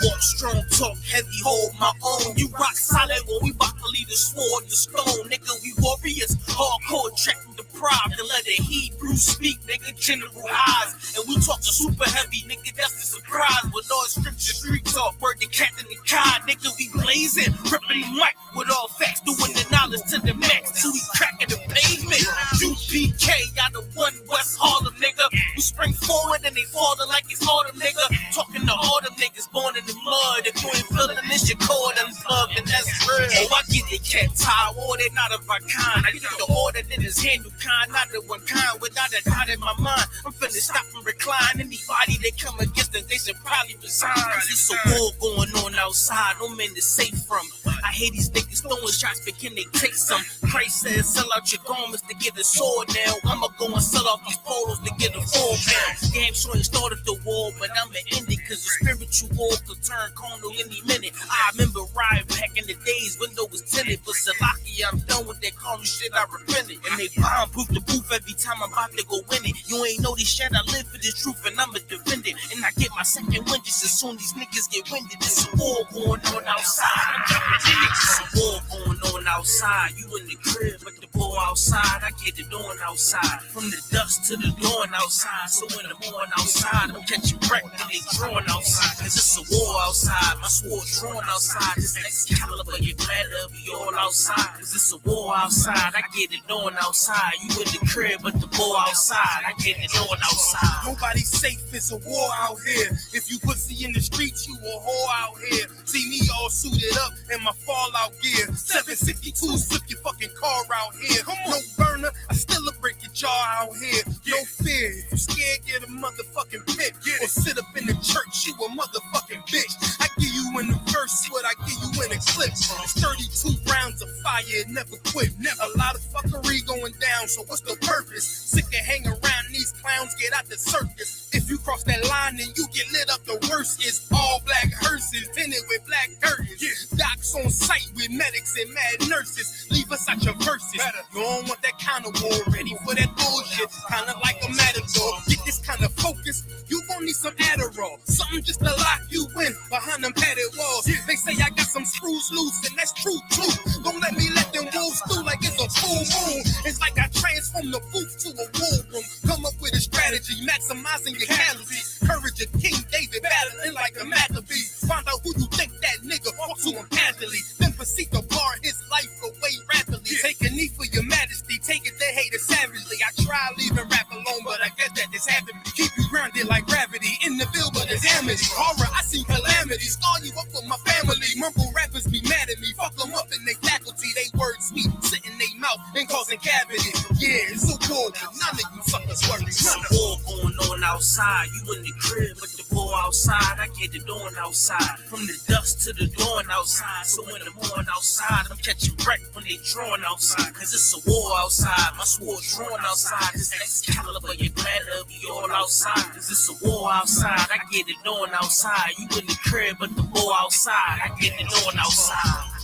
Walk strong, talk heavy, hold my own. You rock solid when we bout to leave the sword and the stone. Nigga, we warriors, hardcore, track from the pride. To let the Hebrew speak, nigga, general eyes. And we talk to super heavy, nigga, that's the surprise. With all scripture, street talk, word to Captain the Kai. Nigga, we blazing, ripping the mic with all facts, doing the knowledge to the max. Till we cracking the pavement. UPK, out of one West Harlem, nigga. We spring forward and they falling like it's autumn, nigga. Talking to all them niggas born in the mud. If you ain't feeling this, your cord unplugged, and that's real. Oh, I get it, cat tie, or they not of our kind. I get the order that is handled kind, not the one kind. Without a doubt in my mind, I'm finna stop and recline. Anybody that come against us, they should probably resign. It's a war going on outside, no man is safe from. I hate these niggas throwing shots, but can they take some? Christ says, sell out your garments to get a sword now. I'ma go and sell off these polos to get a 4 pound. Damn sure ain't started the war, but I'ma end it, cause the spiritual war could turn carnal any minute. I remember riding back in the days, window was tinted, but Salaki, I'm done with that carnal shit, I repented. And they bomb-proof the booth every time I'm about to go win it. You ain't know this shit, I live for this truth, and I'ma defend it. And I get my second wind just as soon these niggas get winded. It's a war going on outside, I'm jumping in it. It's a war going on outside, you in the crib, but the ball outside, I get it on outside. From the dusk to the dawn outside, so in the morning outside, I'm catching wreck when they drawn outside. Cause it's a war outside, my sword drawn outside. This Excalibur, you better be all outside. Cause it's a war outside, I get it on outside. You in the crib, but the ball outside, I get it on outside. Nobody's safe, it's a war out here. If you pussy in the streets, you a whore out here. See me all suited up in my fallout gear. 762, slip your fucking car out here. No burner, I still a break your jaw out here. No fear, if you scared, get a motherfucking pit. Or sit up in the church, you a motherfucking bitch. I give you in the verse what I give you in a clip. It's 32 rounds of fire, it never quit. A lot of fuckery going down, so what's the purpose? Sick of hanging around these clowns, get out the circus. If you cross that line, then you get lit up. The worst is all black hearses, tinted with black curtains. Docs on site with medics and mad nurses. Leave us out your verses. You don't want that kind of war, ready for that bullshit. Kinda like a matador. Get this kind of focus, you gon' need some Adderall. Something just to lock you in behind them padded walls. They say I got some screws loose, and that's true too. Don't let me let them wolves through like it's a full moon. It's like I transform the booth to a war room. Come up with a strategy, maximizing your calories. Courage of King David, battling like a Maccabee. Find out who you think that nigga walk to him casually. Then proceed to bar his life away rapidly. Take a knee for your majesty, take it, they hate it savagely. I try leaving rap alone, but I guess that this happened. Keep you grounded like gravity, in the field, but it's amity. Horror, I see calamity, scar you up for my family. Mumble rappers be mad at me, fuck them up in they faculty. They words sweet, sit in they mouth and causing cavities. Yeah, it's a war, but none of you suckers worry. It's a war going on outside, you in the crib, but the ball outside, I get it on outside. From the dusk to the dawn outside, so in the morning outside, I'm catching wreck when they drawn outside. Cause it's a war outside, my sword drawn outside. This Excalibur, you better be all outside. Cause it's a war outside, I get it on outside. You in the crib, but the ball outside, I get it on outside.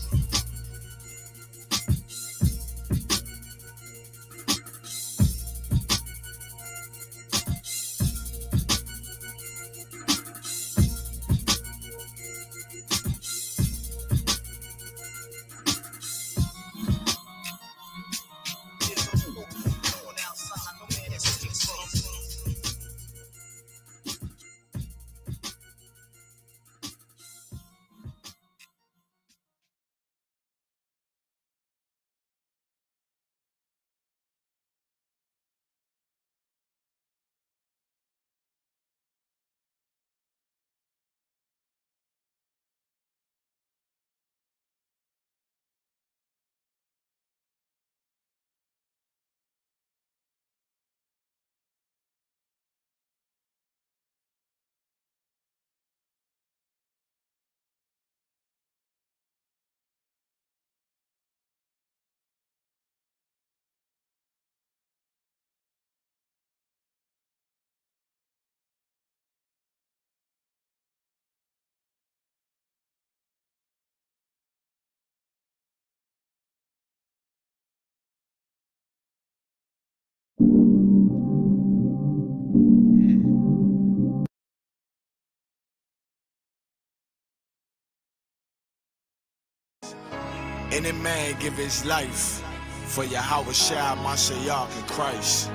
Any man give his life for Yahweh Shai, Mashiach, and Christ,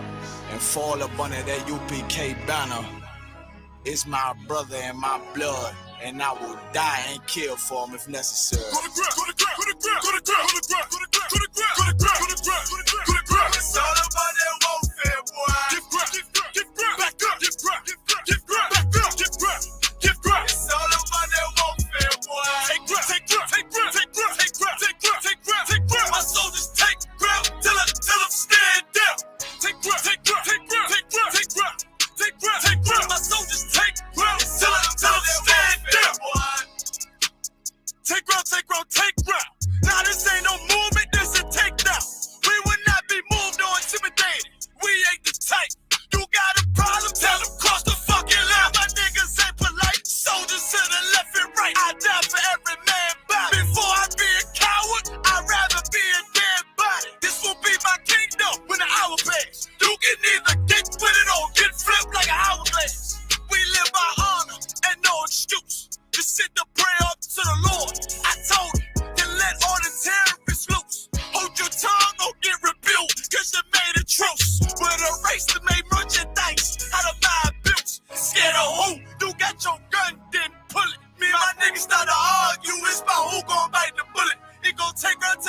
and fall up under that UPK banner. It's my brother and my blood, and I will die and kill for him if necessary. It's all about that warfare, boy. Get back up, get back up, get back up, get back. It's all about that warfare, boy. Take grip. My soldiers take grip till I'm stand down. Take grip. My soldiers take grip till I'm stand down. Take ground. Now this ain't no movement, this a takedown. We will not be moved or intimidated. We ain't the type. You got a problem? Tell them cross the fucking line. My niggas ain't polite. Soldiers to the left and right. I die for every man body. Before I be a coward, I'd rather be a dead body. This will be my kingdom when the hour pass. You can either get with it or get flipped like an hourglass. We live by honor and no excuse. Just sit to pray up to the Lord. I told him to let all the terrorists loose. Hold your tongue or get rebuked, cause you made a truce. With a race to make merchandise out of my bills. Scared of who? You got your gun, then pull it. Me and my niggas start to argue, it's about who gon' bite the bullet. It gon' take round.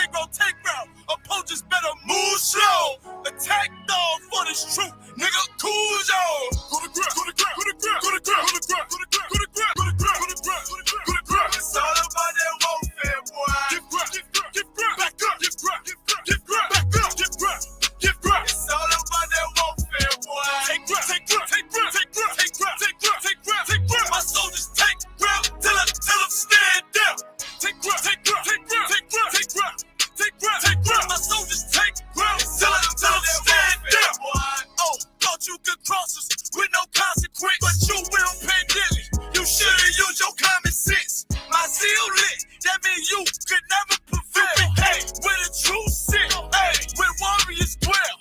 Opponents better move slow. Attack dog for this truth. Nigga, cool zone. Go to grip. It's all about that warfare, boy. Get back up. It's all about that warfare, boy. Take grip. My soldiers take grip till I'm stand down. Take grip. My soldiers take grip till I'm stand down. Oh, thought you could cross us with no consequence, but you will pay dearly. You should've used your common sense. My zeal lit, that means you could never prevail. Hey, with a true sit, hey, with warriors dwell.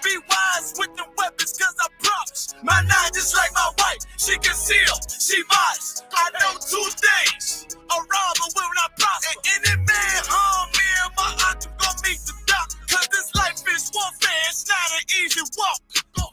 Be wise with the weapons, cause I promise. My nine just like my wife, she concealed, she modest. I know 2 things, a robber will not prosper. And any man harm me and my aunt gon' meet the doc. Cause this life is warfare, it's not an easy walk.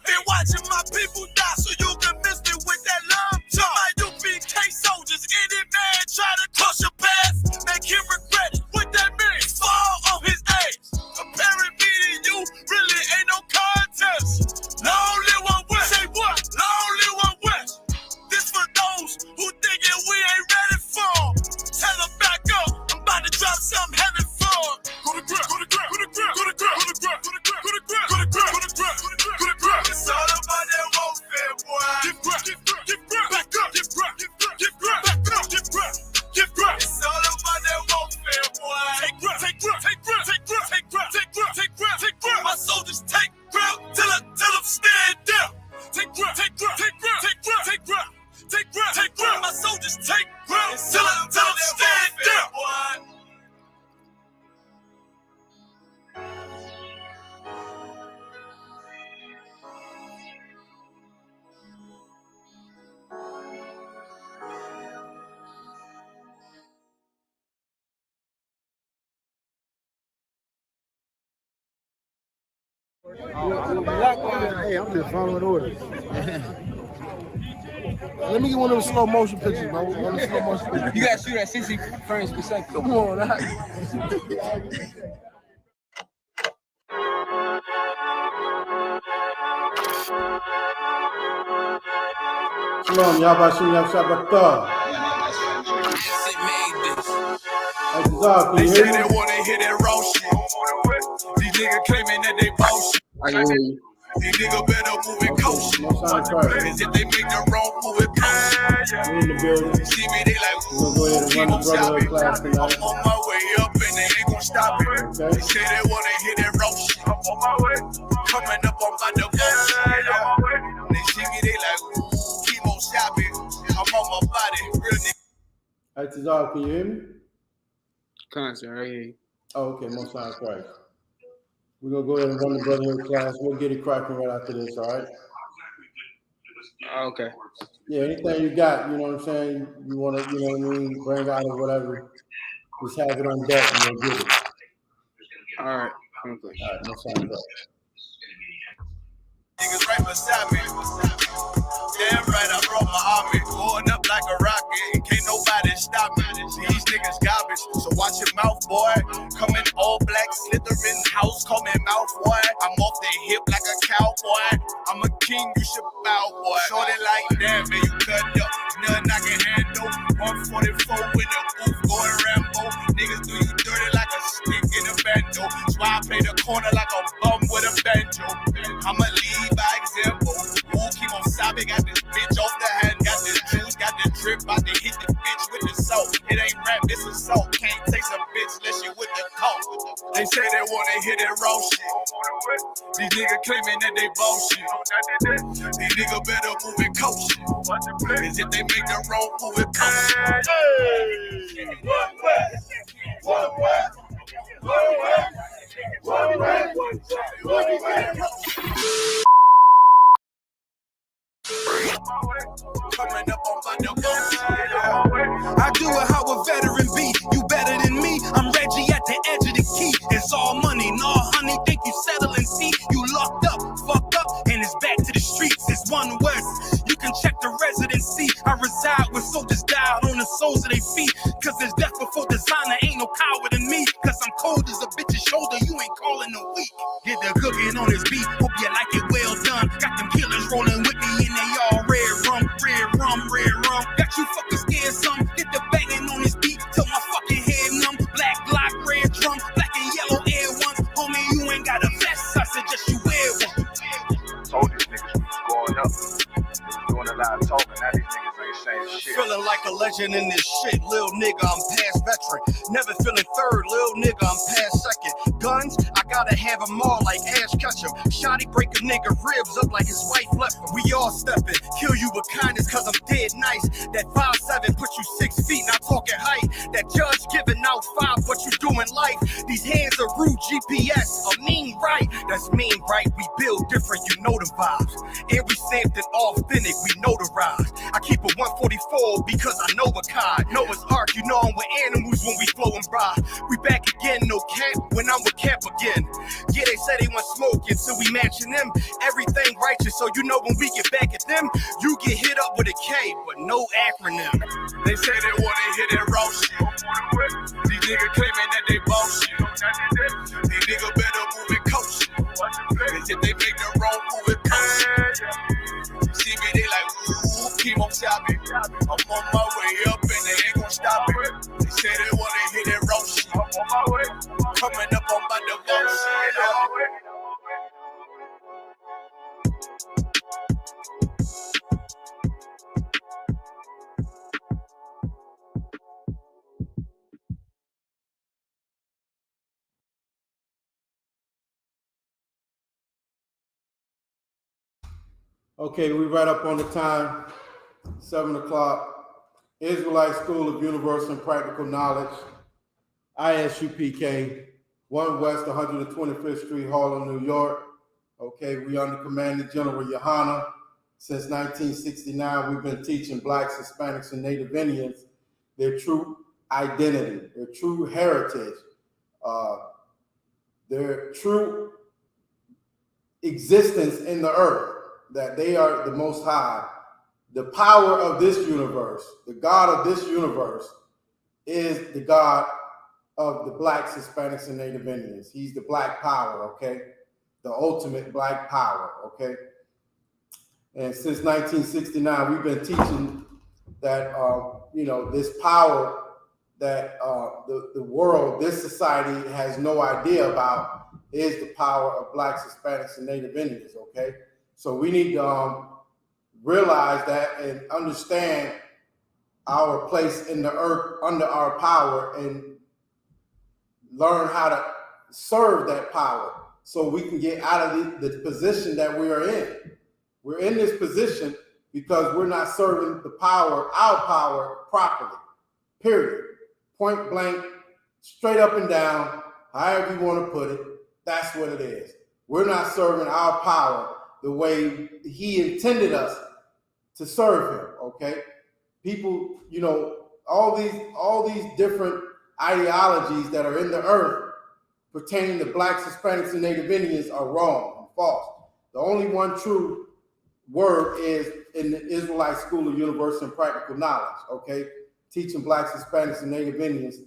Been watching my people die so you can miss me with that love talk. My UPK soldiers, any man try to cross your path, make him regret it. What that means? Fall on his ass. Comparing me to you really ain't no contest. Lonely one west. Say what? Lonely one west. This for those who thinking we ain't ready for. Tell them back up. I'm about to drop something heavy for. Go to grip. It's all about that warfare, boy. Get back up. It's all about that warfare, boy. Take grip. My soldiers take grip till I'm stand down. Take grip. My soldiers take grip till I'm stand down. Hey, I'm just following orders. Let me get one of those slow motion pictures, bro. One of those slow motion pictures. You gotta shoot at 60 frames per second. Come on, Shalom, Yabashim Yabshabakta. Isupk, They say they wanna hear that raw shit. These niggas claiming that they boss shit. I can hear you. These niggas better move it close. Cause if they make the wrong move it close. We're in the building. See me, they like, We'll go ahead and run the Brotherhood class I'm tonight. on my way up and they ain't gon' stop it. Okay. They say they wanna hear that raw shit. I'm on my way. Coming up on my double shit. They see me, they like, chemo shopping. I'm on my body. Real nigga. Hey, Tazar, can you hear me? Concert, right here. Oh, okay, Most High Christ. We're going to go ahead and run the Brotherhood class. We'll get it cracking right after this, all right? Okay. Yeah, anything you got, you know what I'm saying, you want to, you know what I mean, bring out or whatever, Just have it on deck and we'll get it. All right. Okay. All right, no sound up. Niggas right beside me. Damn right, I brought my army. Going up like a rocket. Can't nobody stop me. These niggas garbage, so watch your mouth, boy. Coming all black, slithering house, call me mouth, boy. I'm off the hip like a cowboy. I'm a king, you should bow, boy. Shorty like that, man, you cut up. Nothing I can handle. 144 in the booth, going Rambo. Niggas do you dirty like a stick in a bando. That's why I play the corner like a bum with a banjo. I'ma lead by example. Who keep on sobbing? Got this bitch off the hand, got this juice, got the drip, about to hit the bitch with the soap. It ain't rap, it's assault. Can't taste a bitch unless you with the coke. They say they wanna hit that raw shit. These niggas claiming that they bullshit. These niggas better move and coach shit. Cause if they make the wrong move, it coach shit. Coming up on my I do it how a veteran be. You better than me. I'm Reggie at the edge of the key. It's all money, no honey. Think you settling? See, you locked up, fucked up, and it's back to the streets. It's one worse. You can check the residency. I reside with soldiers died on the soles of their feet. Cause there's death before designer. Ain't no coward in me. Cause I'm cold as a bitch's shoulder. You ain't calling a week. Get the cooking on this beat. Hope you like it well done. Got them killers rolling with me and they all red rum, red rum, red rum. Got you fucking scared some. Get the banging on this beat till my fucking head numb. Black block, red drum, black and yellow air ones. Homie, you ain't got a vest. I suggest you wear one. Told these niggas we was going up. Doing a lot of talking. Now these niggas ain't saying shit. Feeling like a legend in this shit, lil nigga, I'm past veteran. Never feeling third, lil nigga, I'm past second. Guns, I gotta have them all like Ash Ketchum. Shotty break a nigga ribs up like his wife left him. We all stepping, kill you with kindness cause I'm dead nice. That 5'7" put you 6 feet, not talking height. That judge giving out 5, what you doing life. These hands are rude GPS, a mean right. That's mean right, we build different, you know the vibes. And we stamped it authentic, we notarized. I keep a 144 because I know a kind. Noah's Ark, you know I'm with animals when we flowing by. We back again, no cap, when I'm with cap again. Yeah, they say they want smoking, so we matching them. Everything righteous, so you know when we get back at them, you get hit up with a K, but no acronym. They say they wanna hit that raw shit. These niggas claiming that they bullshit. These niggas better move and coach shit. Cause if they make the wrong move, it coach shit. See me, they like, ooh, keep on stopping. I'm on my way up and they ain't gon' stop it. They say they wanna hit that raw shit. Coming up on my devotion. Okay, we right up on the time, 7 o'clock. Israelite School of Universal and Practical Knowledge, ISUPK, 1 West 125th Street, Harlem, New York. Okay, we under Commander General Yohana. Since 1969, we've been teaching Blacks, Hispanics, and Native Indians their true identity, their true heritage, their true existence in the earth, that they are the Most High. The power of this universe, the God of this universe, is the God of the Blacks, Hispanics, and Native Indians. He's the Black Power, okay? The ultimate Black Power, okay? And since 1969, we've been teaching that, this power that the world, this society has no idea about is the power of Blacks, Hispanics, and Native Indians, okay? So we need to realize that and understand our place in the earth under our power and learn how to serve that power so we can get out of the position that we are in. We're in this position because we're not serving the power, our power, properly, period. Point blank, straight up and down, however you want to put it, that's what it is. We're not serving our power the way he intended us to serve him, okay? People, all these different ideologies that are in the earth pertaining to blacks, Hispanics, and Native Indians are wrong and false. The only one true word is in the Israelite School of Universal and Practical Knowledge, okay? Teaching blacks, Hispanics, and Native Indians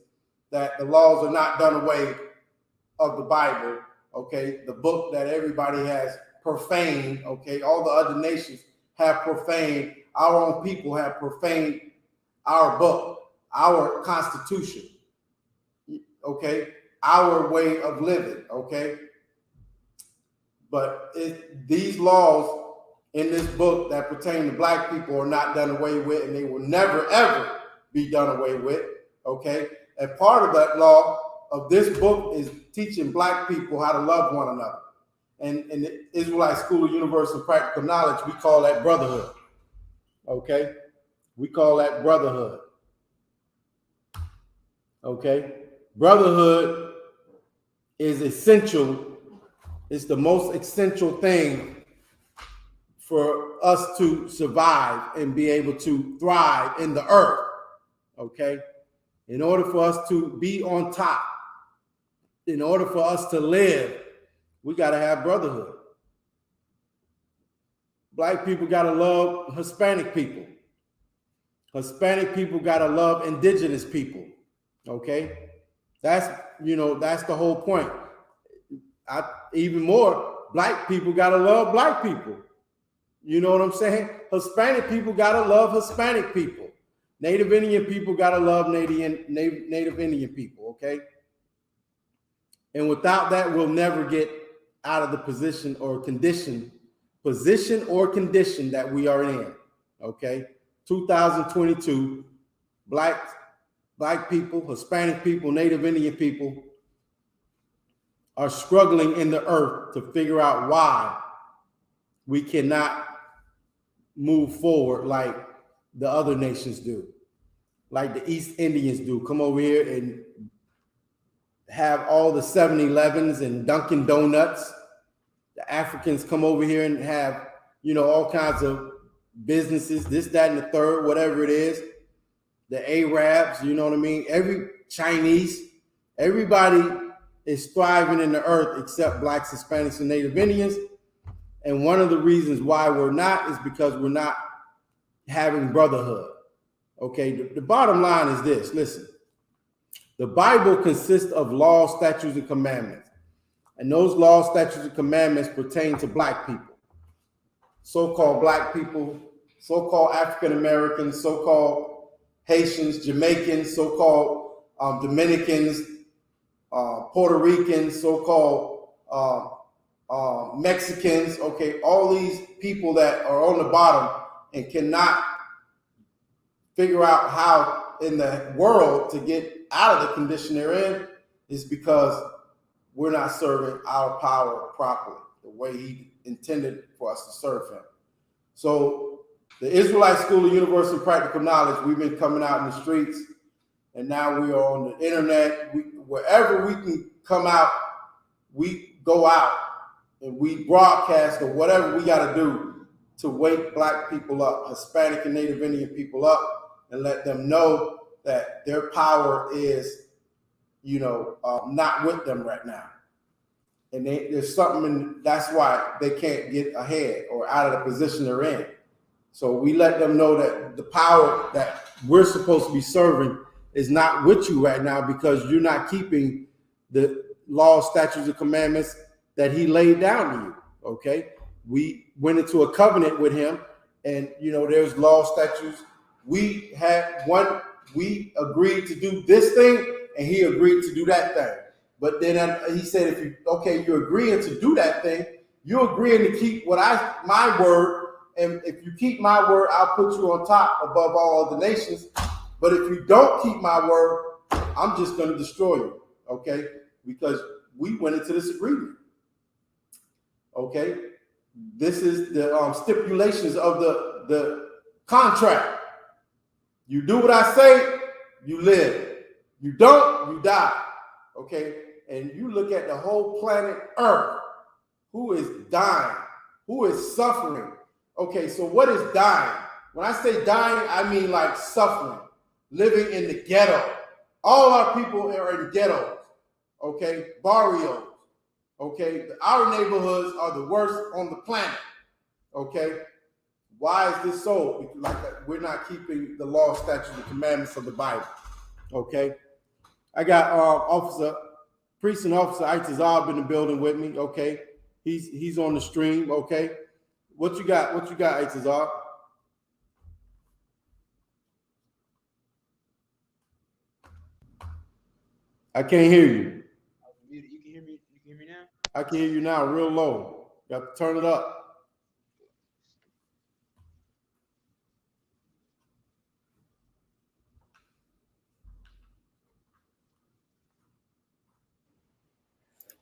that the laws are not done away of the Bible, okay? The book that everybody has profaned, okay? All the other nations have profaned, our own people have profaned our book, our Constitution, okay? Our way of living, okay? But these laws in this book that pertain to black people are not done away with, and they will never, ever be done away with, okay? And part of that law of this book is teaching black people how to love one another. And in the Israelite School of Universal Practical Knowledge, we call that brotherhood, okay? We call that brotherhood, okay? Brotherhood is essential. It's the most essential thing for us to survive and be able to thrive in the earth, okay? In order for us to be on top, in order for us to live, we got to have brotherhood. Black people got to love Hispanic people. Hispanic people got to love indigenous people, okay? That's the whole point. Even more, black people got to love black people. You know what I'm saying? Hispanic people got to love Hispanic people. Native Indian people got to love Native Indian people, okay? And without that, we'll never get out of the position or condition that we are in, okay? 2022, black people, Hispanic people, Native Indian people are struggling in the earth to figure out why we cannot move forward like the other nations do, like the East Indians do. Come over here and have all the 7-Elevens and Dunkin' Donuts. The Africans come over here and have, all kinds of businesses, this, that, and the third, whatever it is. The Arabs, you know what I mean? Every Chinese, everybody is thriving in the earth except blacks, Hispanics, and Native Indians. And one of the reasons why we're not is because we're not having brotherhood. Okay, the bottom line is this. Listen, the Bible consists of laws, statutes, and commandments. And those laws, statutes, and commandments pertain to black people. So-called black people, so-called African Americans, so-called Haitians, Jamaicans, so-called Dominicans, Puerto Ricans, so-called Mexicans, okay, all these people that are on the bottom and cannot figure out how in the world to get out of the condition they're in is because we're not serving our power properly, the way he intended for us to serve him. So the Israelite School of Universal and Practical Knowledge, we've been coming out in the streets, and now we are on the internet. Wherever we can come out, we go out and we broadcast or whatever we got to do to wake black people up, Hispanic and Native Indian people up, and let them know that their power is, not with them right now. And there's something, that's why they can't get ahead or out of the position they're in. So we let them know that the power that we're supposed to be serving is not with you right now because you're not keeping the laws, statutes, and commandments that he laid down to you, okay? We went into a covenant with him, and, there's law, statutes. We agreed to do this thing, and he agreed to do that thing. But then he said, you're agreeing to do that thing, you're agreeing to keep my word, and if you keep my word, I'll put you on top above all other nations. But if you don't keep my word, I'm just going to destroy you, okay? Because we went into this agreement, okay? This is the stipulations of the contract. You do what I say, you live. You don't, you die, okay? And you look at the whole planet Earth, who is dying, who is suffering. Okay, so what is dying? When I say dying, I mean like suffering, living in the ghetto, All our people are in ghettos, okay, barrios, okay. Our neighborhoods are the worst on the planet, okay. Why is this so? Because like we're not keeping the law, statutes, and commandments of the Bible, okay. I got Precinct Officer Itazab in the building with me, okay. He's on the stream, okay. What you got, Itazab? I can't hear you. You can hear me. You can hear me now. I can hear you now, real low. You have to turn it up.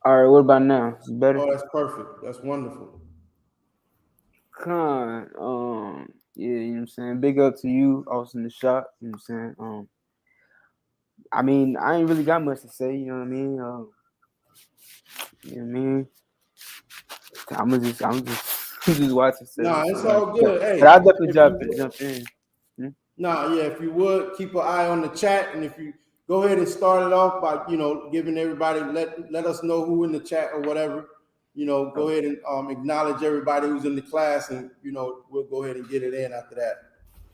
All right, what about now? Is it better? Oh, that's perfect. That's wonderful. Con, yeah, you know what I'm saying? Big up to you, also in the shop, you know what I'm saying? I mean, I ain't really got much to say, you know what I mean? You know what I mean? I'm just watching. Nah, it's all good. Hey, but I'll definitely jump in. Nah, yeah, if you would keep an eye on the chat, and if you go ahead and start it off by giving everybody let us know who in the chat or whatever. Go ahead and acknowledge everybody who's in the class, and we'll go ahead and get it in after that.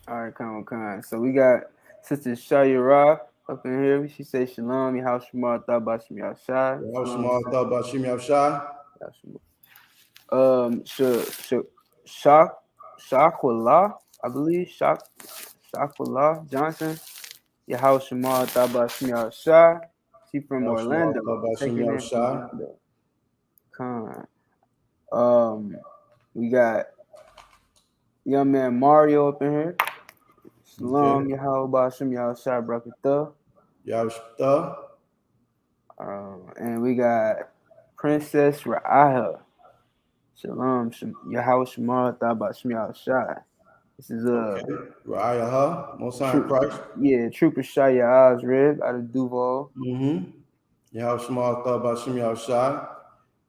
All right, come. So we got Sister Shayara up in here. She says Shalom, Yahal Shemar Thabashim Yahshai. Yahal Shemar Thabashim Yahshai. Shakwallah, I believe. Shakwallah Johnson. Yahal Shemar Thabashim Yahshai. She from Orlando. We got young man Mario up in here. Shalom, Yahal Bashim Yahshai Brakatah. Yahshai. And we got Princess Ra'aha. Shalom, Yahal Shemar Thabashim Yahshai. This is Ra'aha, Most High Christ. Yeah, Trooper Shaya Rib out of Duval. Yahal Shemar Thabashim Yahshai.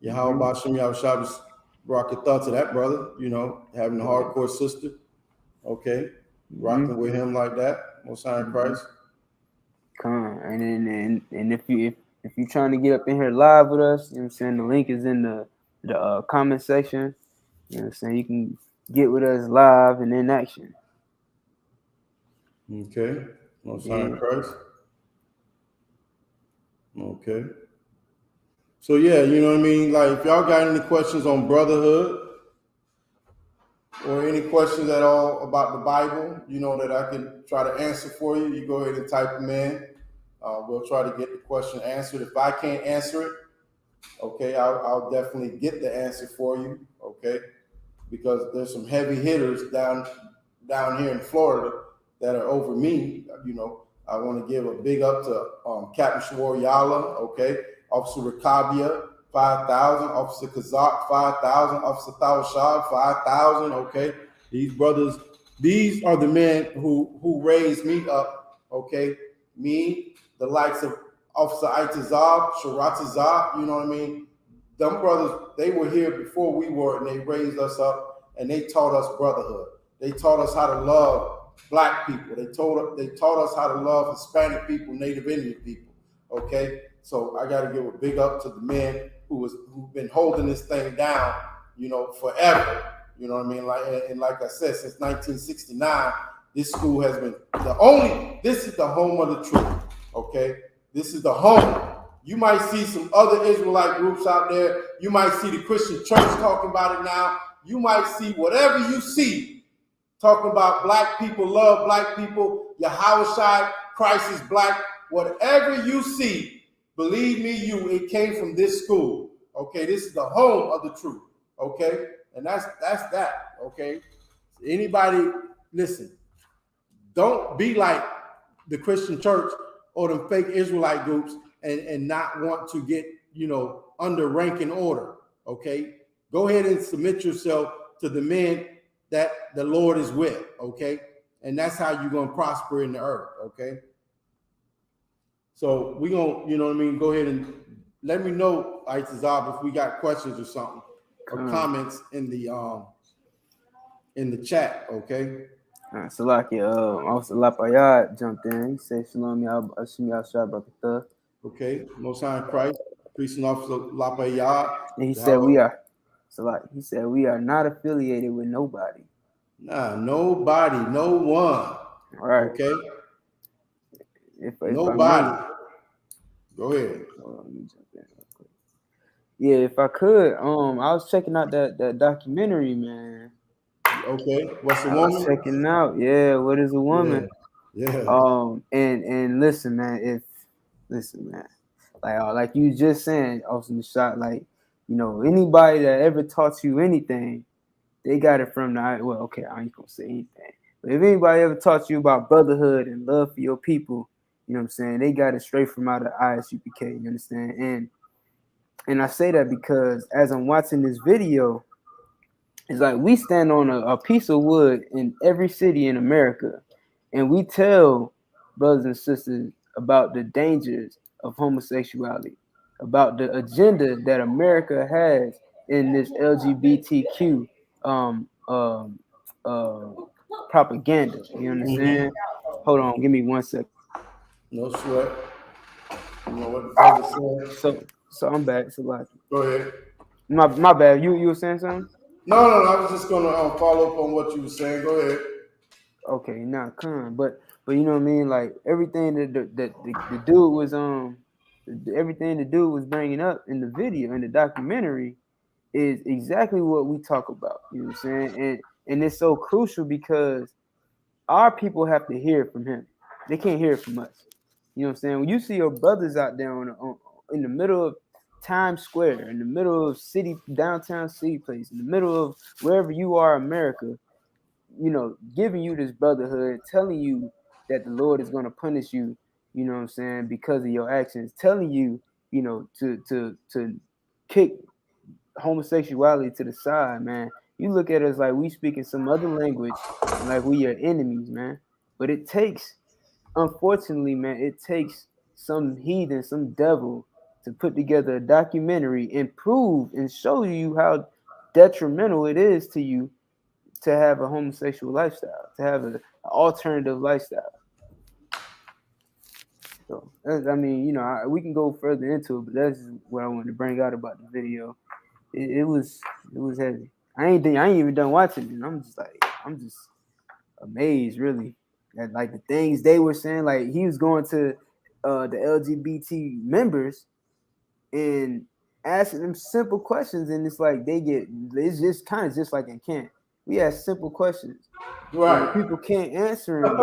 Yahal Bashim Yahshai Brakatah to that brother, having a hardcore sister. Okay. Rocking with him like that, Most High Christ. And if you're trying to get up in here live with us, you know what I'm saying, the link is in the comment section. You know what I'm saying, you can get with us live and in action. Okay, Most High Christ. Okay. So yeah, you know what I mean. Like, if y'all got any questions on Brotherhood, or any questions at all about the Bible, that I can try to answer for you, you go ahead and type them in. We'll try to get the question answered. If I can't answer it, okay, I'll definitely get the answer for you, okay? Because there's some heavy hitters down here in Florida that are over me. I want to give a big up to Captain Shawar Yala, okay? Officer Rakabia, 5,000, Officer Kazak, 5,000, Officer Thawashad, 5,000, okay? These brothers, these are the men who raised me up, okay? Me, the likes of Officer Itazab, Sharatazab, you know what I mean? Them brothers, they were here before we were, and they raised us up, and they taught us brotherhood. They taught us how to love Black people. They taught us how to love Hispanic people, Native Indian people, okay? So I got to give a big up to the men who've been holding this thing down, forever. You know what I mean? Like I said, since 1969, this school has been this is the home of the truth, okay? This is the home. You might see some other Israelite groups out there. You might see the Christian church talking about it now. You might see whatever you see talking about Black people, love Black people, Yahushua, Christ is Black. Whatever you see, believe me, it came from this school. Okay, this is the home of the truth. Okay, and that's that. Okay, anybody listen? Don't be like the Christian church or the fake Israelite groups and not want to get under rank and order. Okay, go ahead and submit yourself to the men that the Lord is with. Okay, and that's how you're gonna prosper in the earth. Okay. So we gonna, go ahead and let me know, Itazab, if we got questions or something or comments in the chat, okay? Salaki, also Lapayat jumped in. He said, Shalom, y'all, brother. Okay, Most High in Christ, priest and officer Lapayad. And he said, we are, Salaki, he said, we are not affiliated with nobody. Nah, nobody, no one. All right. Okay. If Nobody. I may, Go ahead. hold on, let me jump in real quick. Yeah, if I could, I was checking out that documentary, man. Okay, what's a I was woman? checking out. Yeah, what is a woman? Yeah. And listen, man. Like you just saying, Austin the shot. Like, you know, anybody that ever taught you anything, they got it from the. Well, okay, I ain't gonna say anything. But if anybody ever taught you about brotherhood and love for your people, you know what I'm saying? They got it straight from out of Isupk. You understand? And I say that because as I'm watching this video, it's like we stand on a piece of wood in every city in America, and we tell brothers and sisters about the dangers of homosexuality, about the agenda that America has in this LGBTQ propaganda. You understand? Hold on, give me 1 second. No sweat. You know what the brother said? So I'm back. So like, Go ahead. my bad. You were saying something? No, I was just gonna follow up on what you were saying. Go ahead. Okay, now come, but you know what I mean. Like everything that the dude was everything the dude was bringing up in the video in the documentary is exactly what we talk about. You know what I'm saying? And it's so crucial because our people have to hear it from him. They can't hear it from us. You know what I'm saying? When you see your brothers out there in the middle of Times Square, in the middle of downtown city place, in the middle of wherever you are, America, you know, giving you this brotherhood, telling you that the Lord is going to punish you, you know what I'm saying, because of your actions, telling you, you know, to kick homosexuality to the side, man. You look at us like we speaking some other language and like we are enemies, man. But it takes, unfortunately, man, it takes some heathen, some devil to put together a documentary and prove and show you how detrimental it is to you to have a homosexual lifestyle, to have an alternative lifestyle. So, I mean, you know, we can go further into it, but that's what I wanted to bring out about the video. It was heavy. I ain't even done watching it. I'm just amazed, really, at like the things they were saying. Like he was going to the LGBT members and asking them simple questions, and it's like it's just kind of just like in camp. We ask simple questions. Right. And when people can't answer them,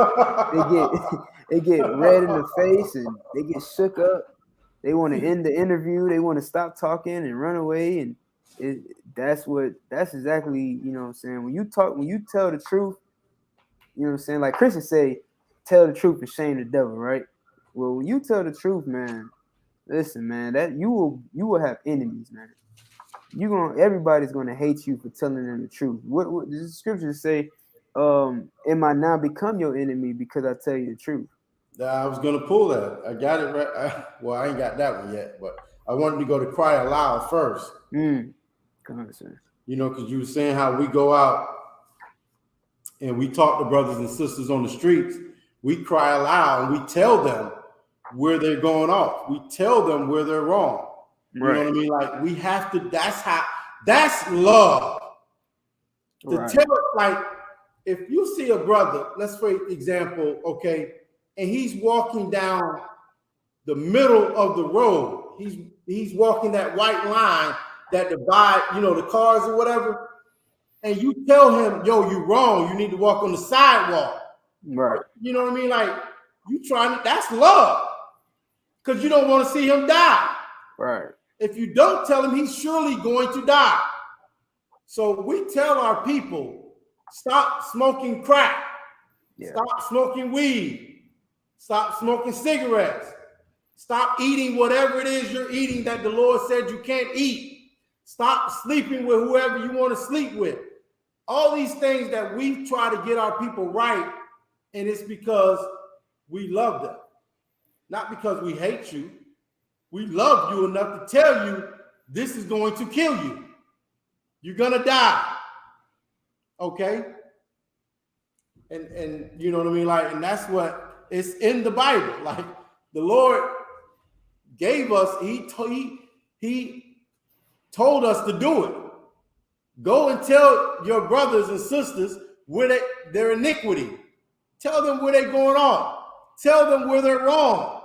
they get red in the face and they get shook up. They want to end the interview. They want to stop talking and run away. And that's exactly, you know what I'm saying. When you tell the truth, you know what I'm saying. Like Christians say, tell the truth and shame the devil, right? Well, when you tell the truth, man, listen, man, that you will have enemies, man. Everybody's gonna hate you for telling them the truth. What the scriptures say? Am I now become your enemy because I tell you the truth? I was gonna pull that. I got it right. I ain't got that one yet, but I wanted to go to cry aloud first. Come on, sir. You know, because you were saying how we go out and we talk to brothers and sisters on the streets. We cry aloud and we tell them where they're going off. We tell them where they're wrong. You know what I mean? Like we have to. That's love. To tell it, like if you see a brother, let's for example, okay, and he's walking down the middle of the road. He's walking that white line that divide, you know, the cars or whatever. And you tell him, yo, you wrong. You need to walk on the sidewalk. Right. You know what I mean? Like you trying to, that's love. Because you don't want to see him die. Right. If you don't tell him, he's surely going to die. So we tell our people, stop smoking crack. Yeah. Stop smoking weed. Stop smoking cigarettes. Stop eating whatever it is you're eating that the Lord said you can't eat. Stop sleeping with whoever you want to sleep with. All these things that we try to get our people right, and it's because we love them. Not because we hate you. We love you enough to tell you this is going to kill you. You're going to die. Okay? And you know what I mean? Like, and that's what it's in the Bible. Like the Lord gave us, he told us to do it. Go and tell your brothers and sisters where their iniquity. Tell them where they're going on. Tell them where they're wrong.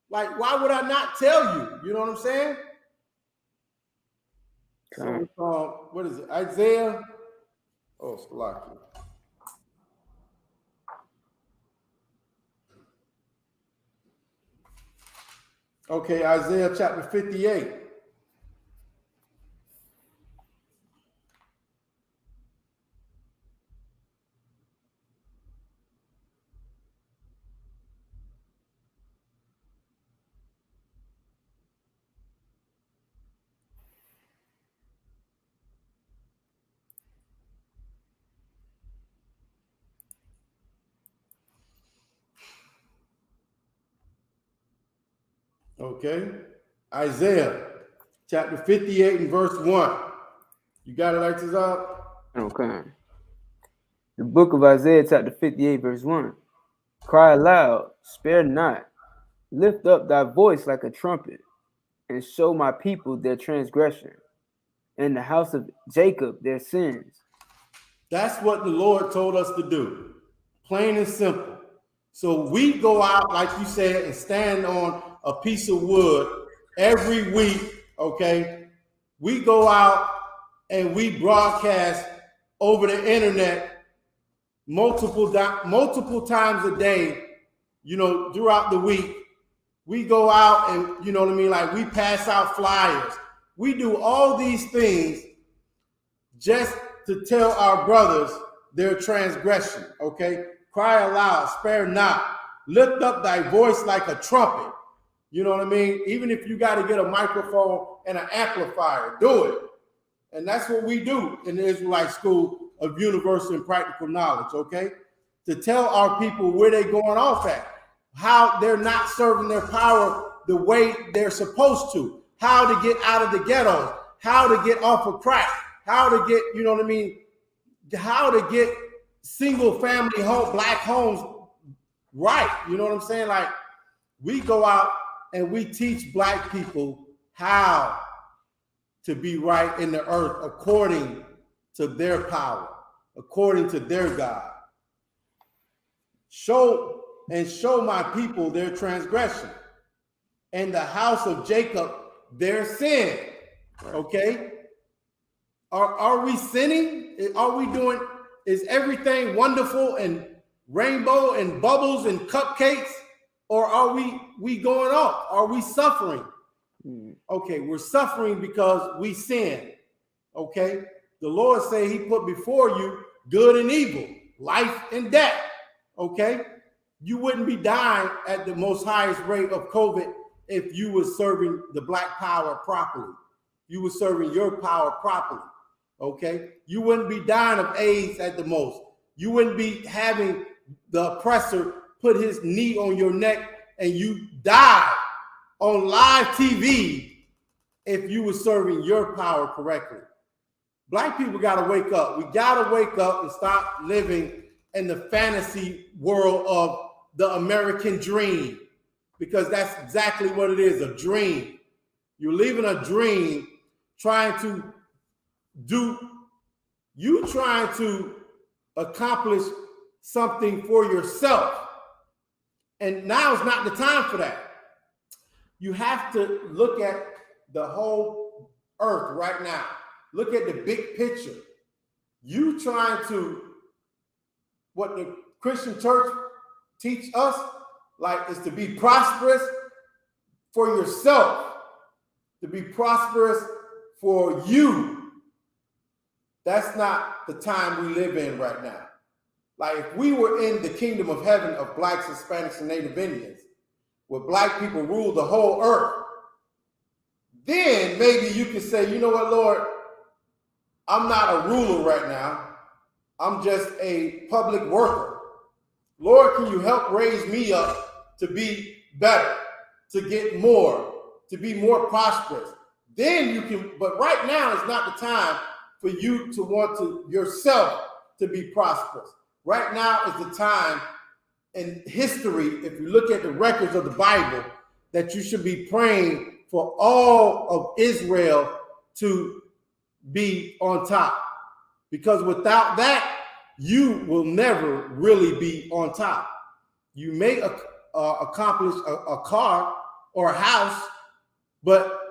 Like, why would I not tell you? You know what I'm saying? Okay. So, what is it? Isaiah? Oh, Salaki. Okay, Isaiah chapter 58. Okay, Isaiah chapter 58 and verse 1. You got it, like this up? Okay. The book of Isaiah, chapter 58, verse 1. Cry aloud, spare not. Lift up thy voice like a trumpet, and show my people their transgression, and the house of Jacob their sins. That's what the Lord told us to do. Plain and simple. So we go out, like you said, and stand on a piece of wood every week, okay? We go out and we broadcast over the internet multiple times a day, you know, throughout the week. We go out and, you know what I mean, like we pass out flyers. We do all these things just to tell our brothers their transgression, okay? Cry aloud, spare not. Lift up thy voice like a trumpet. You know what I mean? Even if you got to get a microphone and an amplifier, do it. And that's what we do in the Israelite School of Universal and Practical Knowledge, okay? To tell our people where they're going off at, how they're not serving their power the way they're supposed to, how to get out of the ghettos, how to get off of crack, how to get, you know what I mean, how to get single family home, black homes right. You know what I'm saying? Like, we go out and we teach black people how to be right in the earth according to their power, according to their God. Show my people their transgression, and the house of Jacob their sin. Okay? Are we sinning? Are we doing, is everything wonderful and rainbow and bubbles and cupcakes? Or are we going off? Are we suffering? Okay, we're suffering because we sin. Okay? The Lord say he put before you good and evil, life and death. Okay? You wouldn't be dying at the most highest rate of COVID if you were serving the black power properly. You were serving your power properly. Okay? You wouldn't be dying of AIDS at the most. You wouldn't be having the oppressor put his knee on your neck and you die on live TV if you were serving your power correctly. Black people got to wake up. We got to wake up and stop living in the fantasy world of the American dream, because that's exactly what it is, a dream. You're living a dream trying to accomplish something for yourself. And now is not the time for that. You have to look at the whole earth right now. Look at the big picture. You trying to, what the Christian church teach us, like, is to be prosperous for yourself, to be prosperous for you. That's not the time we live in right now. Like, if we were in the kingdom of heaven of blacks, Hispanics, and Native Indians, where black people rule the whole earth, then maybe you can say, you know what, Lord, I'm not a ruler right now. I'm just a public worker. Lord, can you help raise me up to be better, to get more, to be more prosperous? Then you can, but right now is not the time for you to want to yourself to be prosperous. Right now is the time in history, if you look at the records of the Bible, that you should be praying for all of Israel to be on top. Because without that, you will never really be on top. You may accomplish a car or a house, but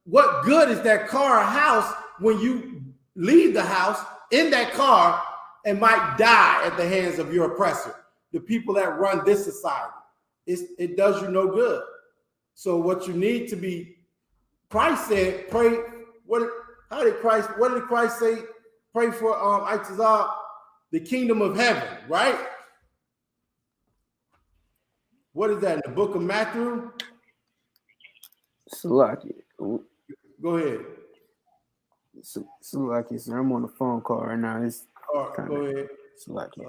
what good is that car or house when you leave the house in that car and might die at the hands of your oppressor, the people that run this society? It does you no good. So what you need to be, Christ said, pray. What did Christ say? Pray for Isupk, the kingdom of heaven, right? What is that in the book of Matthew? Salaki. Go ahead. Salaki, sir. I'm on the phone call right now. It's Go ahead. Salaki.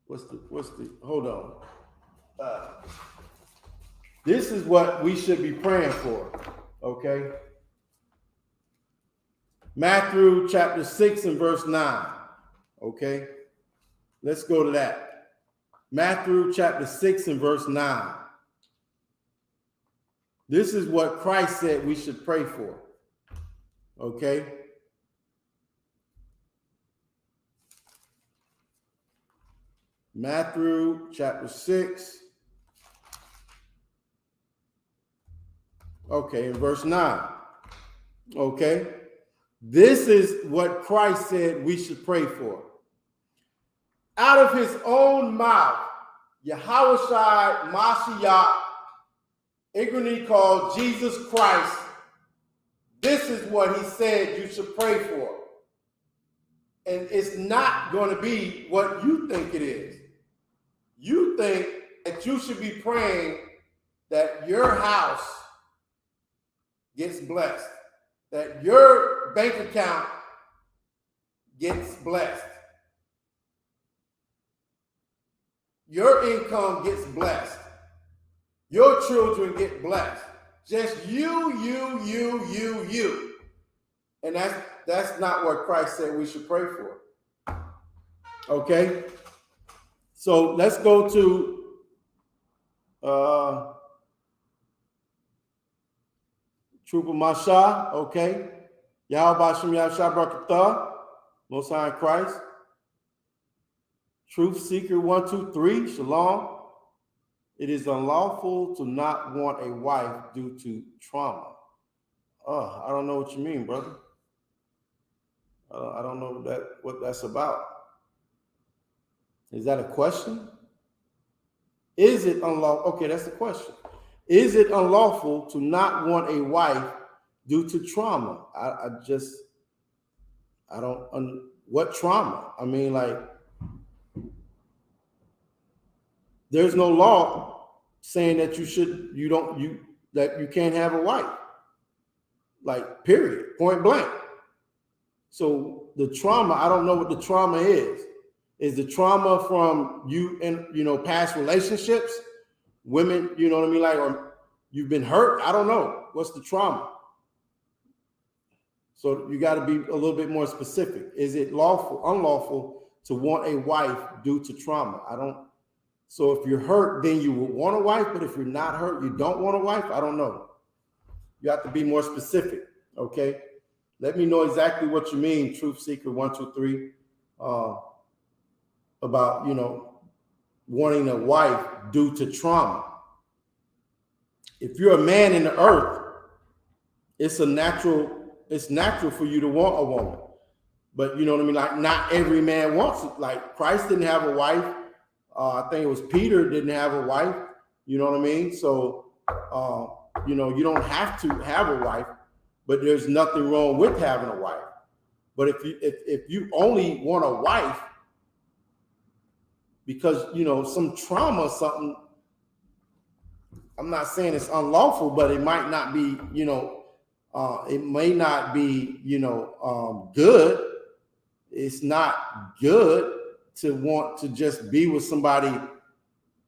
What's the hold on. This is what we should be praying for, okay? Matthew chapter 6 and verse 9, okay? Let's go to that. Matthew chapter 6 and verse 9. This is what Christ said we should pray for, okay? Matthew chapter 6. Okay, in verse 9. Okay. This is what Christ said we should pray for. Out of his own mouth, Yahushua Mashiach, ignorantly called Jesus Christ, this is what he said you should pray for. And it's not going to be what you think it is. You think that you should be praying that your house gets blessed, that your bank account gets blessed, your income gets blessed, your children get blessed. Just you. And that's not what Christ said we should pray for. Okay? So let's go to Trooper Masha, okay? Yahweh Bashem Yahshua Barakatah, Most High in Christ. Truth Seeker 123, Shalom. It is unlawful to not want a wife due to trauma. Oh, I don't know what you mean, brother. I don't know what that's about. Is that a question? Is it unlawful? Okay, that's the question. Is it unlawful to not want a wife due to trauma? What trauma? I mean, like, there's no law saying that that you can't have a wife. Like, period, point blank. So the trauma, I don't know what the trauma is. Is the trauma from you in, past relationships? Women, you know what I mean? Like, or you've been hurt? I don't know. What's the trauma? So you got to be a little bit more specific. Is it unlawful to want a wife due to trauma? So if you're hurt, then you would want a wife, but if you're not hurt, you don't want a wife? I don't know. You have to be more specific, okay? Let me know exactly what you mean, Truth Seeker 123, about, wanting a wife due to trauma. If you're a man in the earth, it's natural for you to want a woman. But you know what I mean? Like, not every man wants it. Like, Christ didn't have a wife. I think it was Peter didn't have a wife. You know what I mean? So, you don't have to have a wife, but there's nothing wrong with having a wife. But if you only want a wife because, some trauma or something, I'm not saying it's unlawful, but it might not be, it may not be, good. It's not good to want to just be with somebody,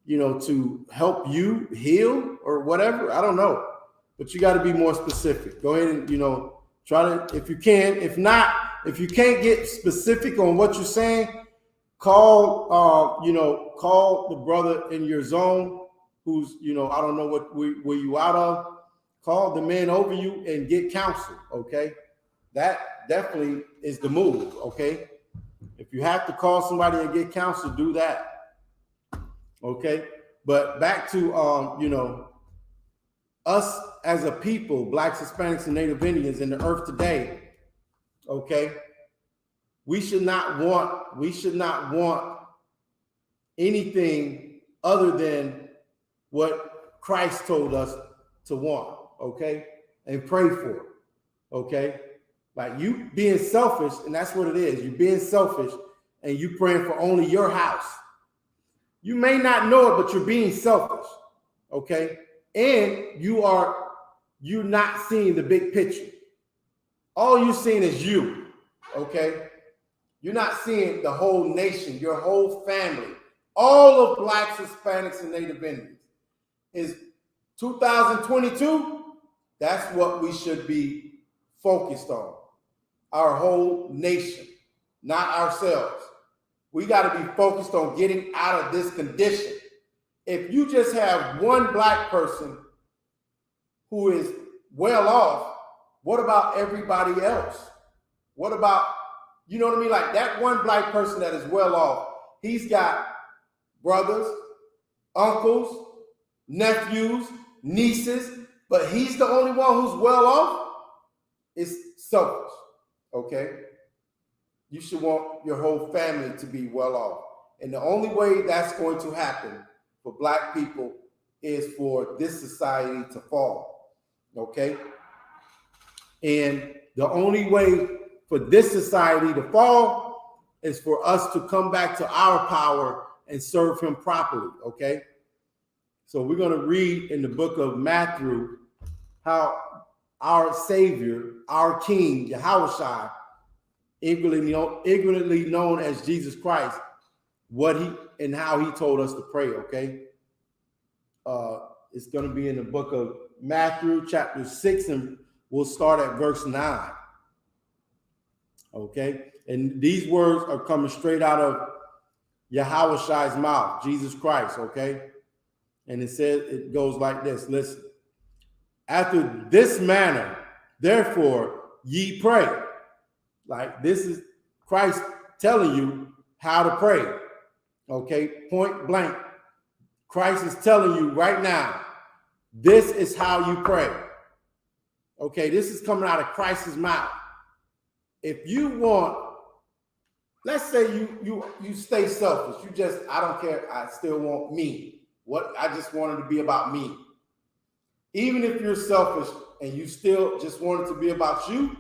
to help you heal or whatever. I don't know, but you got to be more specific. Go ahead and, try to, if you can. If not, if you can't get specific on what you're saying, call call the brother in your zone who's, I don't know where you out of. Call the man over you and get counsel, okay? That definitely is the move, okay? If you have to call somebody and get counsel, do that, okay? But back to, us as a people, Blacks, Hispanics, and Native Indians in the earth today, okay? We should not want anything other than what Christ told us to want, okay? And pray for, okay? Like you being selfish, and that's what it is. You're being selfish and you praying for only your house. You may not know it, but you're being selfish, okay? And you're not seeing the big picture. All you're seeing is you, okay? You're not seeing the whole nation, your whole family, all of Blacks, Hispanics, and Native Indians. Is 2022, that's what we should be focused on. Our whole nation, not ourselves. We got to be focused on getting out of this condition. If you just have one Black person who is well off, what about everybody else? What about, you know what I mean? Like that one Black person that is well off, he's got brothers, uncles, nephews, nieces, but he's the only one who's well off. It's selfish, okay? You should want your whole family to be well off. And the only way that's going to happen for Black people is for this society to fall, okay? And the only way for this society to fall is for us to come back to our power and serve him properly, okay? So we're going to read in the book of Matthew how our Savior, our King, Yahushua, ignorantly known as Jesus Christ, what he and how he told us to pray, okay? It's going to be in the book of Matthew, chapter 6, and we'll start at verse 9, okay? And these words are coming straight out of Yahushua's mouth, Jesus Christ, okay? And it goes like this. Listen. After this manner, therefore, ye pray. Like this is Christ telling you how to pray. Okay, point blank. Christ is telling you right now, this is how you pray. Okay, this is coming out of Christ's mouth. If you want, let's say you stay selfish. You just, I don't care. I still want me. What I just wanted to be about me. Even if you're selfish and you still just want it to be about you,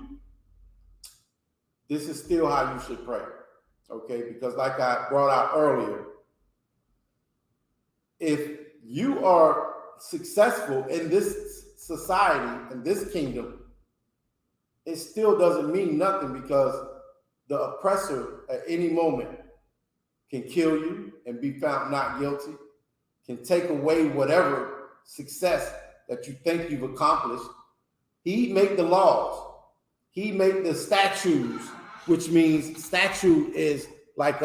this is still how you should pray. Okay, because like I brought out earlier, if you are successful in this society, in this kingdom, it still doesn't mean nothing because the oppressor at any moment can kill you and be found not guilty, can take away whatever success that you think you've accomplished. He make the laws. He make the statutes, which means statute is like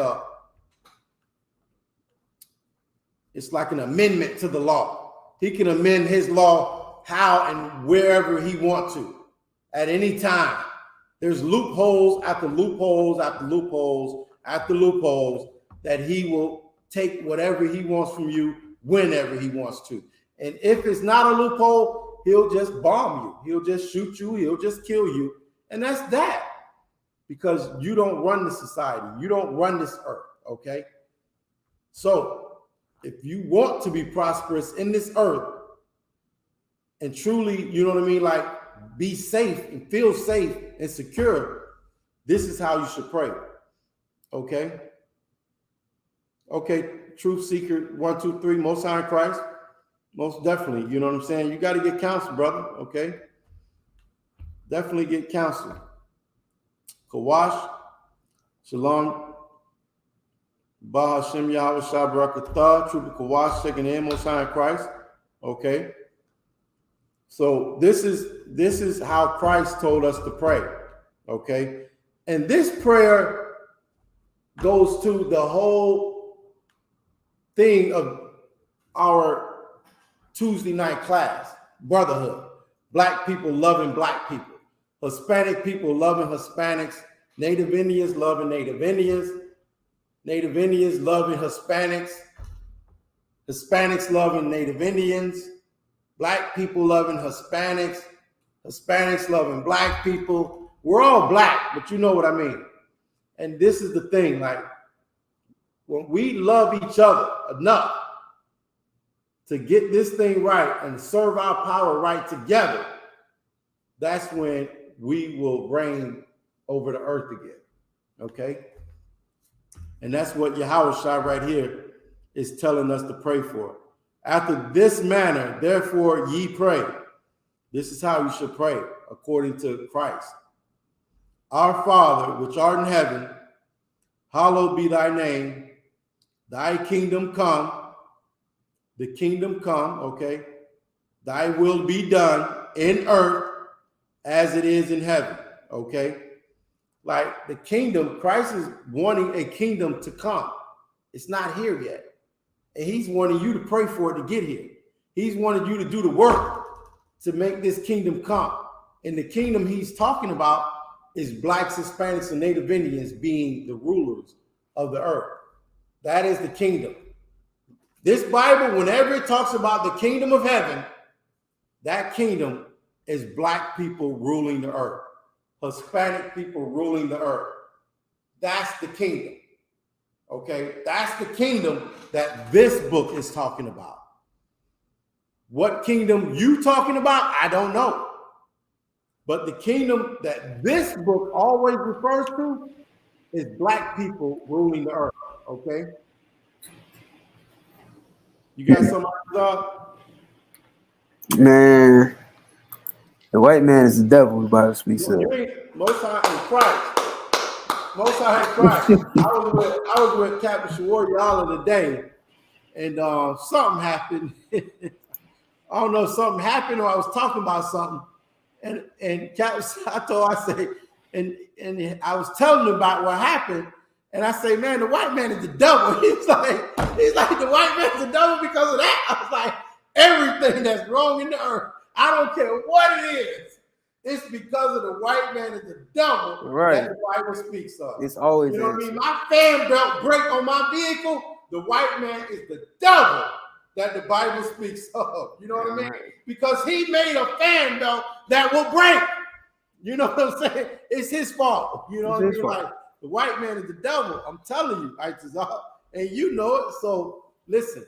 it's like an amendment to the law. He can amend his law how and wherever he wants to at any time. There's loopholes after loopholes after loopholes after loopholes that he will take whatever he wants from you whenever he wants to. And if it's not a loophole, he'll just bomb you. He'll just shoot you. He'll just kill you. And that's that. Because you don't run the society. You don't run this earth, okay? So if you want to be prosperous in this earth and truly, you know what I mean, like be safe and feel safe and secure, this is how you should pray, okay? Okay, truth seeker, 1, 2, 3, Most High in Christ. Most definitely, you know what I'm saying? You got to get counsel, brother, okay? Definitely get counsel. Kawash, Shalom, Baha Shem Yahweh Shabrakatah, Trooper Kawash, checking in, Most High in Christ, okay? So this is how Christ told us to pray, okay? And this prayer goes to the whole thing of our Tuesday night class, Brotherhood. Black people loving black people. Hispanic people loving Hispanics. Native Indians loving Native Indians. Native Indians loving Hispanics. Hispanics loving Native Indians. Black people loving Hispanics. Hispanics loving black people. We're all black, but you know what I mean. And this is the thing, like, when we love each other enough to get this thing right and serve our power right together, that's when we will reign over the earth again. Okay? And that's what Yahushua right here is telling us to pray for. After this manner, therefore, ye pray. This is how you should pray, according to Christ. Our Father, which art in heaven, hallowed be thy name. Thy kingdom come. The kingdom come, okay? Thy will be done in earth as it is in heaven, okay? Like the kingdom, Christ is wanting a kingdom to come. It's not here yet. And he's wanting you to pray for it to get here. He's wanting you to do the work to make this kingdom come. And the kingdom he's talking about is blacks, Hispanics, and Native Indians being the rulers of the earth. That is the kingdom. This Bible, whenever it talks about the kingdom of heaven, that kingdom is black people ruling the earth, Hispanic people ruling the earth. That's the kingdom. Okay, that's the kingdom that this book is talking about. What kingdom you talking about, I don't know. But the kingdom that this book always refers to is black people ruling the earth. Okay. You got somebody up? Man, the white man is the devil, the Bible speaks of. Most High in Christ. Most High in Christ. I was with Captain Shawarriala today, and something happened. I don't know if something happened or I was talking about something. And Captain, I was telling him about what happened. And I say, man, the white man is the devil. He's like, the white man's the devil because of that. I was like, everything that's wrong in the earth, I don't care what it is. It's because of the white man is the devil right. that the Bible speaks of. It's always, you know what I mean? My fan belt break on my vehicle, the white man is the devil that the Bible speaks of. You know what I mean? Because he made a fan belt that will break. You know what I'm saying? It's his fault. You know what I mean? Like, the white man is the devil. I'm telling you, and you know it. So listen,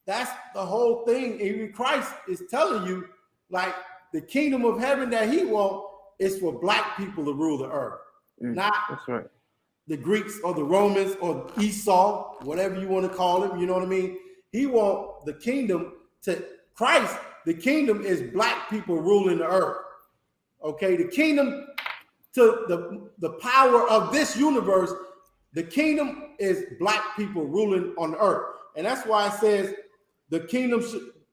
that's the whole thing. Even Christ is telling you, like, the kingdom of heaven that he wants is for black people to rule the earth, not that's right. the Greeks or the Romans or Esau, whatever you want to call him. You know what I mean? He wants the kingdom to Christ. The kingdom is black people ruling the earth. Okay, the kingdom to the power of this universe, the kingdom is black people ruling on the earth. And that's why it says, the kingdom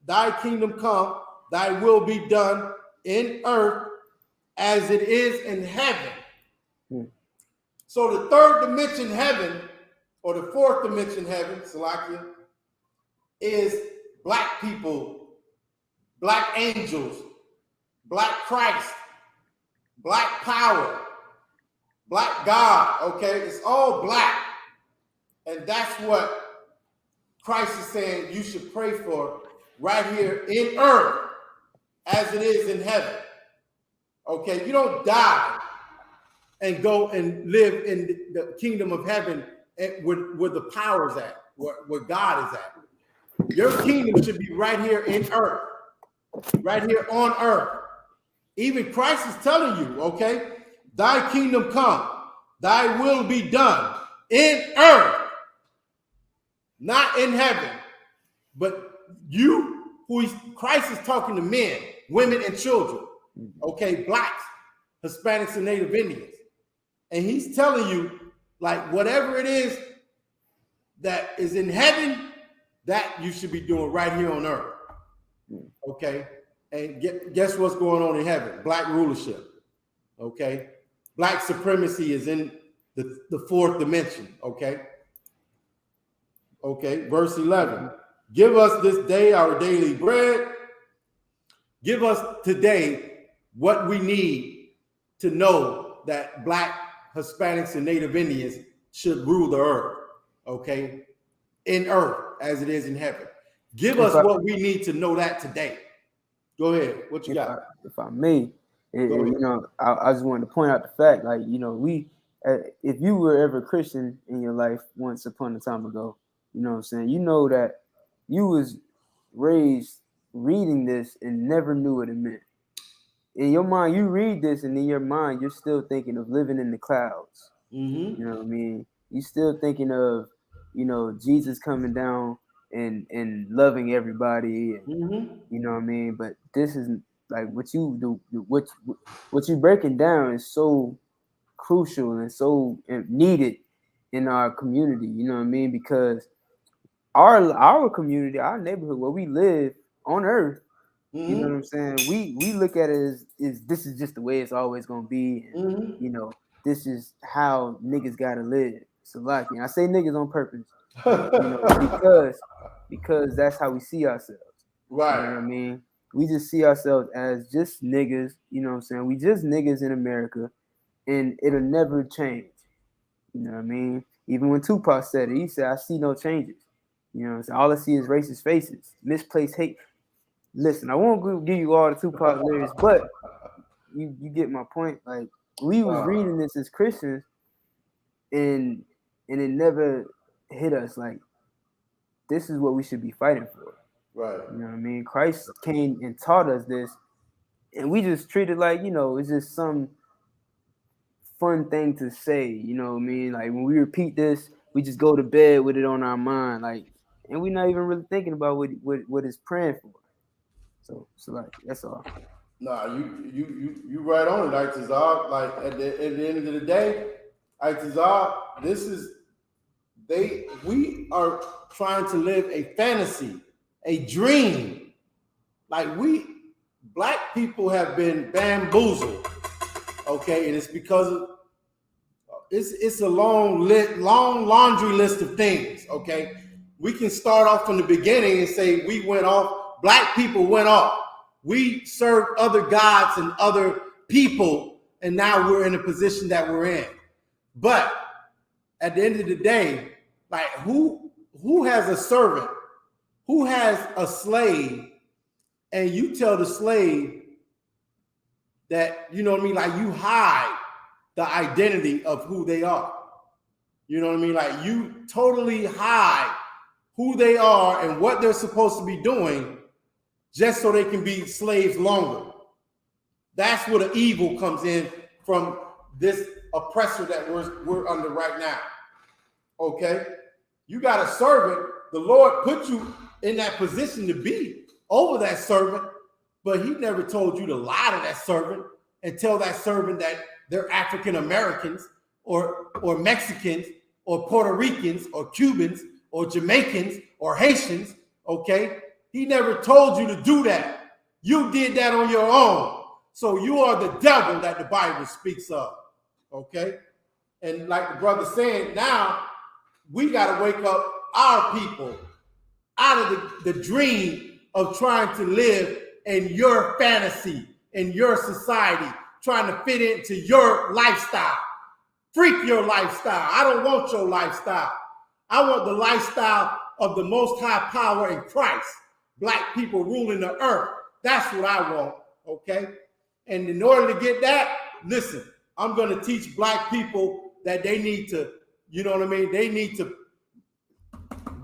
thy kingdom come, thy will be done in earth as it is in heaven. So the third dimension heaven, or the fourth dimension heaven, Salakia, is black people, black angels, black Christ, black power, black God, okay? It's all black. And that's what Christ is saying you should pray for right here in earth as it is in heaven. Okay, you don't die and go and live in the kingdom of heaven where the power's at, where God is at. Your kingdom should be right here in earth, right here on earth. Even Christ is telling you, okay, thy kingdom come, thy will be done in earth, not in heaven. But Christ is talking to men, women, and children, okay, blacks, Hispanics, and Native Indians. And he's telling you, like, whatever it is that is in heaven, that you should be doing right here on earth, okay? And guess what's going on in heaven? Black rulership, okay? black supremacy is in the fourth dimension, okay? Okay, verse 11. Give us this day our daily bread. Give us today what we need to know that black, Hispanics, and Native Indians should rule the earth, okay? In earth as it is in heaven. Give us what we need to know that today. Go ahead. What you got? If I may, you know, I just wanted to point out the fact, like, you know, if you were ever Christian in your life once upon a time ago, you know what I'm saying? You know that you was raised reading this and never knew what it meant. In your mind, you read this, and in your mind, you're still thinking of living in the clouds. Mm-hmm. You know what I mean? You still thinking of, you know, Jesus coming down and loving everybody, and, Mm-hmm. you know what I mean? But this is like what you do, what you breaking down is so crucial and so needed in our community. You know what I mean? Because our community, our neighborhood, where we live on Earth, you know what I'm saying? We look at it as this is just the way it's always gonna be, and you know, this is how niggas gotta live. So like, and I say niggas on purpose, you know, because that's how we see ourselves. Right. You know what I mean? We just see ourselves as just niggas, you know what I'm saying? We just niggas in America, and it'll never change. You know what I mean? Even when Tupac said it, he said, I see no changes. You know what I'm saying? All I see is racist faces, misplaced hate. Listen, I won't give you all the Tupac lyrics, but you get my point. Like, we was reading this as Christians, and it never hit us like this is what we should be fighting for. Right. You know what I mean? Christ came and taught us this, and we just treat it like, you know, it's just some fun thing to say. You know what I mean? Like, when we repeat this, we just go to bed with it on our mind, like, and we're not even really thinking about what it's praying for. So like, that's all. Nah, you right on it, Itazar. Like at the end of the day, Itazar, we are trying to live a fantasy, a dream. Like black people have been bamboozled, okay, and it's because of it's a long laundry list of things, okay. We can start off from the beginning and say we went off. Black people went off. We served other gods and other people, and now we're in the position that we're in. But at the end of the day, like who has a servant, who has a slave, and you tell the slave that, you know what I mean, like you hide the identity of who they are. You know what I mean? Like you totally hide who they are and what they're supposed to be doing just so they can be slaves longer. That's where the evil comes in from this oppressor that we're under right now. Okay? You got a servant. The Lord put you in that position to be over that servant, but he never told you to lie to that servant and tell that servant that they're African Americans or Mexicans or Puerto Ricans or Cubans or Jamaicans or Haitians, okay? He never told you to do that. You did that on your own. So you are the devil that the Bible speaks of, okay? And like the brother saying, now we got to wake up our people out of the dream of trying to live in your fantasy, in your society, trying to fit into your lifestyle. Freak your lifestyle. I don't want your lifestyle. I want the lifestyle of the Most High power in Christ. Black people ruling the earth. That's what I want, okay? And in order to get that, listen, I'm going to teach black people that they need to, you know what I mean? They need to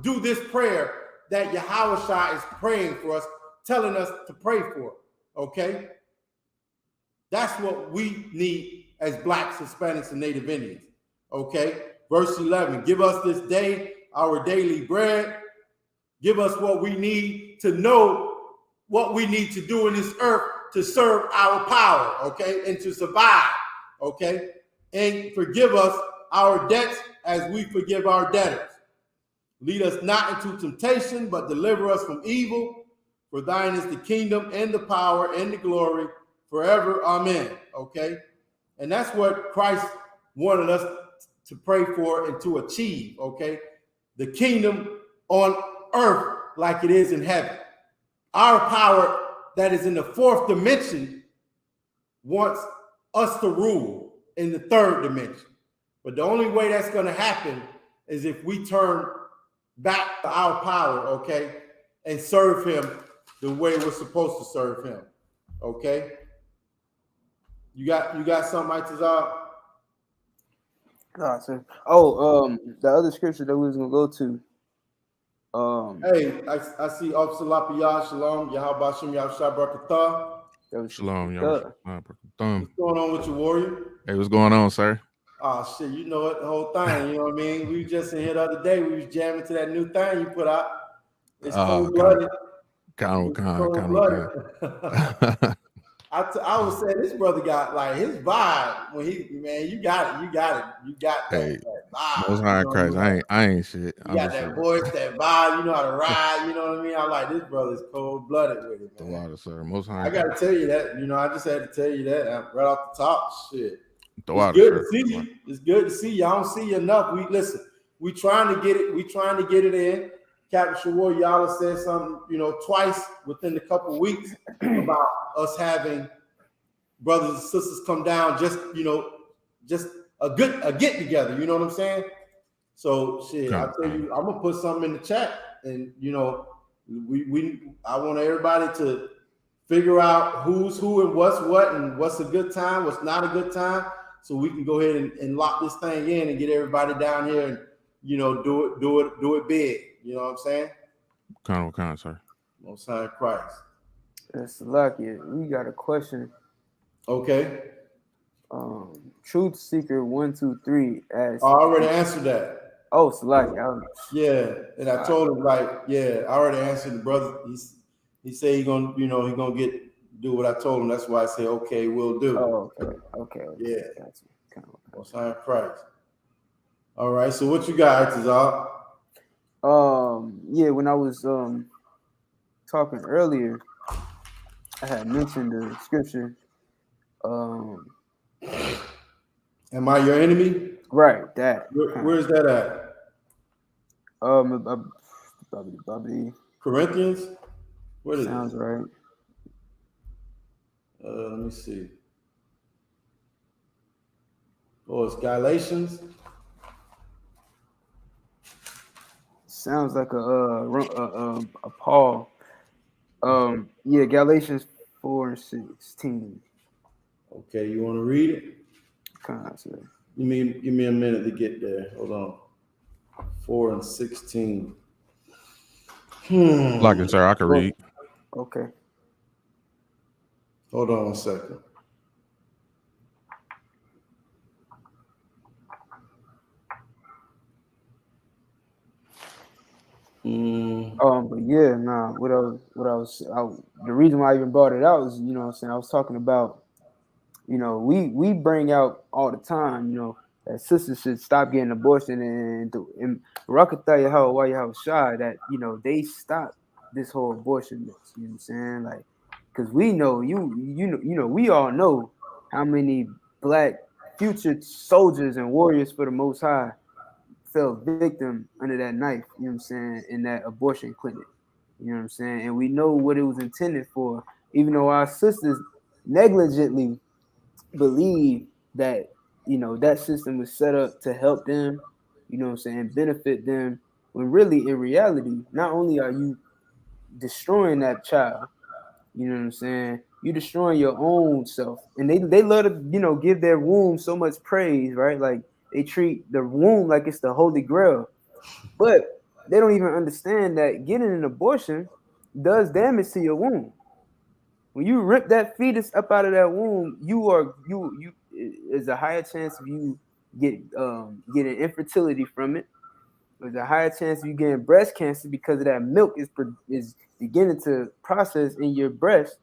do this prayer that Yahushua is praying for us, telling us to pray for, okay? That's what we need as blacks, Hispanics, and Native Indians, okay? Verse 11, give us this day our daily bread. Give us what we need to know what we need to do in this earth to serve our power, okay, and to survive, okay? And forgive us our debts as we forgive our debtors. Lead us not into temptation, but deliver us from evil. For thine is the kingdom and the power and the glory forever. Amen, okay? And that's what Christ wanted us to pray for and to achieve, okay? The kingdom on earth like it is in heaven. Our power that is in the fourth dimension wants us to rule in the third dimension. But the only way that's going to happen is if we turn back to our power, okay, and serve him the way we're supposed to serve him, okay? You got something, Itazar? No, sir. Oh, the other scripture that we was gonna go to. Hey, I see Officer Lapiyah, Shalom, Yahweh Shem Yahushua Barakatah. Shalom, Yahweh. What's going on with you, warrior? Hey, what's going on, sir? Oh shit, you know it, the whole thing. You know what I mean? We was just in here the other day. We was jamming to that new thing you put out. It's cold-blooded. Kind of. I was saying this brother got like his vibe when you got that vibe. Most High Christ, I ain't shit. You got that voice, that vibe. You know how to ride. You know what I mean? I'm like, this brother's cold-blooded with it, man. The water, sir. Most High. I gotta tell you that. You know, I just had to tell you that right off the top. Shit. The water, it's good to see you. It's good to see you. I don't see you enough. We trying to get it. We trying to get it in. Captain Shawar, y'all have said something, twice within a couple of weeks about us having brothers and sisters come down, just a get together. You know what I'm saying? So shit, I tell you, I'm gonna put something in the chat, and I want everybody to figure out who's who and what's what, and what's a good time, what's not a good time, so we can go ahead and lock this thing in and get everybody down here and do it big. You know what I'm saying? Kind of, sir. Most High Christ. That's lucky. We got a question. Okay. Truth Seeker 123 asks. I already answered that. Oh, Salaki. Yeah, and I told him I already answered the brother. He said he's gonna do what I told him. That's why I said okay, we'll do. Oh, okay. Yeah. Gotcha. Most High Christ. All right. So what you got, Itazar? When I was talking earlier, I had mentioned the scripture. Am I your enemy? Right, that. Where's that at? Corinthians? What is sounds it? Right. Let me see. Oh, it's Galatians. Sounds like a Paul. Galatians 4:16. Okay, you want to read it? Concept. Give me a minute to get there. Hold on. 4:16. Like it, sir. I can read. Okay. Hold on a second. The reason why I even brought it out was, I was talking about, we bring out all the time, that sisters should stop getting abortion and Rakataya why you have shy that, they stop this whole abortion mess, you know what I'm saying? Like, because we know we all know how many black future soldiers and warriors for the Most High fell victim under that knife, you know what I'm saying, in that abortion clinic. You know what I'm saying? And we know what it was intended for, even though our sisters negligently believe that, that system was set up to help them, you know what I'm saying, benefit them, when really in reality, not only are you destroying that child, you know what I'm saying, you're destroying your own self. And they love to, give their womb so much praise, right? Like, they treat the womb like it's the holy grail, but they don't even understand that getting an abortion does damage to your womb. When you rip that fetus up out of that womb, there's a higher chance of you getting infertility from it. There's a higher chance of you getting breast cancer because of that milk is beginning to process in your breast,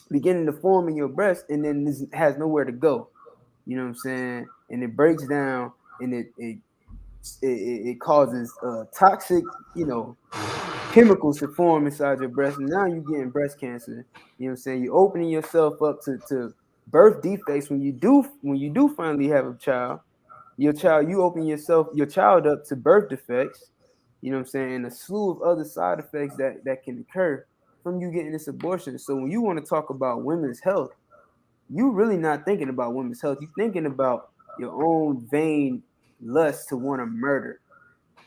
beginning to form in your breast, and then this has nowhere to go. You know what I'm saying? And it breaks down, and it causes toxic, chemicals to form inside your breast, and now you're getting breast cancer. You know what I'm saying? You're opening yourself up to birth defects, when you do finally have a child, you open your child up to birth defects, you know what I'm saying, and a slew of other side effects that can occur from you getting this abortion. So when you want to talk about women's health, you really not thinking about women's health. You're thinking about your own vain lust to want to murder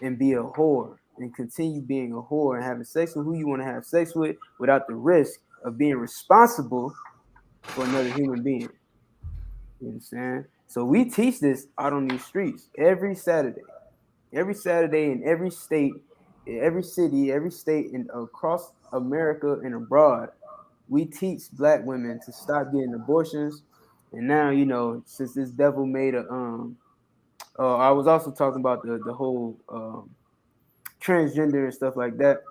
and be a whore and continue being a whore and having sex with who you want to have sex with without the risk of being responsible for another human being. You know what I'm saying? So we teach this out on these streets every Saturday in every state, in every city, every state, and across America and abroad. We teach black women to stop getting abortions. And now, you know, since this devil made a I was also talking about the whole transgender and stuff like that.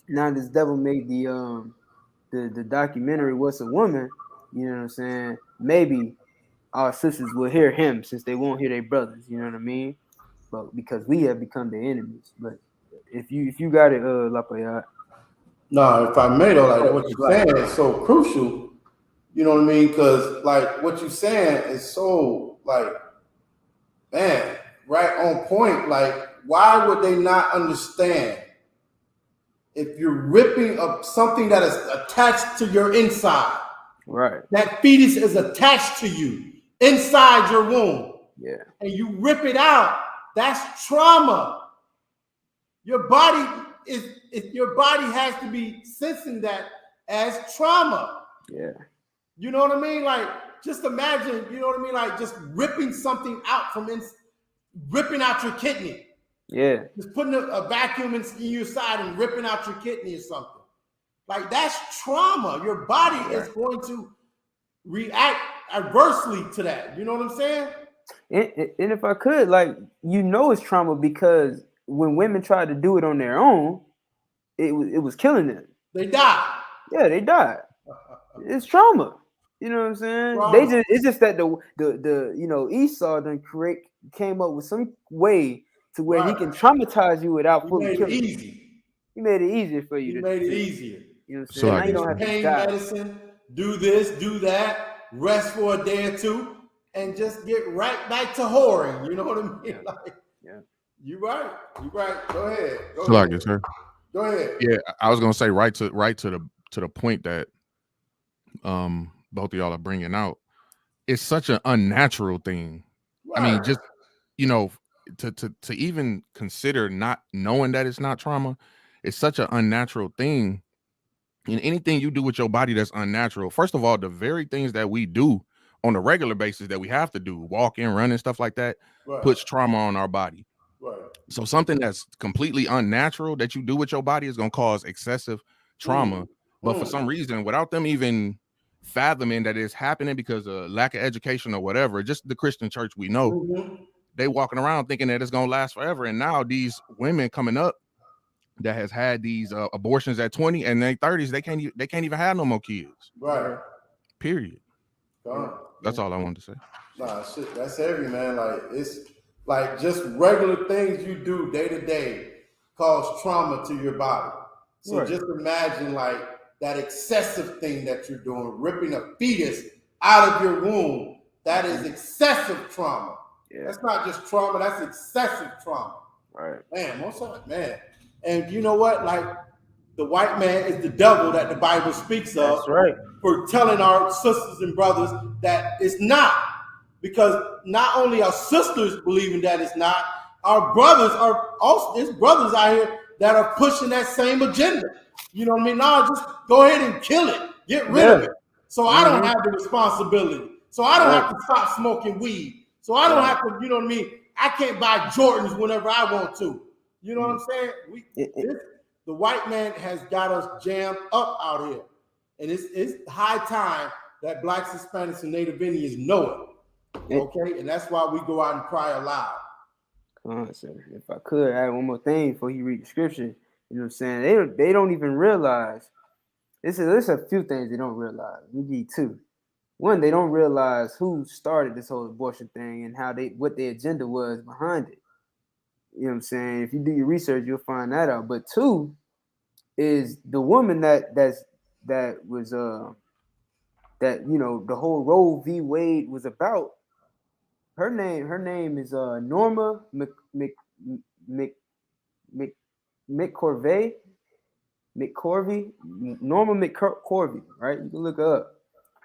Now this devil made the documentary What's a Woman, you know what I'm saying? Maybe our sisters will hear him since they won't hear their brothers, you know what I mean? But because we have become their enemies. But if you got it, Lapayat. No, if I may though, like Oh, what you're right. saying is so crucial. You know what I mean? Because like what you're saying is so like, man, right on point. Like, why would they not understand if you're ripping up something that is attached to your inside? Right. That fetus is attached to you inside your womb. Yeah. And you rip it out. That's trauma. Your body has to be sensing that as trauma. Yeah. You know what I mean? Like, just imagine, you know what I mean? Like, just ripping something out ripping out your kidney. Yeah. Just putting a vacuum in your side and ripping out your kidney or something. Like, that's trauma. Your body is going to react adversely to that. You know what I'm saying? And if I could, like, you know, it's trauma because when women tried to do it on their own, it was killing them. They died. Yeah, they died. It's trauma. You know what I'm saying? Trauma. It's just that the you know, Esau came up with some way to where he can traumatize you without fully killing you. He made it easier for you. He made it easier. You know what I'm saying? Now you don't have to pain die. medicine, do this, do that, rest for a day or two, and just get right back to whoring. You know what I mean? Yeah. Like, Yeah. You're right. Go ahead. Sir. Go ahead. Yeah, I was gonna say right to the point that both of y'all are bringing out. It's such an unnatural thing. Right. I mean, just, you know, to even consider not knowing that it's not trauma, it's such an unnatural thing. And anything you do with your body that's unnatural, first of all, the very things that we do on a regular basis that we have to do, walking, running, stuff like that, puts trauma on our body. Right. So something that's completely unnatural that you do with your body is going to cause excessive trauma. But for some reason, without them even fathoming that it's happening because of lack of education or whatever, just the Christian church we know, they walking around thinking that it's going to last forever. And now these women coming up that has had these abortions at 20 and their 30s, they can't even have no more kids. Right. Period. That's all I wanted to say. Nah, shit, that's heavy, man. Like, it's like just regular things you do day to day cause trauma to your body. So just imagine like that excessive thing that you're doing, ripping a fetus out of your womb. That is excessive trauma. Yeah. That's not just trauma, that's excessive trauma. Right. Man, most of it, man. And you know what? Like, the white man is the devil that the Bible speaks of. That's right. For telling our sisters and brothers that it's not. Because not only our sisters believing that it's not, our brothers are also, there's brothers out here that are pushing that same agenda. You know what I mean? No, just go ahead and kill it. Get rid of it. So I don't have the responsibility. So I don't have to stop smoking weed. So I don't have to, you know what I mean? I can't buy Jordans whenever I want to. You know what I'm saying? The white man has got us jammed up out here. And it's high time that blacks, Hispanics, and Native Indians know it. Okay? And that's why we go out and cry aloud. Come on, sir. If I could add one more thing before you read the scripture, you know what I'm saying? They don't even realize. There's a few things they don't realize. We need two. One, they don't realize who started this whole abortion thing and what their agenda was behind it. You know what I'm saying? If you do your research, you'll find that out. But two is the woman that was that the whole Roe v. Wade was about. Her name is Norma Mc McCorvey, Norma McCorvey, right? You can look her up.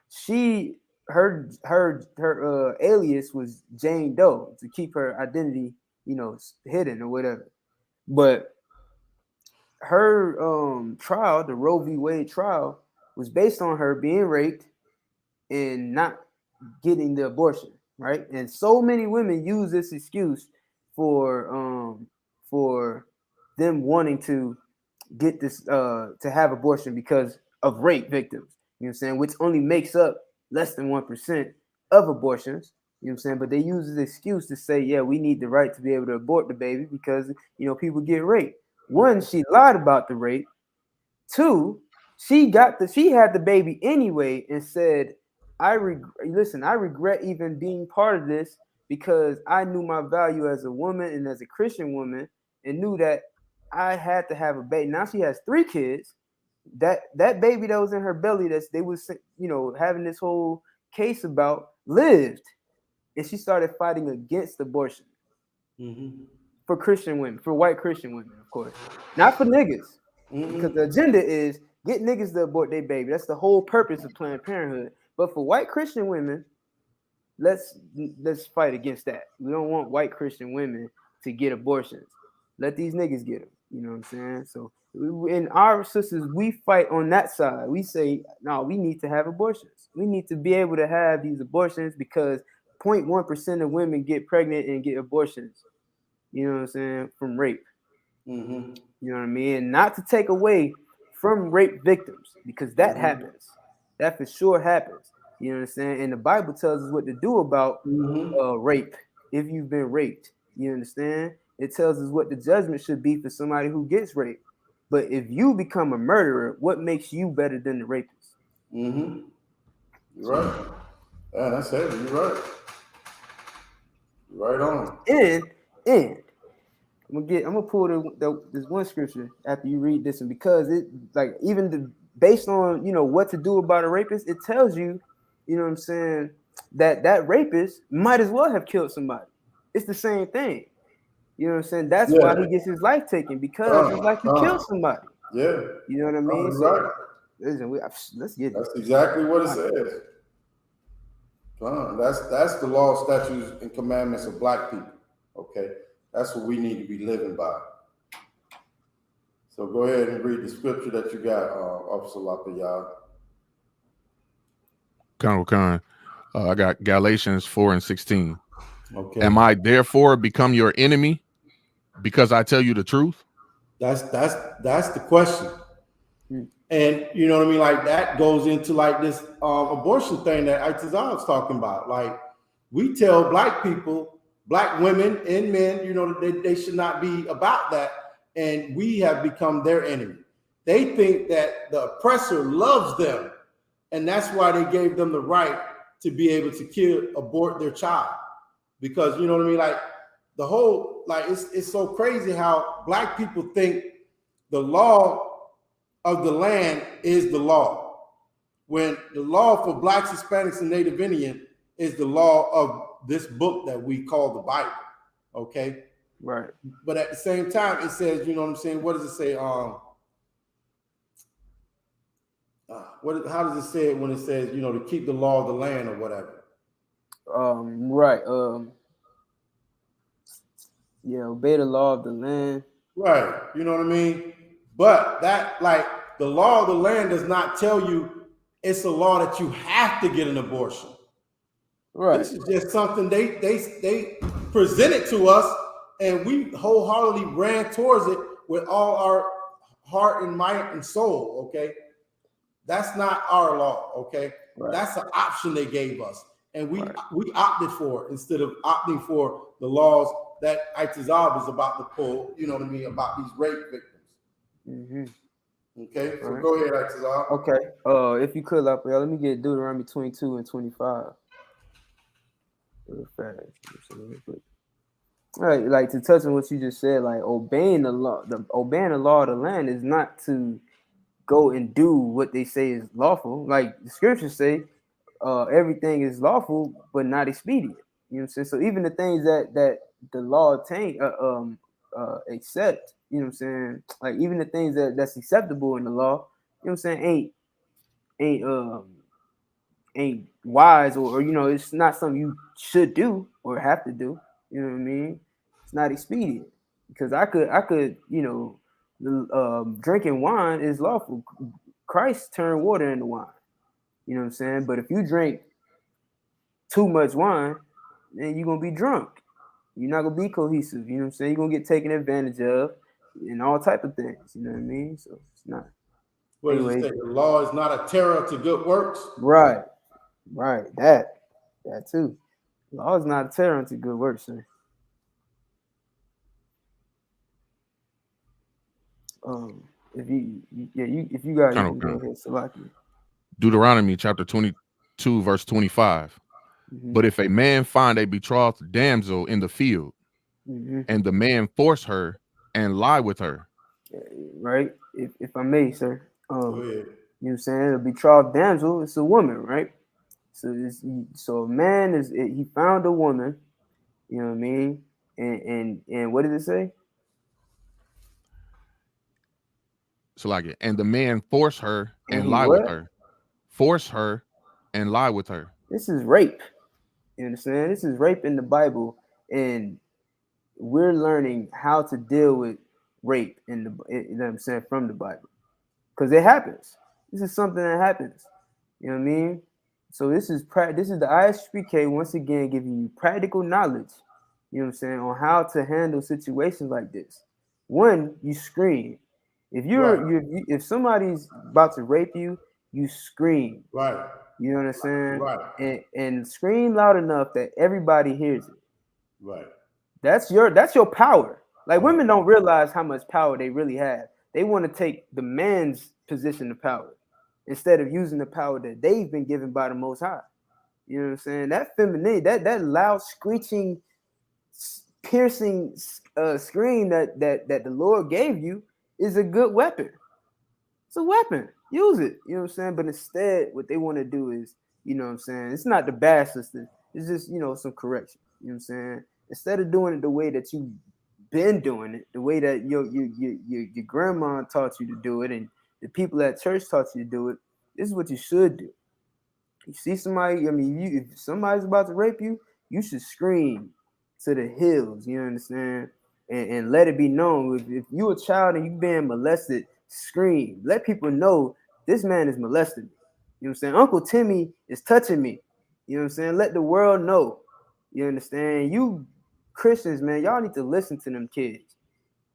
She her alias was Jane Doe to keep her identity, hidden or whatever. But her trial, the Roe v. Wade trial, was based on her being raped and not getting the abortion, right? And so many women use this excuse for them wanting to get this to have abortion because of rape victims. You know what I'm saying? Which only makes up less than 1% of abortions. You know what I'm saying? But they use this excuse to say, yeah, we need the right to be able to abort the baby because people get raped. One, she lied about the rape. Two, she had the baby anyway and said, I regret even being part of this because I knew my value as a woman and as a Christian woman and knew that I had to have a baby. Now she has 3 kids. That baby that was in her belly that they was having this whole case about lived, and she started fighting against abortion for Christian women, for white Christian women, of course, not for niggas, because the agenda is get niggas to abort their baby. That's the whole purpose of Planned Parenthood. But for white Christian women, let's fight against that. We don't want white Christian women to get abortions. Let these niggas get them. You know what I'm saying? So in our sisters, we fight on that side. We say, no, we need to have abortions. We need to be able to have these abortions because 0.1% of women get pregnant and get abortions. You know what I'm saying? From rape. You know what I mean? And not to take away from rape victims because that happens. That for sure happens. You know what I'm saying? And the Bible tells us what to do about rape if you've been raped. You understand? It tells us what the judgment should be for somebody who gets raped. But if you become a murderer, what makes you better than the rapist? You're right. Yeah, that's heavy. You're right. You're right on. And I'm gonna pull this one scripture after you read this, and because it based on what to do about a rapist, it tells you, you know what I'm saying, that rapist might as well have killed somebody. It's the same thing. You know what I'm saying? That's why he gets his life taken because it's like you killed somebody. Yeah. You know what I mean? So right. listen, let's get it. That's exactly what it says. That's the law, statutes, and commandments of black people. Okay, that's what we need to be living by. So go ahead and read the scripture that you got, Officer Lapayard. Khan. I got Galatians 4:16. Okay. Am I therefore become your enemy because I tell you the truth? That's the question. And you know what I mean? Like that goes into like this abortion thing that Itazal was talking about. Like we tell black people, black women and men, they should not be about that. And we have become their enemy. They think that the oppressor loves them. And that's why they gave them the right to be able to abort their child. Because you know what I mean? Like the whole, like it's so crazy how black people think the law of the land is the law, when the law for blacks, Hispanics, and Native Indian is the law of this book that we call the Bible. Okay, right. But at the same time, it says, you know what I'm saying? What does it say? How does it say it when it says, to keep the law of the land or whatever? Right. Yeah, obey the law of the land. Right. You know what I mean? But that, like, the law of the land does not tell you it's a law that you have to get an abortion. Right. This is just something they presented to us, and we wholeheartedly ran towards it with all our heart and might and soul. Okay, that's not our law. Okay, That's an option they gave us, and we opted for it instead of opting for the laws that Itazab is about to pull. You know what I mean, about these rape victims. Okay, so go ahead, Itazab. Okay, if you could, let me get Deuteronomy 22 and 25. Real fast. All right, like to touch on what you just said, like obeying the law of the land is not to go and do what they say is lawful. Like the scriptures say, everything is lawful but not expedient. You know what I'm saying? So even the things that the law accept, you know what I'm saying? Like even the things that's acceptable in the law, you know what I'm saying, ain't wise or you know, it's not something you should do or have to do. You know what I mean? It's not expedient because I could you know, drinking wine is lawful. Christ turned water into wine. You know what I'm saying? But if you drink too much wine, then you're gonna be drunk. You're not gonna be cohesive. You know what I'm saying? You're gonna get taken advantage of and all type of things. You know what I mean? So it's not. What does it Anyway, say? The law is not a terror to good works. right, right. That too. Law is not a terror unto good works, sir. If you got, you Kind of, can go ahead, Salaki. Deuteronomy chapter 22, verse 25. Mm-hmm. But if a man find a betrothed damsel in the field, Mm-hmm. and the man force her and lie with her, Right? If I may, sir. Go ahead. You know what I'm saying? A betrothed damsel, it's a woman, right? So a man he found a woman, you know what I mean? And what did it say? so like it, and the man force her And and he lie with what? her, force her and lie with her. This is rape. You understand? This is rape in the Bible, and we're learning how to deal with rape you know what I'm saying, from the Bible. Because it happens. This is something that happens. You know what I mean? So this is the ISPK once again giving you practical knowledge, you know what I'm saying, on how to handle situations like this. One, you scream. If if somebody's about to rape you, you scream. Right. You know what I'm saying? Right. And scream loud enough that everybody hears it. Right. That's your power. Like women don't realize how much power they really have. They want to take the man's position of power instead of using the power that they've been given by the Most High. You know what I'm saying? That femininity, that loud, screeching, piercing scream that the Lord gave you is a good weapon. It's a weapon. Use it. You know what I'm saying? But instead, what they want to do is, you know what I'm saying? It's not the bad sister. It's just, you know, some correction. You know what I'm saying? Instead of doing it the way that you've been doing it, the way that your grandma taught you to do it, and the people at church taught you to do it, this is what you should do. You see somebody, I mean, if somebody's about to rape you, you should scream to the hills, you understand? And let it be known. If you're a child and you're being molested, scream. Let people know this man is molesting me. You know what I'm saying? Uncle Timmy is touching me. You know what I'm saying? Let the world know. You understand? You Christians, man, y'all need to listen to them kids.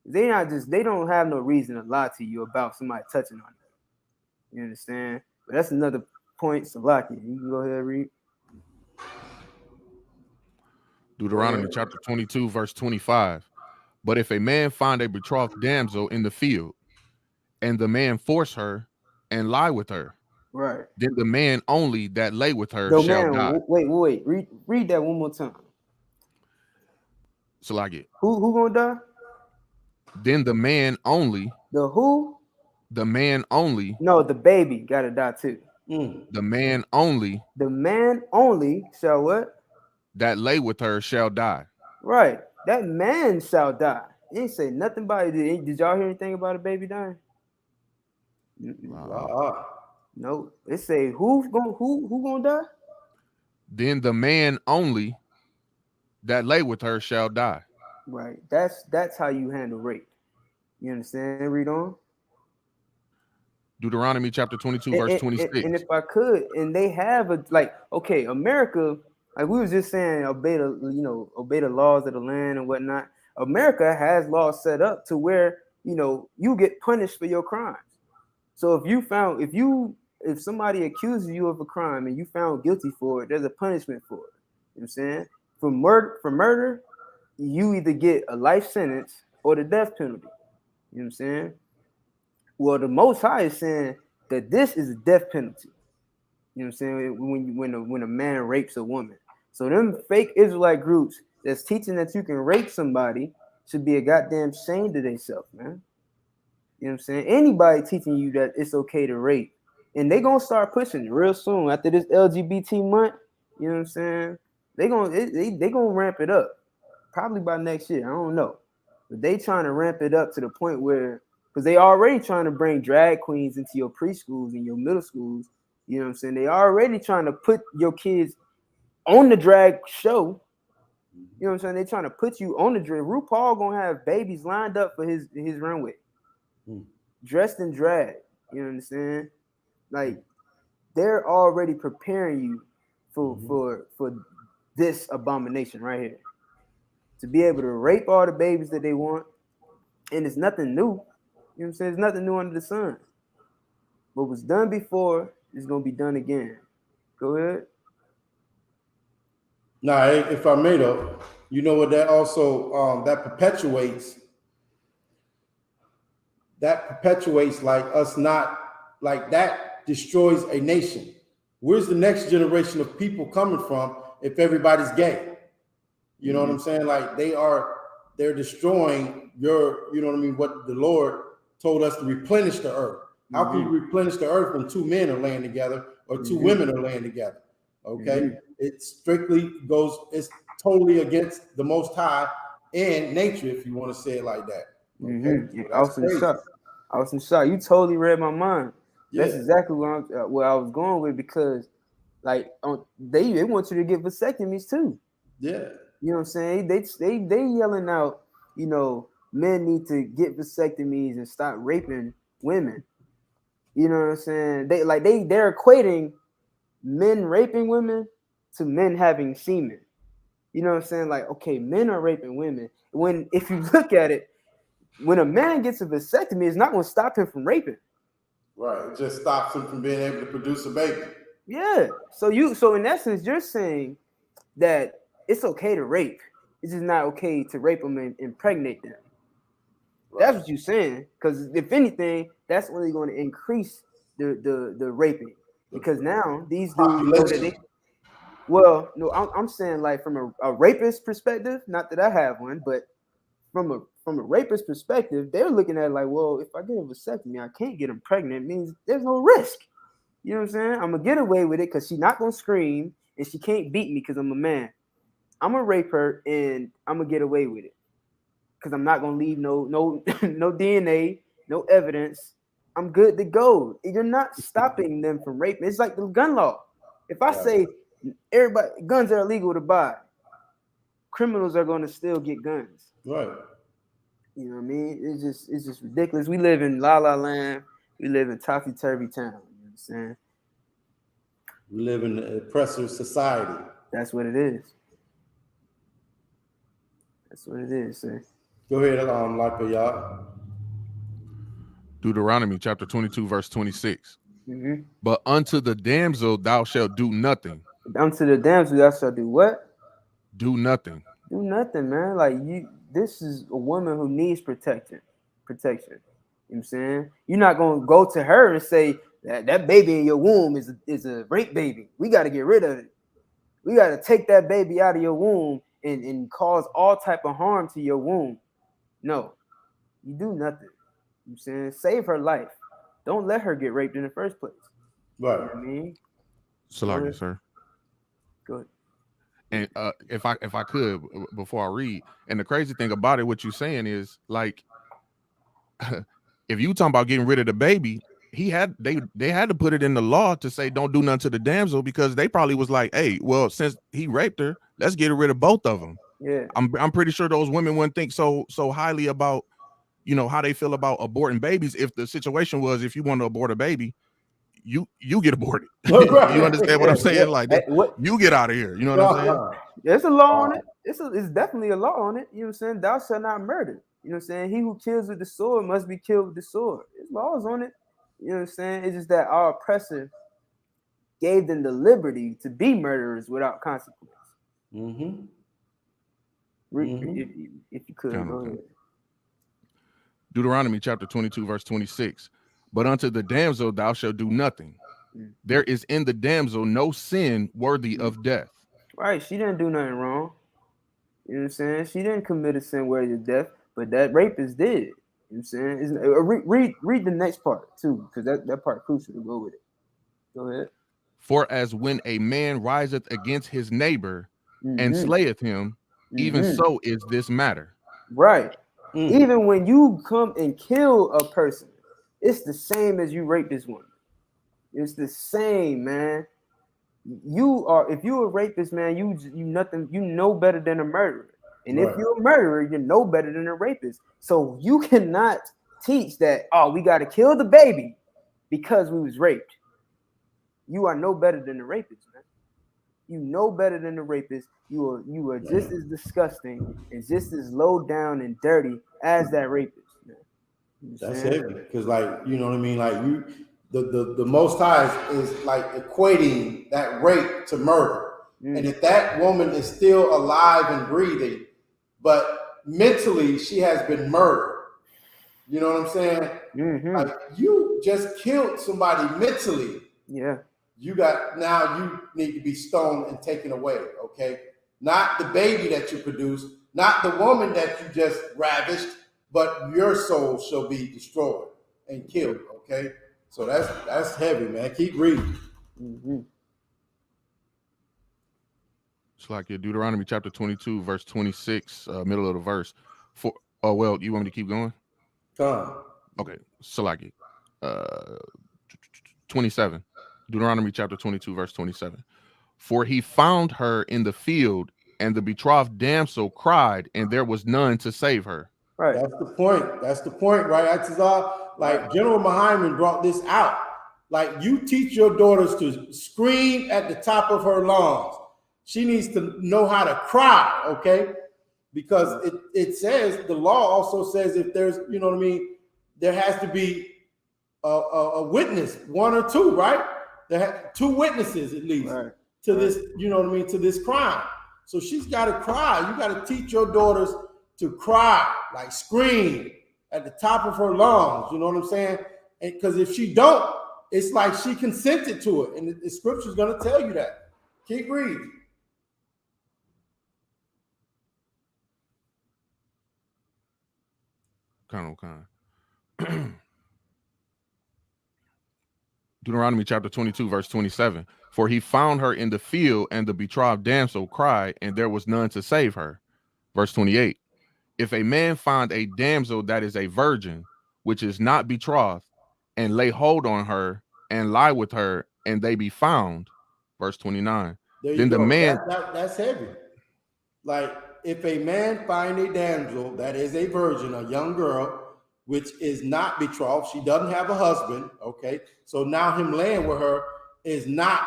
They don't have no reason to lie to you about somebody touching on them. You understand? But that's another point, Salaki. You can go ahead and read. Deuteronomy chapter 22, verse 25. But if a man find a betrothed damsel in the field, and the man force her and lie with her, right, then the man only that lay with her Yo, shall man, die. wait. Read that one more time. So like it. Who gonna die? Then the man only. The who? The man only. No, the baby gotta die too. The man only. The man only shall what? That lay with her shall die. Right. That man shall die. It ain't say nothing about it. Did y'all hear anything about a baby dying? No. It say who gonna die? Then the man only that lay with her shall die. Right. That's how you handle rape. You understand? Read on. Deuteronomy chapter 22, verse 26. And if I could, and they have okay, America, like we was just saying, obey the laws of the land and whatnot. America has laws set up to where, you get punished for your crimes. So if somebody accuses you of a crime and you found guilty for it, there's a punishment for it. You know what I'm saying? For murder, you either get a life sentence or the death penalty. You know what I'm saying? Well, the Most High is saying that this is a death penalty. You know what I'm saying? When a man rapes a woman. So them fake Israelite groups that's teaching that you can rape somebody should be a goddamn shame to themselves, man. You know what I'm saying? Anybody teaching you that it's okay to rape And they gonna start pushing it real soon after this LGBT month. You know what I'm saying? They gonna ramp it up probably by next year. I don't know, but they trying to ramp it up to the point where because they already trying to bring drag queens into your preschools and your middle schools. You know what I'm saying? They already trying to put your kids on the drag show. You know what I'm saying? They trying to put you on the drag. RuPaul gonna have babies lined up for his runway, dressed in drag. You know what I'm saying? Like they're already preparing you for this abomination right here. To be able to rape all the babies that they want, and it's nothing new. You know what I'm saying? There's nothing new under the sun. What was done before is gonna be done again. Go ahead. Now, if I may though, you know what that also that perpetuates like us not like that destroys a nation. Where's the next generation of people coming from if everybody's gay? You know what I'm saying? Like they're destroying your, you know what I mean, what the Lord told us to replenish the earth. How can you replenish the earth when two men are laying together or two women are laying together? Okay. It strictly goes, it's totally against the Most High and nature, if you want to say it like that. Okay. So I was in shock. You totally read my mind. Yeah. That's exactly where I was going with, because like they want you to get vasectomies too. Yeah. You know what I'm saying? They yelling out, you know, men need to get vasectomies and stop raping women. You know what I'm saying? They're equating men raping women to men having semen. You know what I'm saying? Like, okay, men are raping women. When if you look at it, when a man gets a vasectomy, it's not going to stop him from raping. Right. It just stops him from being able to produce a baby. Yeah. So in essence, you're saying that it's okay to rape. It's just not okay to rape them and impregnate them. Right. That's what you're saying. Because if anything, that's only going to increase the raping. Because now these dudes know that they. Well, no, I'm saying like from a rapist perspective. Not that I have one, but from a rapist perspective, they're looking at it like, well, if I get a vasectomy, I can't get them pregnant. It means there's no risk. You know what I'm saying? I'm gonna get away with it because she's not gonna scream and she can't beat me because I'm a man. I'm gonna rape her and I'm gonna get away with it because I'm not gonna leave no no DNA, no evidence. I'm good to go. You're not stopping them from raping. It's like the gun law. If I say everybody guns are illegal to buy, criminals are gonna still get guns. Right. You know what I mean? It's just ridiculous. We live in La La Land. We live in Topsy Turvy Town. You know what I'm saying? We live in an oppressive society. That's what it is. That's what it is, sir. Go ahead, Laka, y'all. Deuteronomy chapter 22, verse 26. But unto the damsel thou shalt do nothing. Unto the damsel thou shalt do what? Do nothing. Do nothing, man. Like this is a woman who needs protection. You know what I'm saying? You're not gonna go to her and say that baby in your womb is a rape baby. We got to get rid of it. We got to take that baby out of your womb and cause all type of harm to your womb. No, you do nothing. You know what I'm saying? Save her life. Don't let her get raped in the first place. Right. You know what I mean? Salaki, sir. Good. And if I could, before I read, and the crazy thing about it, what you're saying is like, if you talking about getting rid of the baby, they had to put it in the law to say don't do nothing to the damsel, because they probably was like, hey, well, since he raped her, let's get rid of both of them. Yeah, I'm pretty sure those women wouldn't think so highly about, you know, how they feel about aborting babies. If the situation was, if you want to abort a baby, you get aborted. You understand what I'm saying? Yeah. Like you get out of here. You know what I'm saying? There's a law on it. It's definitely a law on it. You know what I'm saying? Thou shalt not murder. You know what I'm saying? He who kills with the sword must be killed with the sword. There's laws on it. You know what I'm saying? It's just that our oppressor gave them the liberty to be murderers without consequence. If you could, go ahead. Deuteronomy chapter 22, verse 26. But unto the damsel thou shalt do nothing. There is in the damsel no sin worthy of death. Right, she didn't do nothing wrong. You know what I'm saying? She didn't commit a sin worthy of death, but that rapist did. You know what I'm saying? Read the next part too, because that part crucial to go with it. Go ahead. For as when a man riseth against his neighbor and Mhm. slayeth him, even Mhm. so is this matter. Right. Even when you come and kill a person, it's the same as you rape this woman. It's the same, man. You are, if you're a rapist, man, you nothing, you know better than a murderer. And if Right. you're a murderer, you know better than a rapist. So you cannot teach that, oh, we got to kill the baby because we was raped. You are no better than the rapist, man. You know better than the rapist. You are just as disgusting and just as low down and dirty as that rapist, man. That's heavy, because like, you know what I mean, like the Most High is like equating that rape to murder. And if that woman is still alive and breathing, but mentally she has been murdered, you know what I'm saying? Like, you just killed somebody mentally. Yeah. Now you need to be stoned and taken away, okay? Not the baby that you produced, not the woman that you just ravished, but your soul shall be destroyed and killed, okay? So that's heavy, man. Keep reading. It's like Deuteronomy chapter 22, verse 26, middle of the verse. You want me to keep going? Come. Okay, Salaki. 27. Deuteronomy chapter 22, verse 27. For he found her in the field, and the betrothed damsel cried, and there was none to save her. Right. That's the point. That's the point, right? Like General Muhammad brought this out. Like, you teach your daughters to scream at the top of her lungs. She needs to know how to cry, okay? Because it says, the law also says, if there's, you know what I mean, there has to be a witness, one or two, right? There have two witnesses at least to this, you know what I mean, to this crime. So she's got to cry. You got to teach your daughters to cry, like scream at the top of her lungs. You know what I'm saying? Because if she don't, it's like she consented to it, and the scripture's going to tell you that. Keep reading. Deuteronomy chapter 22, verse 27. For he found her in the field, and the betrothed damsel cried, and there was none to save her. Verse 28. If a man find a damsel that is a virgin, which is not betrothed, and lay hold on her, and lie with her, and they be found. Verse 29. Then the man... That's heavy. Like, if a man find a damsel that is a virgin, a young girl, which is not betrothed, she doesn't have a husband, okay? So now him laying with her is not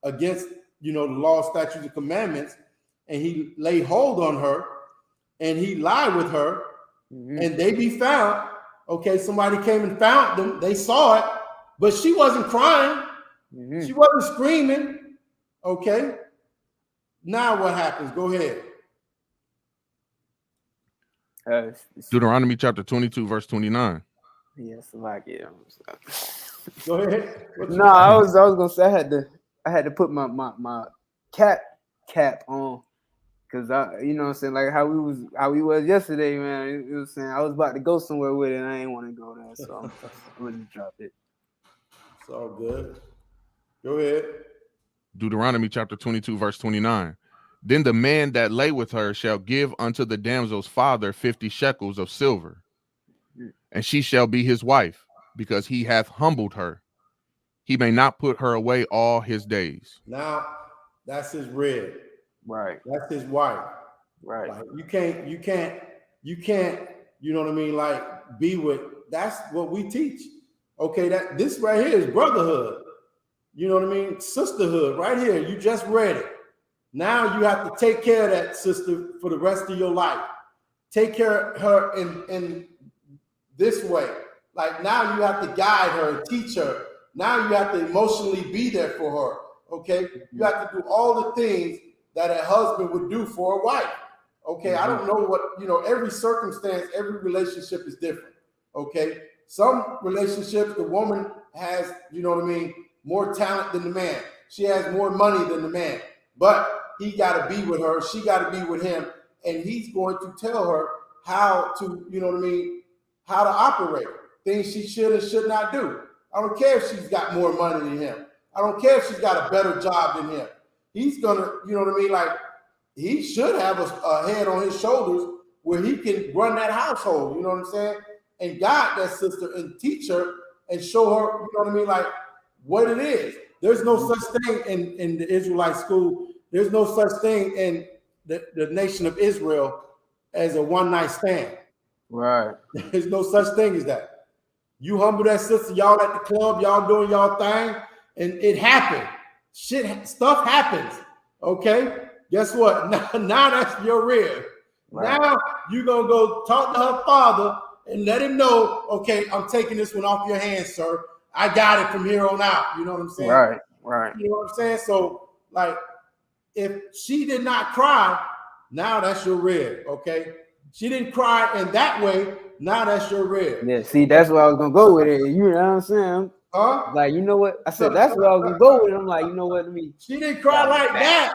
against, you know, the law, statutes, and commandments, and he lay hold on her, and he lied with her, and they be found, okay? Somebody came and found them, they saw it, but she wasn't crying, she wasn't screaming, okay? Now what happens? Go ahead. Deuteronomy chapter 22, verse 29. Yes, like it. Go ahead. No, I was gonna say I had to put my cap on, because you know what I'm saying, like how we was yesterday, man. It was saying I was about to go somewhere with it, and I ain't want to go there, so I'm gonna just drop it. It's all good. Go ahead. Deuteronomy chapter 22, verse 29. Then the man that lay with her shall give unto the damsel's father 50 shekels of silver, and she shall be his wife, because he hath humbled her. He may not put her away all his days. Now, that's his rib. Right. That's his wife. Right. Like, you can't, you know what I mean? Like, be with, that's what we teach. Okay, this right here is brotherhood. You know what I mean? Sisterhood right here. You just read it. Now you have to take care of that sister for the rest of your life. Take care of her in this way. Like, now you have to guide her, teach her. Now you have to emotionally be there for her. Okay? You have to do all the things that a husband would do for a wife. Okay? I don't know what, you know, every circumstance, every relationship is different. Okay? Some relationships, the woman has, you know what I mean, more talent than the man. She has more money than the man. But he got to be with her. She got to be with him. And he's going to tell her how to, you know what I mean, how to operate. Things she should and should not do. I don't care if she's got more money than him. I don't care if she's got a better job than him. He's gonna, you know what I mean? Like, he should have a head on his shoulders where he can run that household, you know what I'm saying? And guide that sister and teach her and show her, you know what I mean, like what it is. There's no such thing in the Israelite school. There's no such thing in the nation of Israel as a one-night stand. Right. There's no such thing as that. You humble that sister, y'all at the club, y'all doing y'all thing, and it happened. Stuff happens. Okay? Guess what? Now that's your rib. Right. Now you're gonna go talk to her father and let him know, okay, I'm taking this one off your hands, sir. I got it from here on out. You know what I'm saying? Right, right. You know what I'm saying? So, like, if she did not cry, now that's your rib, okay? She didn't cry in that way, now that's your rib. Yeah, see, that's where I was gonna go with it. You know what I'm saying? Huh? Like, you know what? I said that's where I was gonna go with it. I'm like, you know what? She didn't cry like that.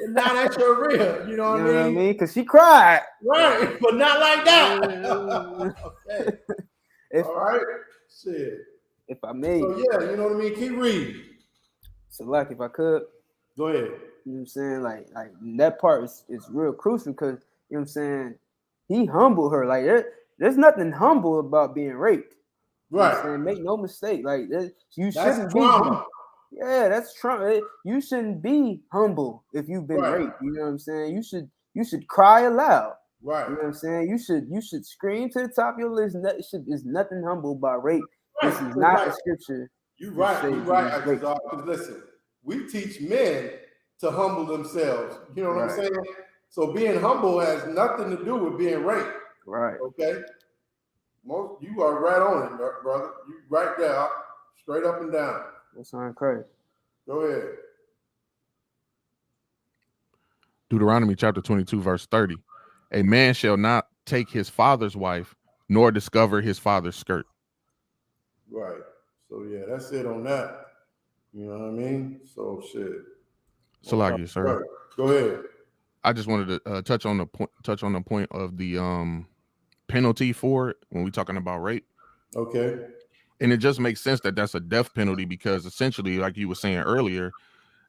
And now that's your rib. You know what I mean? Because she cried. Right, but not like that. Okay. All right. Shit. If I may. So yeah, you know what I mean? Keep reading. So like, if I could. Go ahead. You know what I'm saying? Like that part is real crucial because, you know what I'm saying? He humbled her. Like, there's nothing humble about being raped. You right. Know what I'm saying? Make no mistake. Like, you that's shouldn't trauma. be. Yeah, that's trauma. You shouldn't be humble if you've been right. raped. You know what I'm saying? You should cry aloud. Right. You know what I'm saying? You should scream to the top of your list. There's nothing humble about rape. Right. This is not a scripture. You're right. You're right. Because listen, we teach men to humble themselves. You know what I'm saying? So being humble has nothing to do with being raped. Right. Okay. You are right on it, brother. You right there, straight up and down. That's on Christ. Go ahead. Deuteronomy chapter 22, verse 30. A man shall not take his father's wife, nor discover his father's skirt. Right. So yeah, that's it on that. You know what I mean? So shit. Salaki, sir. Right. Go ahead. I just wanted to touch on the point of the penalty for it when we're talking about rape. Okay. And it just makes sense that that's a death penalty because essentially, like you were saying earlier,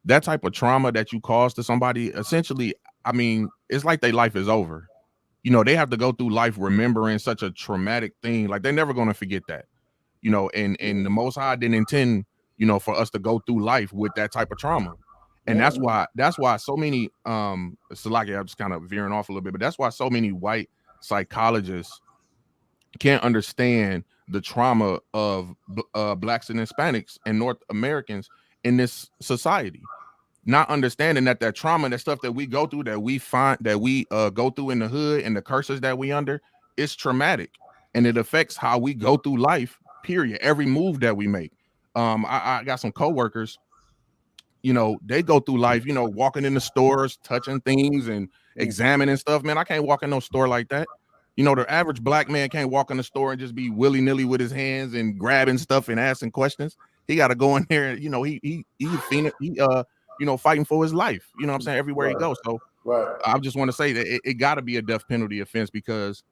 that type of trauma that you cause to somebody, essentially, I mean, it's like their life is over. You know, they have to go through life remembering such a traumatic thing. Like, they're never going to forget that. You know, and the Most High didn't intend, you know, for us to go through life with that type of trauma. And that's why so many Salaki, I'm just kind of veering off a little bit, but that's why so many white psychologists can't understand the trauma of blacks and Hispanics and North Americans in this society. Not understanding that trauma, that stuff that we go through, that we go through in the hood, and the curses that we under, is traumatic, and it affects how we go through life. Period. Every move that we make. I got some coworkers. You know, they go through life, you know, walking in the stores, touching things and examining stuff. Man, I can't walk in no store like that. You know, the average black man can't walk in the store and just be willy-nilly with his hands and grabbing stuff and asking questions. He got to go in there. You know, he you know, fighting for his life. You know what I'm saying? Everywhere he goes. So I just want to say that it got to be a death penalty offense because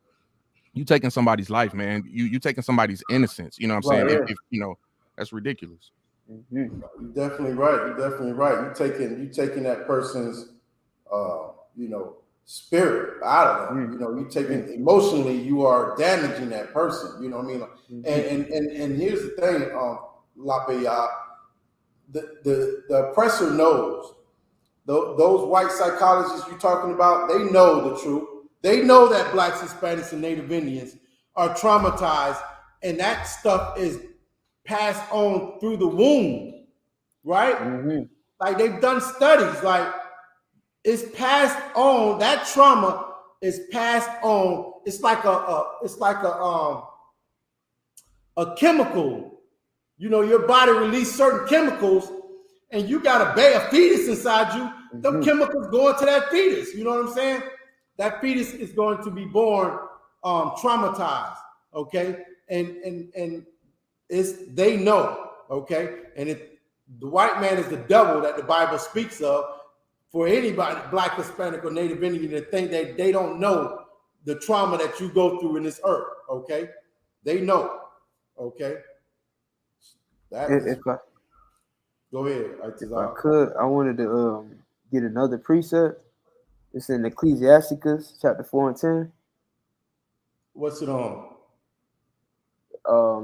you taking somebody's life, man. You taking somebody's innocence. You know what I'm saying? If you know, that's ridiculous. Mm-hmm. You're definitely right. You're definitely right. You taking that person's you know, spirit out of them. You know, you taking emotionally, you are damaging that person. You know what I mean? And here's the thing, Lapaya, the oppressor knows. Those white psychologists you're talking about, they know the truth. They know that blacks, Hispanics, and Native Indians are traumatized, and that stuff is passed on through the womb, right? Mm-hmm. Like, they've done studies, like, it's passed on. That trauma is passed on. It's like a chemical. You know, your body releases certain chemicals, and you got a fetus inside you. Mm-hmm. Them chemicals go into that fetus. You know what I'm saying? That fetus is going to be born traumatized. Okay, and they know. Okay, and if the white man is the devil that the Bible speaks of, for anybody, black, Hispanic, or Native Indian, to think that they don't know the trauma that you go through in this earth. Okay, they know. Okay, Go ahead, If I could, I wanted to get another precept. It's in Ecclesiasticus chapter 4 and 10. What's it on?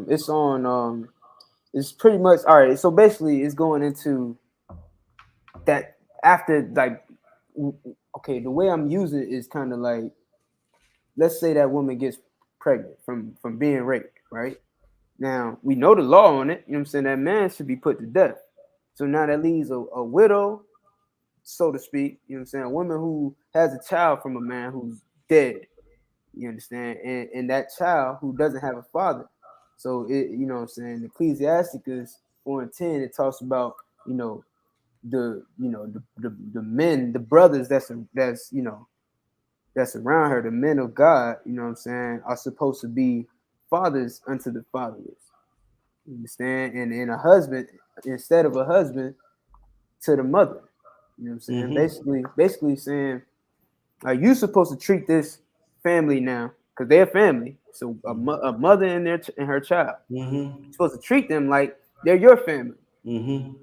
It's on it's pretty much all right. So basically it's going into that after like okay, the way I'm using it is kind of like, let's say that woman gets pregnant from being raped, right? Now we know the law on it, you know what I'm saying? That man should be put to death. So now that leaves a widow, so to speak, you know what I'm saying? A woman who has a child from a man who's dead, you understand? And that child who doesn't have a father. So it, you know what I'm saying, Ecclesiasticus 4 and 10, it talks about, the men, the brothers that's that's around her, the men of God, you know what I'm saying, are supposed to be fathers unto the fatherless. You understand? And a husband, instead of a husband, to the mother. You know what I'm saying? Basically saying, like, you supposed to treat this family now, because they're family. So a mother and her child. You're supposed to treat them like they're your family.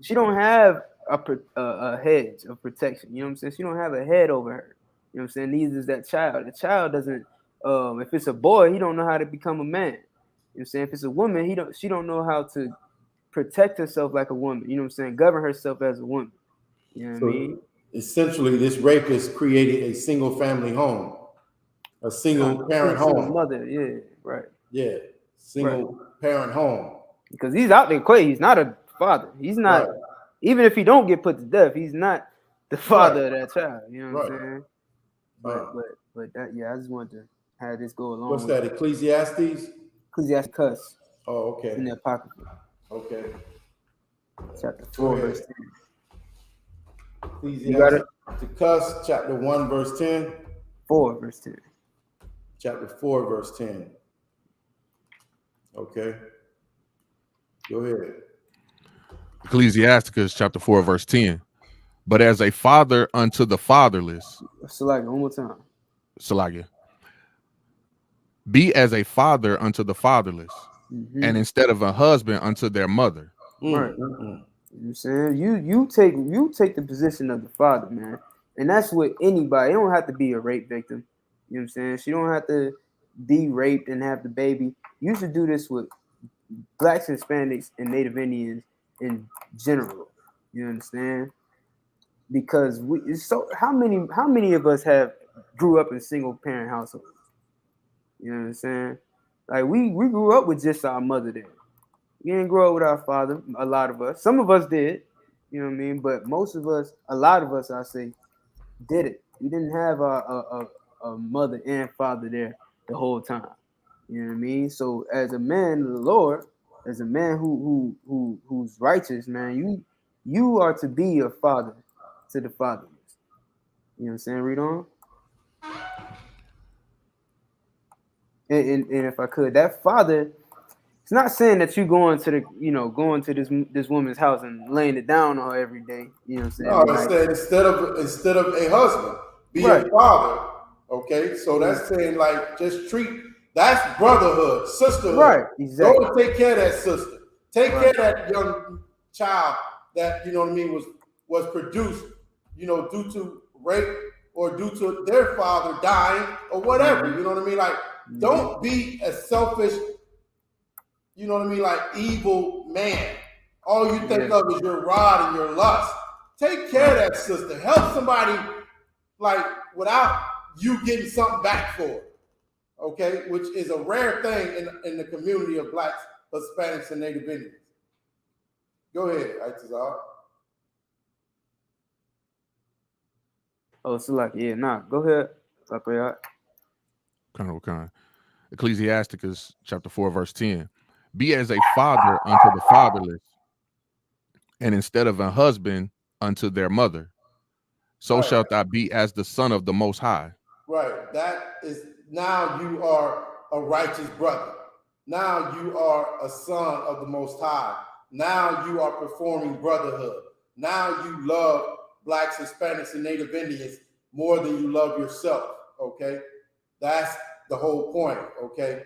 She don't have a hedge of protection. You know what I'm saying? She don't have a head over her. You know what I'm saying? Neither is that child. The child doesn't. If it's a boy, he don't know how to become a man. You know what I'm saying? If it's a woman, she don't know how to protect herself like a woman. You know what I'm saying? Govern herself as a woman. You know what I mean? Essentially, this rapist created a single family home, a single parent home. Mother, yeah, right. Yeah, single parent home. Because he's out there, Quay. He's not a father. He's not. Right. Even if he don't get put to death, he's not the father of that child. You know what I'm saying? But that, yeah, I just wanted to have this go along. What's that? Ecclesiastes? Ecclesiasticus. Oh, okay. It's in the Apocrypha. Okay. Chapter 4, verse 10. You got it? Ecclesiasticus, chapter 1, verse 10. 4, verse 10. Chapter 4, verse 10. Okay. Go ahead. Ecclesiasticus chapter 4, verse 10. But as a father unto the fatherless. Salagia, one more time. Salagia. Be as a father unto the fatherless, and instead of a husband unto their mother. Right. You know what I'm saying? You take the position of the father, man. And that's with anybody. It don't have to be a rape victim. You know what I'm saying? She don't have to be raped and have the baby. You should do this with Blacks, Hispanics, and Native Indians in general. You understand? Because how many of us have grew up in single parent households? You know what I'm saying? Like we grew up with just our mother there. We didn't grow up with our father. A lot of us. Some of us did. You know what I mean? But most of us, a lot of us, I say, did it. We didn't have a mother and father there the whole time. You know what I mean? So as a man of the Lord, as a man who's righteous, man, you are to be a father to the fatherless. You know what I'm saying? Read on. And if I could, that father, it's not saying that you going to this woman's house and laying it down on her every day. You know what I'm saying? No, it said instead of a husband, be a father. Okay, so that's saying like just treat. That's brotherhood, sisterhood. Right, exactly. Go and take care of that sister. Take care of that young child that you know what I mean was produced, due to rape or due to their father dying or whatever. You know what I mean? Like, don't be a selfish, you know what I mean, like evil man. All you think of is your rod and your lust. Take care of that sister. Help somebody, like, without you getting something back for it. Okay, which is a rare thing in the community of Blacks, Hispanics, and Native Indians. Go ahead, Itazar. Oh, so like, go ahead. Kind. Ecclesiasticus chapter 4, verse 10. Be as a father unto the fatherless, and instead of a husband unto their mother. So shalt thou be as the son of the Most High. Right. That is, now you are a righteous brother. Now you are a son of the Most High. Now you are performing brotherhood. Now you love Blacks, Hispanics, and Native Indians more than you love yourself. Okay. That's the whole point. Okay.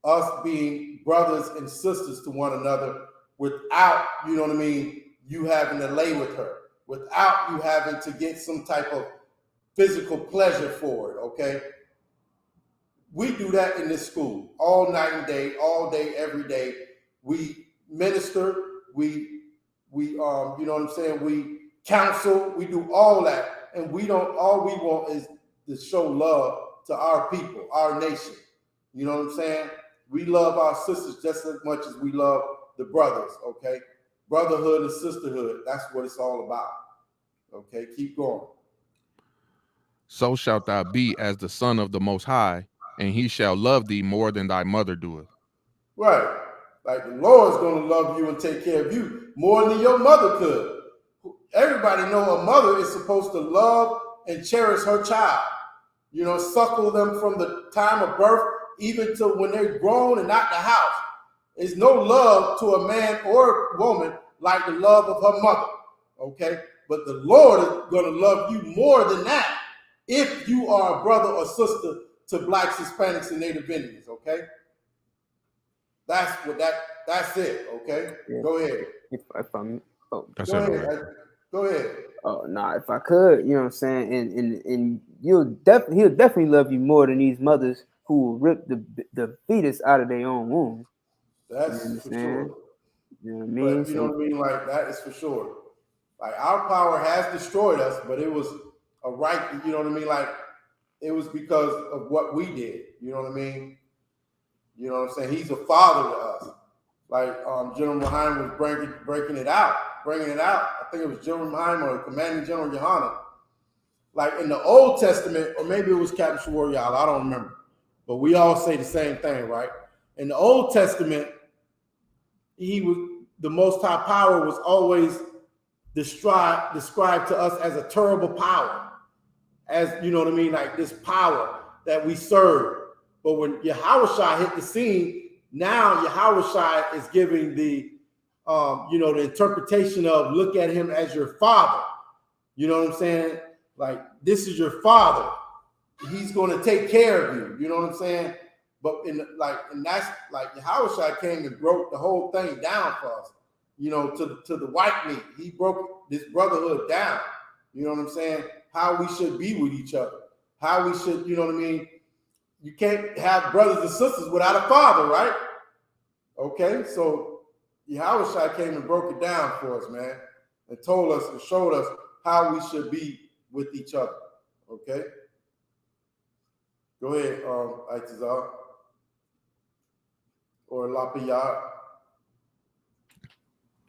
Us being brothers and sisters to one another without, you know what I mean, you having to lay with her, without you having to get some type of physical pleasure for it, okay? We do that in this school all night and day, all day, every day. We minister, we you know what I'm saying? We counsel, we do all that. And all we want is to show love to our people, our nation. You know what I'm saying? We love our sisters just as much as we love the brothers, okay? Brotherhood and sisterhood, that's what it's all about. Okay, keep going. So shalt thou be as the son of the Most High, and he shall love thee more than thy mother doeth. Right. Like the Lord's going to love you and take care of you more than your mother could. Everybody know a mother is supposed to love and cherish her child. You know, suckle them from the time of birth even to when they're grown and out the house. There's no love to a man or woman like the love of her mother, okay? But the Lord is going to love you more than that if you are a brother or sister to blacks, Hispanics, and Native Indians, okay? That's it, okay? Yeah. Go ahead. If I'm, oh, That's Go it. ahead. Go ahead. oh no, if I could, you know what I'm saying, and he'll definitely love you more than these mothers who will rip the fetus out of their own womb. That's You for understand? sure. You know what I mean? But you know what I mean? Like, that is for sure. Like, our power has destroyed us, but it was a right, you know what I mean? Like, it was because of what we did. You know what I mean? You know what I'm saying? He's a father to us. Like General Mahim was bringing it out. I think it was General Mahim or Commanding General Yohana. Like in the Old Testament, or maybe it was Captain Shawariyal, I don't remember. But we all say the same thing, right? In the Old Testament, the Most High power was always described to us as a terrible power. As, you know what I mean? Like this power that we serve. But when Yahushua hit the scene, now Yahushua is giving the, the interpretation of look at him as your father. You know what I'm saying? Like, this is your father. He's going to take care of you. You know what I'm saying? But and that's like Yahushua came and broke the whole thing down for us. You know, to the white meat. He broke this brotherhood down. You know what I'm saying? How we should be with each other. How we should, you know what I mean? You can't have brothers and sisters without a father, right? Okay, so Yahushua came and broke it down for us, man, and told us and showed us how we should be with each other. Okay? Go ahead, Aitazar. Or Lapiyat.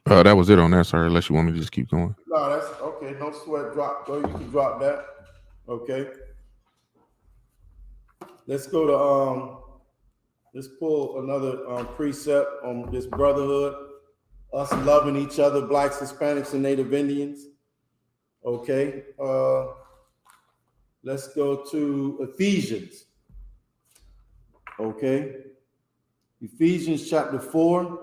That was it on that, sir, unless you want me to just keep going. No, that's okay. No sweat. Drop. Go. You can drop that. Okay. Let's go to let's pull another precept on this brotherhood, us loving each other, blacks, Hispanics, and Native Indians. Okay. Let's go to Ephesians. Okay. Ephesians chapter 4.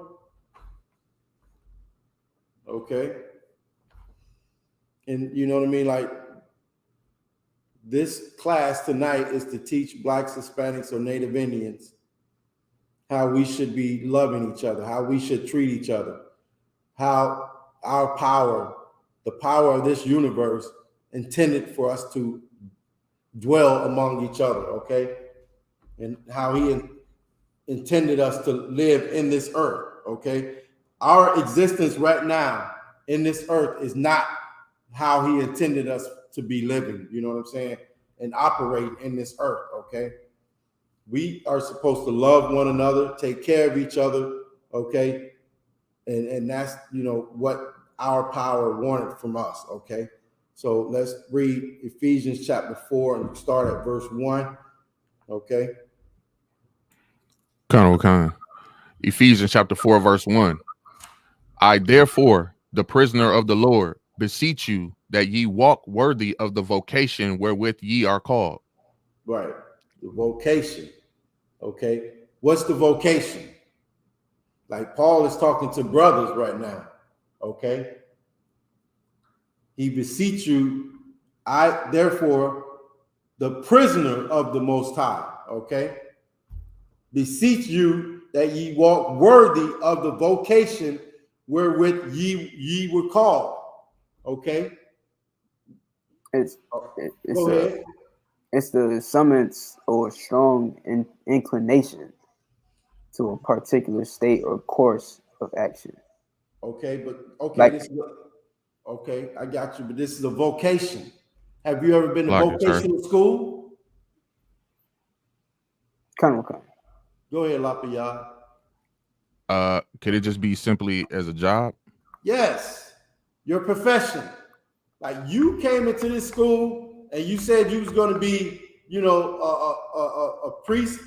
Okay. And you know what I mean? Like, this class tonight is to teach blacks, Hispanics, or Native Indians how we should be loving each other, how we should treat each other, how our power, the power of this universe, intended for us to dwell among each other, okay? And how he intended us to live in this earth, okay? Our existence right now in this earth is not how he intended us to be living, you know what I'm saying, and operate in this earth, okay? We are supposed to love one another, take care of each other, okay? And that's, you know, what our power wanted from us, okay? So let's read Ephesians chapter 4 and start at verse 1, okay? Kind. Ephesians chapter 4, verse 1. I therefore, the prisoner of the Lord, beseech you that ye walk worthy of the vocation wherewith ye are called. Right. The vocation. Okay. What's the vocation? Like Paul is talking to brothers right now. Okay. He beseech you, I therefore, the prisoner of the Most High. Okay. Beseech you that ye walk worthy of the vocation wherewith ye were called. Okay. It's Go ahead. It's the summons or strong inclination to a particular state or course of action. Okay, but okay, Like, okay, I got you. But this is a vocation. Have you ever been to Like it, sir. vocational school? kind of. Go ahead, Lapia. Could it just be simply as a job? Yes, your profession. Like you came into this school and you said you was going to be, a priest.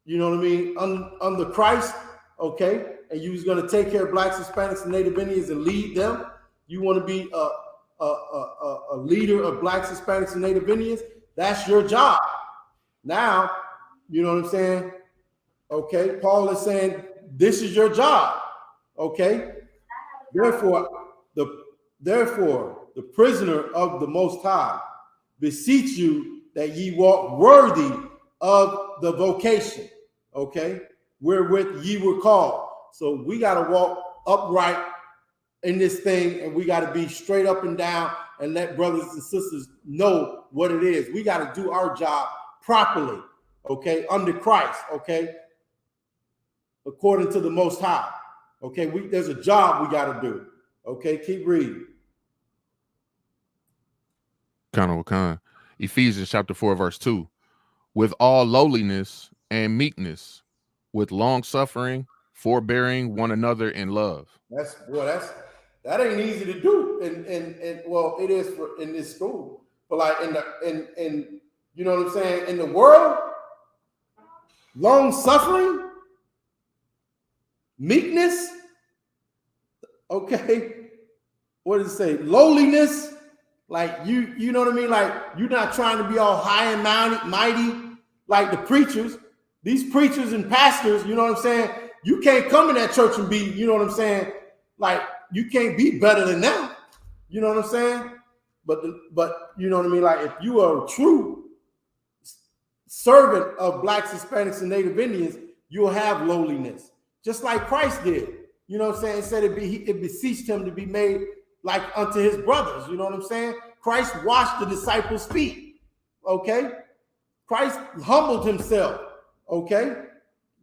You know what I mean? Under Christ, okay? And you was going to take care of blacks, Hispanics, and Native Indians and lead them. You want to be a leader of blacks, Hispanics, and Native Indians. That's your job. Now, you know what I'm saying? Okay, Paul is saying this is your job. Okay, therefore, the prisoner of the Most High beseech you that ye walk worthy of the vocation. Okay, wherewith ye were called. So we got to walk upright in this thing, and we got to be straight up and down and let brothers and sisters know what it is. We got to do our job properly, okay, under Christ, okay, according to the Most High. Okay, there's a job we got to do. Okay, keep reading. Kind. Ephesians chapter 4, verse 2. With all lowliness and meekness, with long suffering, forbearing one another in love. That ain't easy to do. And well, it is in this school. But like in you know what I'm saying, in the world, long suffering, meekness, okay, what does it say? Lowliness, like you know what I mean? Like you're not trying to be all high and mighty like the preachers. These preachers and pastors, you know what I'm saying? You can't come in that church and be, you know what I'm saying? Like you can't be better than them. You know what I'm saying? But you know what I mean? Like if you are a true servant of blacks, Hispanics, and Native Indians, you'll have lowliness, just like Christ did. You know what I'm saying? It said it beseeched him to be made like unto his brothers. You know what I'm saying? Christ washed the disciples' feet. Okay? Christ humbled himself. Okay?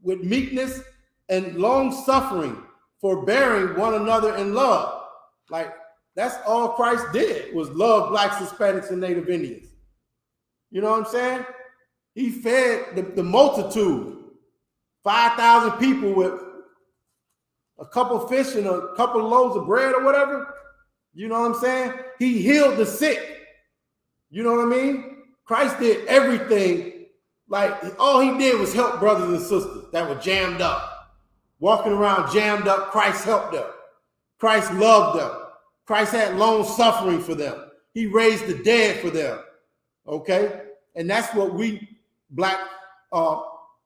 With meekness and long suffering, forbearing one another in love. Like that's all Christ did, was love blacks, Hispanics, and Native Indians. You know what I'm saying? He fed the multitude, 5,000 people with a couple fish and a couple loaves of bread or whatever. You know what I'm saying? He healed the sick. You know what I mean? Christ did everything. Like all he did was help brothers and sisters that were jammed up. Walking around jammed up, Christ helped them. Christ loved them. Christ had long suffering for them. He raised the dead for them. Okay? And that's what we black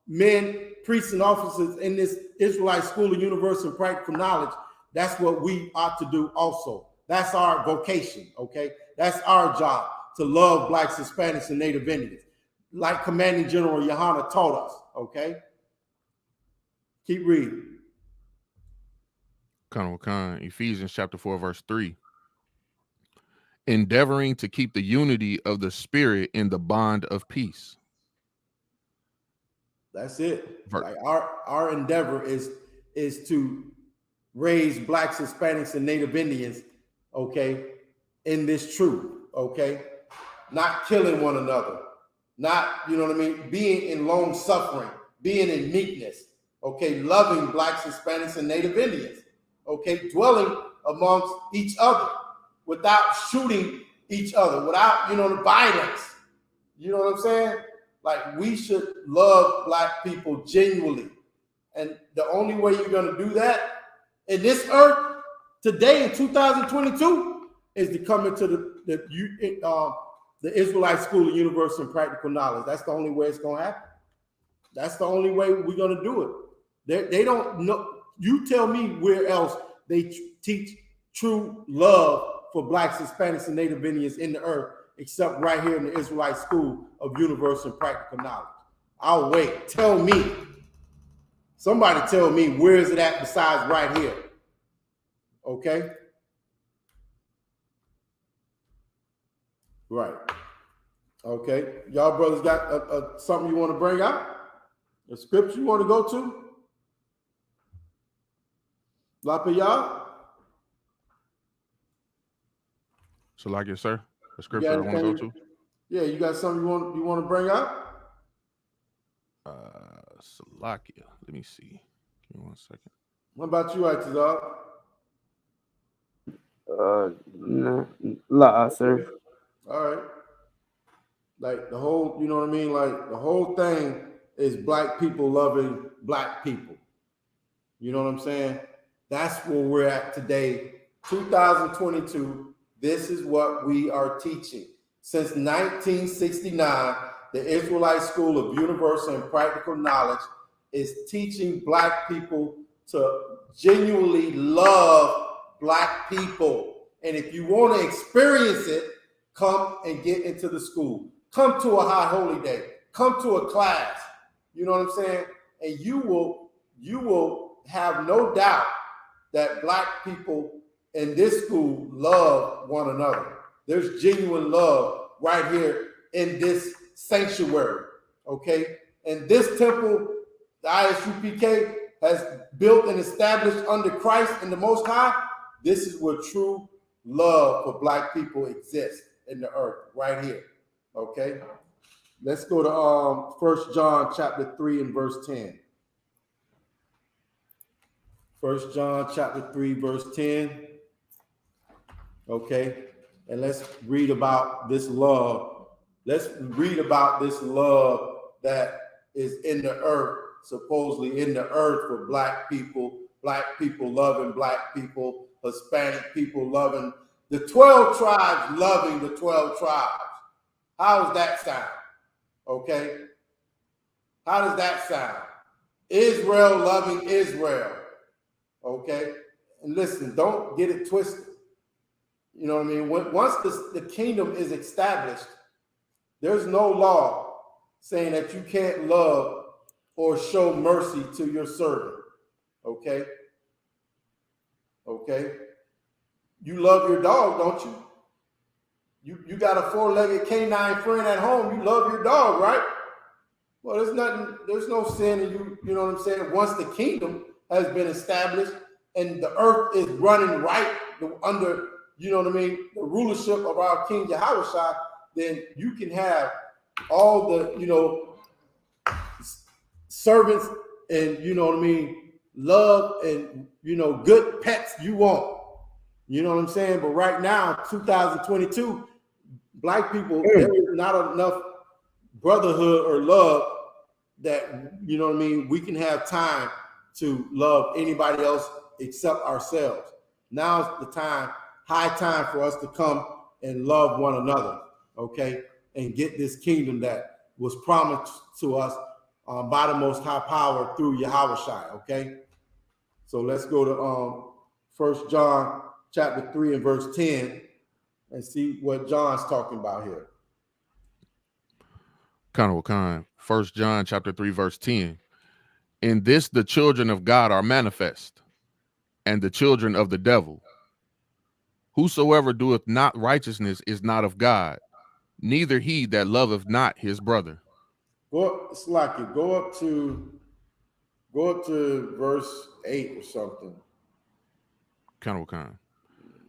men, priests, and officers in this Israelite School of Universal and Practical Knowledge, that's what we ought to do also. That's our vocation, okay? That's our job, to love blacks, Hispanics, and Native Indians, like Commanding General Yohana taught us, okay? Keep reading. Ephesians chapter 4, verse 3. Endeavoring to keep the unity of the Spirit in the bond of peace. That's it. Like our endeavor is to raise blacks, Hispanics, and Native Indians, okay, in this truth, okay? Not killing one another, not, you know what I mean, being in long suffering, being in meekness, okay, loving blacks, Hispanics, and Native Indians, okay, dwelling amongst each other without shooting each other, without, you know, the violence. You know what I'm saying? Like we should love black people genuinely. And the only way you're going to do that in this earth today in 2022 is to come into the Israelite School of Universal and Practical Knowledge. That's the only way it's going to happen. That's the only way we're going to do it. They don't know. You tell me where else they teach true love for blacks, Hispanics, and Native Indians in the earth, except right here in the Israelite School of Universal and Practical Knowledge. I'll wait. Tell me. Somebody tell me, where is it at besides right here? Okay? Right. Okay. Y'all brothers got something you want to bring out? A scripture you want to go to? Lapayah? So like it, sir. A scripture I want to go to? Yeah, you got something you want to bring out? Salakia. Let me see. Give me 1 second. What about you, Itazar? La, sir. All right. Like the whole, you know what I mean? Like the whole thing is black people loving black people. You know what I'm saying? That's where we're at today, 2022. This is what we are teaching. Since 1969, the Israelite School of Universal and Practical Knowledge is teaching black people to genuinely love black people. And if you want to experience it, come and get into the school. Come to a high holy day. Come to a class. You know what I'm saying? And you will have no doubt that black people in this school love one another. There's genuine love right here in this sanctuary, okay? And this temple, the Isupk, has built and established under Christ and the Most High. This is where true love for black people exists in the earth, right here, okay? Let's go to 1 John chapter 3 and verse 10. 1 John chapter 3, verse 10. Okay, and let's read about this love. Let's read about this love that is in the earth, supposedly in the earth for black people loving black people, Hispanic people loving the 12 tribes, loving the 12 tribes. How does that sound? Okay, how does that sound? Israel loving Israel. Okay, and listen, don't get it twisted. You know what I mean? Once the kingdom is established, there's no law saying that you can't love or show mercy to your servant. Okay? Okay? You love your dog, don't you? You got a four-legged canine friend at home. You love your dog, right? Well, there's no sin in you. You know what I'm saying? Once the kingdom has been established and the earth is running right under, you know what I mean, the rulership of our King Yahushua, then you can have all the, you know, servants and, you know what I mean, love and, you know, good pets you want. You know what I'm saying? But right now, 2022, black people, there is not enough brotherhood or love that, you know what I mean, we can have time to love anybody else except ourselves. Now's the time, high time for us to come and love one another, okay? And get this kingdom that was promised to us by the Most High Power through Yahushua, okay? So let's go to 1 John chapter 3 and verse 10 and see what John's talking about here. Khan. 1 John chapter 3 verse 10. In this the children of God are manifest, and the children of the devil. Whosoever doeth not righteousness is not of God, neither he that loveth not his brother. Go up to verse 8 or something. Khan.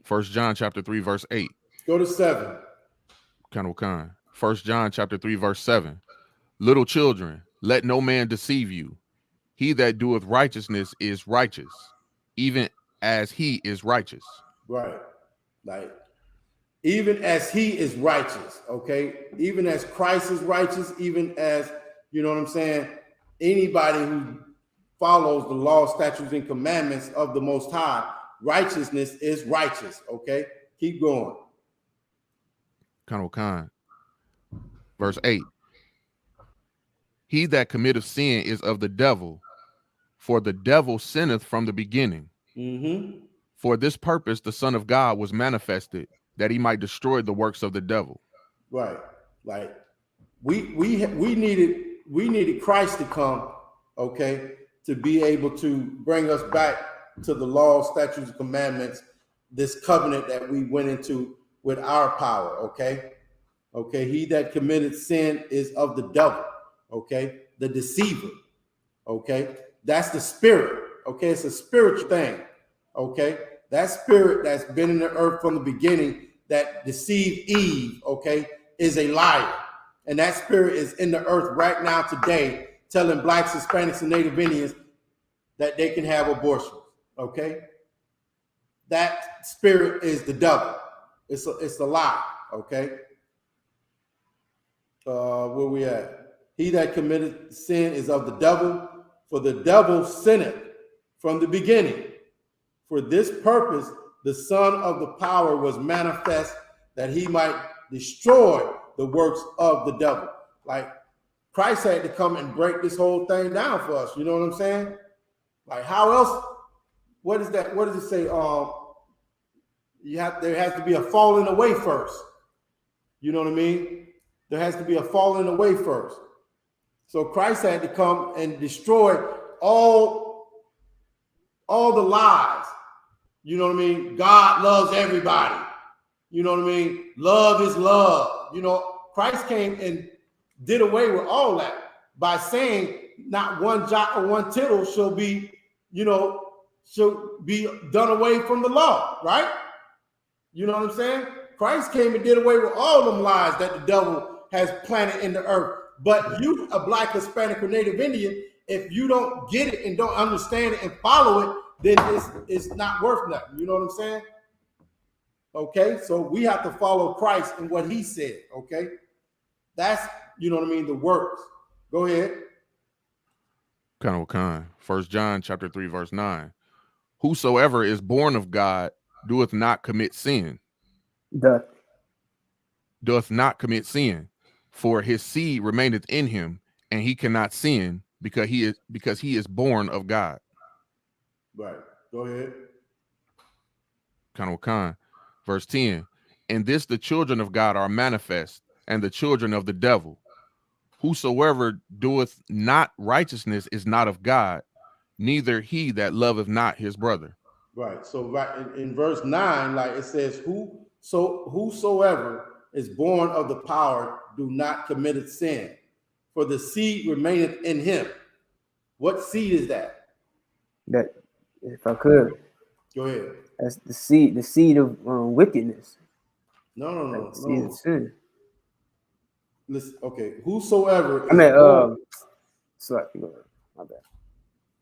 1 John chapter 3 verse 8. Go to 7. Khan. 1 John chapter 3 verse 7. Little children, let no man deceive you. He that doeth righteousness is righteous, even as he is righteous. Right. Like, even as he is righteous, okay? Even as Christ is righteous, even as, you know what I'm saying, anybody who follows the law, statutes, and commandments of the Most High, righteousness is righteous, okay? Keep going. Khan. Verse 8. He that committeth sin is of the devil, for the devil sinneth from the beginning. Mm-hmm. For this purpose the Son of God was manifested, that he might destroy the works of the devil. Right. Like we needed Christ to come, okay, to be able to bring us back to the law, statutes, and commandments, this covenant that we went into with our power, okay? Okay, he that committed sin is of the devil, okay? The deceiver, okay? That's the spirit, okay? It's a spiritual thing, okay? That spirit that's been in the earth from the beginning that deceived Eve, okay, is a liar. And that spirit is in the earth right now today, telling blacks, Hispanics, and Native Indians that they can have abortions, okay? That spirit is the devil. It's a lie, okay? Where we at? He that committed sin is of the devil, for the devil sinned from the beginning. For this purpose, the Son of the power was manifest that he might destroy the works of the devil. Like Christ had to come and break this whole thing down for us. You know what I'm saying? Like how else? What is that? What does it say? There has to be a falling away first. You know what I mean? There has to be a falling away first. So Christ had to come and destroy all the lies. You know what I mean? God loves everybody. You know what I mean? Love is love. You know, Christ came and did away with all that by saying not one jot or one tittle shall be, shall be done away from the law, right? You know what I'm saying? Christ came and did away with all them lies that the devil has planted in the earth. But you, a black, Hispanic, or Native Indian, if you don't get it and don't understand it and follow it, then it's not worth nothing. You know what I'm saying? Okay, so we have to follow Christ and what he said, okay? That's, you know what I mean, the works. Go ahead. Kind. 1 John chapter 3, verse 9. Whosoever is born of God doeth not commit sin. Doth not commit sin, for his seed remaineth in him, and he cannot sin because he is born of God. Right. Go ahead. Kind. Verse 10. And this the children of God are manifest, and the children of the devil. Whosoever doeth not righteousness is not of God, neither he that loveth not his brother. Right. So right in verse 9, like it says, whosoever is born of the power do not commit sin, for the seed remaineth in him. What seed is that? That, if I could. Go ahead. That's the seed of wickedness. No. Seed of sin. Listen, okay. Whosoever is born. Sorry, go ahead. My bad.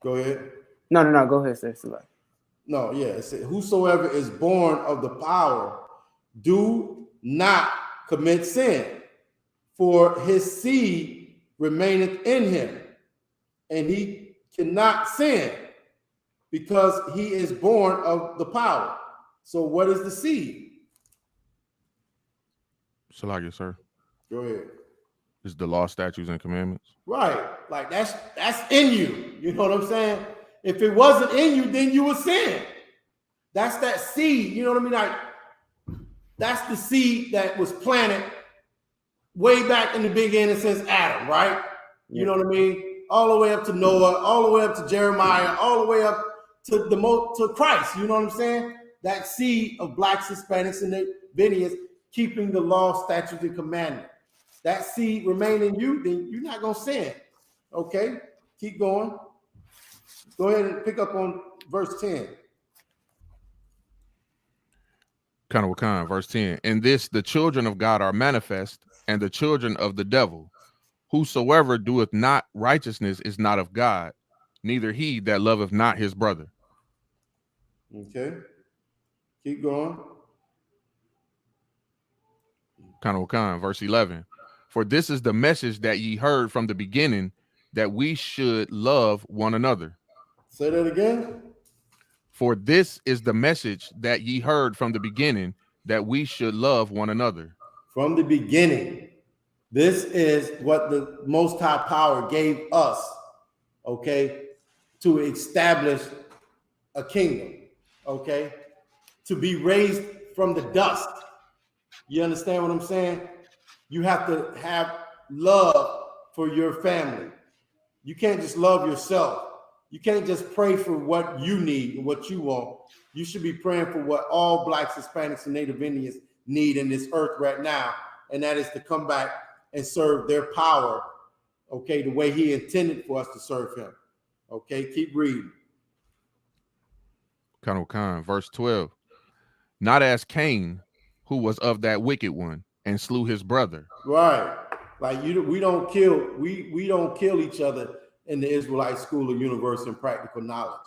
Go ahead. No. Go ahead, say Select. No, yeah. It said, whosoever is born of the power, do not commit sin, for his seed remaineth in him, and he cannot sin because he is born of the power. So what is the seed? Salakia, sir. Go ahead. It's the law, statutes, and commandments. Right. Like that's in you. You know what I'm saying? If it wasn't in you, then you would sin. That's that seed. You know what I mean? Like that's the seed that was planted way back in the beginning since Adam, right? Yeah. You know what I mean? All the way up to Noah, all the way up to Jeremiah, all the way up to Christ. You know what I'm saying? That seed of blacks, Hispanics, and the Indians keeping the law, statutes, and commandments. That seed remain in you, then you're not gonna sin. Okay, keep going. Go ahead and pick up on verse 10. Verse 10. And this the children of God are manifest, and the children of the devil. Whosoever doeth not righteousness is not of God, neither he that loveth not his brother. Okay, keep going. Verse 11. For this is the message that ye heard from the beginning, that we should love one another. Say that again. For this is the message that ye heard from the beginning, that we should love one another. From the beginning, this is what the Most High Power gave us, okay, to establish a kingdom, okay, to be raised from the dust. You understand what I'm saying? You have to have love for your family. You can't just love yourself. You can't just pray for what you need and what you want. You should be praying for what all blacks, Hispanics, and Native Indians need in this earth right now, and that is to come back and serve their power, okay, the way he intended for us to serve him. Okay, keep reading. Verse 12. Not as Cain, who was of that wicked one and slew his brother. Right. Like we don't kill each other in the Israelite School of Universal and Practical Knowledge.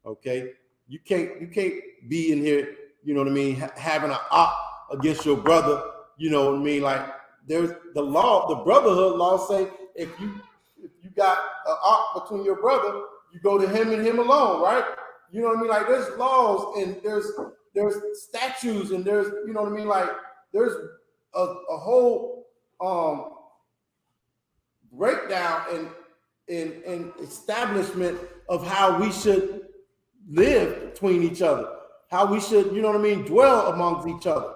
Okay? You can't be in here, you know what I mean, having an op against your brother, you know what I mean? Like there's the law, the brotherhood law say if you got an op between your brother, you go to him and him alone, right? You know what I mean? Like there's laws and there's statutes and there's, you know what I mean? Like there's a whole breakdown and establishment of how we should live between each other, how we should, you know what I mean, dwell amongst each other.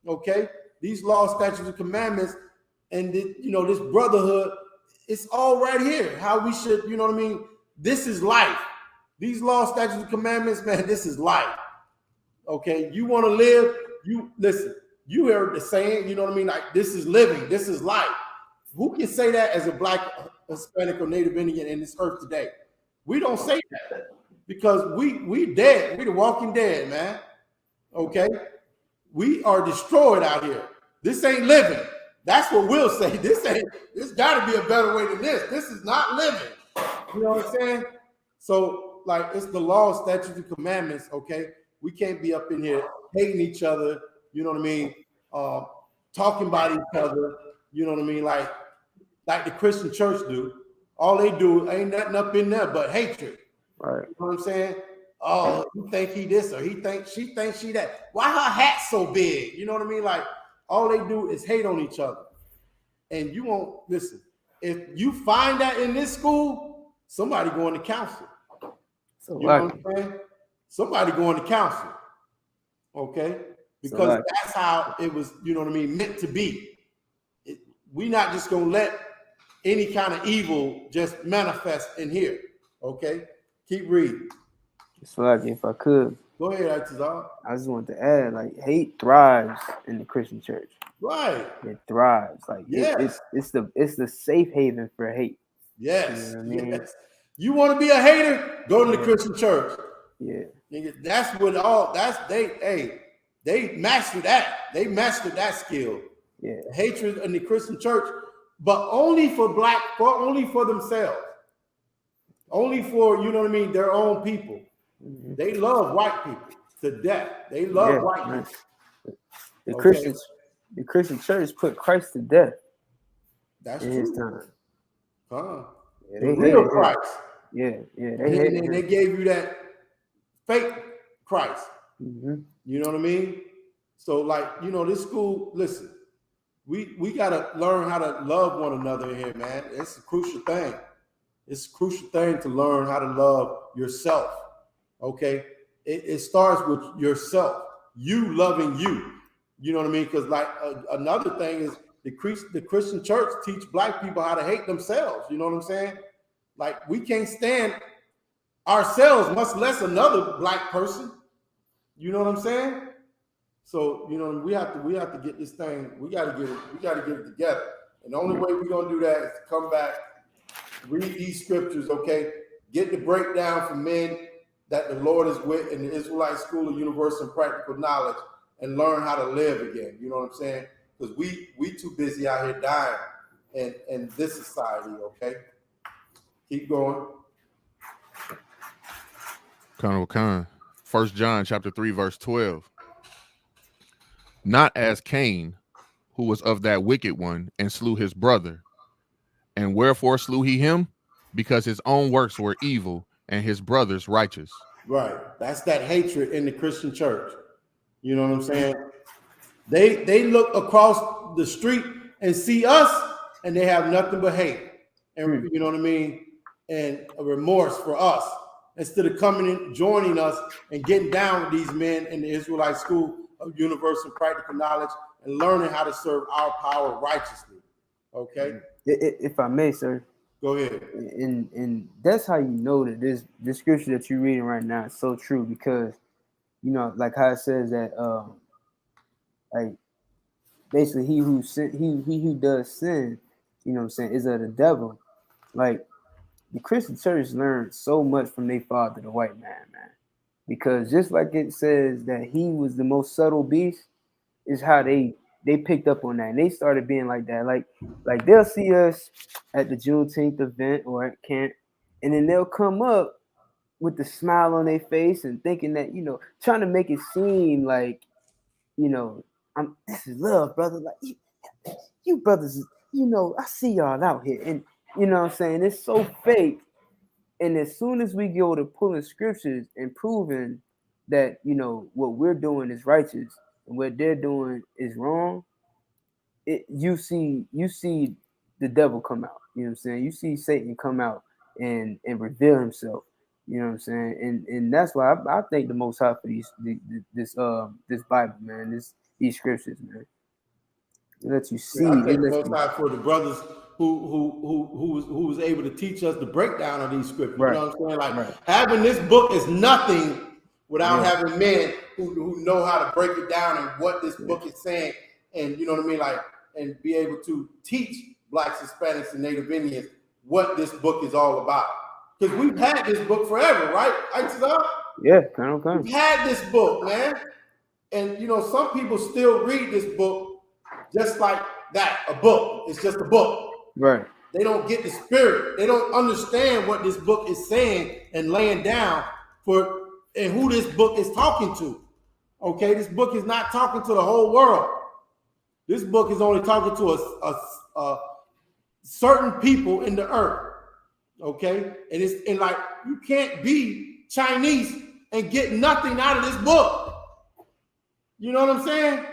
Okay, these laws, statutes, and commandments, and this brotherhood, it's all right here. How we should, you know what I mean. This is life. These laws, statutes, and commandments, man, this is life. Okay, you want to live? You listen. You heard the saying, you know what I mean? Like this is living. This is life. Who can say that as a black, Hispanic, or Native Indian in this earth today? We don't say that because we dead. We the walking dead, man. Okay, we are destroyed out here. This ain't living. That's what we'll say. This got to be a better way than this. This is not living. You know what I'm saying? So like it's the law, statutes, and commandments. Okay, we can't be up in here hating each other. You know what I mean? Talking about each other. You know what I mean? Like the Christian church do. All they do ain't nothing up in there but hatred. Right. You know what I'm saying? Oh, you think he this or she thinks she that. Why her hat so big? You know what I mean? Like all they do is hate on each other. And you won't listen. If you find that in this school, somebody going to counsel. So you know what I'm saying? Somebody going to counsel. Okay? Because that's how it was, you know what I mean, meant to be. We're not just going to let any kind of evil just manifest in here. Okay? Keep reading. So like if I could. Go ahead, Atazar. I just want to add, like hate thrives in the Christian church. Right. It thrives. Like yes. it's the safe haven for hate. Yes. You know what I mean? Yes. You want to be a hater? Go to the Christian church. Yeah. That's what they mastered that. They mastered that skill. Yeah. Hatred in the Christian church, but only for only for themselves. Only for, you know what I mean, their own people. Mm-hmm. They love white people to death. They love white people. The Christian church put Christ to death. That's in true. His time. Yeah, the real Christ. Yeah. They gave you that fake Christ. Mm-hmm. You know what I mean? So, like, you know, this school, listen, we got to learn how to love one another in here, man. It's a crucial thing. It's a crucial thing to learn how to love yourself, okay? It starts with yourself, you loving you. You know what I mean? Because, like, another thing is the Christian church teach black people how to hate themselves. You know what I'm saying? Like, we can't stand ourselves, much less another black person. You know what I'm saying? So, you know, we have to get this thing. We got to get it together. And the only way we're gonna do that is to come back, read these scriptures, okay? Get the breakdown from men that the Lord is with in the Israelite School of Universal and Practical Knowledge, and learn how to live again. You know what I'm saying? Because we too busy out here dying in this society. Okay, keep going. 1 John chapter 3 verse 12. Not as Cain, who was of that wicked one and slew his brother. And wherefore slew he him? Because his own works were evil and his brother's righteous. Right. That's that hatred in the Christian church. You know what I'm saying? They look across the street and see us, and they have nothing but hate. And you know what I mean? And a remorse for us, instead of coming in, joining us, and getting down with these men in the Israelite School of Universal and Practical Knowledge and learning how to serve our power righteously. Okay? If I may, sir. Go ahead. And that's how you know that this scripture that you're reading right now is so true, because you know, like how it says that like basically he who does sin, you know what I'm saying, is of the devil. Like the Christian church learned so much from their father, the white man, because just like it says that he was the most subtle beast, is how they picked up on that, and they started being like that. Like they'll see us at the Juneteenth event or at camp, and then they'll come up with the smile on their face and thinking that, you know, trying to make it seem like, you know, this is love, brother. Like you brothers, you know, I see y'all out here, and you know what I'm saying, it's so fake. And as soon as we go to pulling scriptures and proving that, you know, what we're doing is righteous and what they're doing is wrong, you see the devil come out. You know what I'm saying? You see Satan come out and reveal himself. You know what I'm saying? And that's why I thank the Most High for this Bible, man. These scriptures, man. It lets you see. I thank the Most High for the brothers who was able to teach us the breakdown of these scriptures. Right. You know what I'm saying? Like Right. having this book is nothing without having men who know how to break it down and what this book is saying, and you know what I mean, like, and be able to teach Blacks, Hispanics, and Native Indians what this book is all about. Because we've had this book forever, right? Yeah, kind of. We've had this book, man, and you know some people still read this book just like that, a book. It's just a book. Right. They don't get the spirit. They don't understand what this book is saying and laying down for, and who this book is talking to. Okay, this book is not talking to the whole world. This book is only talking to a certain people in the earth. Okay, and like you can't be Chinese and get nothing out of this book. You know what I'm saying?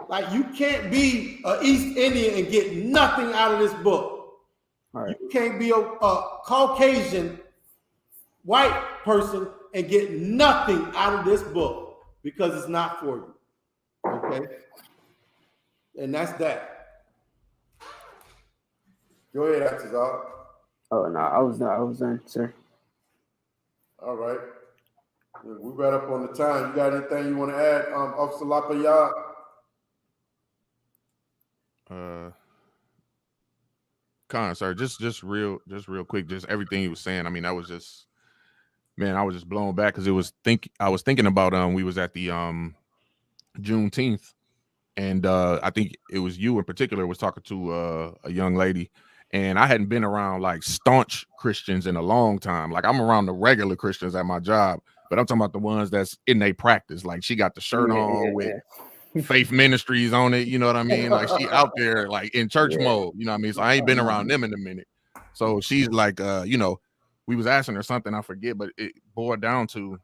Like you can't be an East Indian and get nothing out of this book. Right. You can't be a Caucasian white person and get nothing out of this book because it's not for you. Okay? And that's that. Go ahead, Atazal. Oh no, I was done, sir. All right. We right up on the time. You got anything you want to add, Officer Lapayard? Sir, just real quick, just everything you was saying. I mean, that was just, man, I was just blown back because I was thinking about we was at the Juneteenth, and I think it was you in particular was talking to a young lady, and I hadn't been around like staunch Christians in a long time. Like I'm around the regular Christians at my job, but I'm talking about the ones that's in their practice. Like she got the shirt on with Faith Ministries on it, you know what I mean? Like she out there like in church mode, you know what I mean? So I ain't been around them in a minute. So she's like, you know, we was asking her something, I forget, but it boiled down to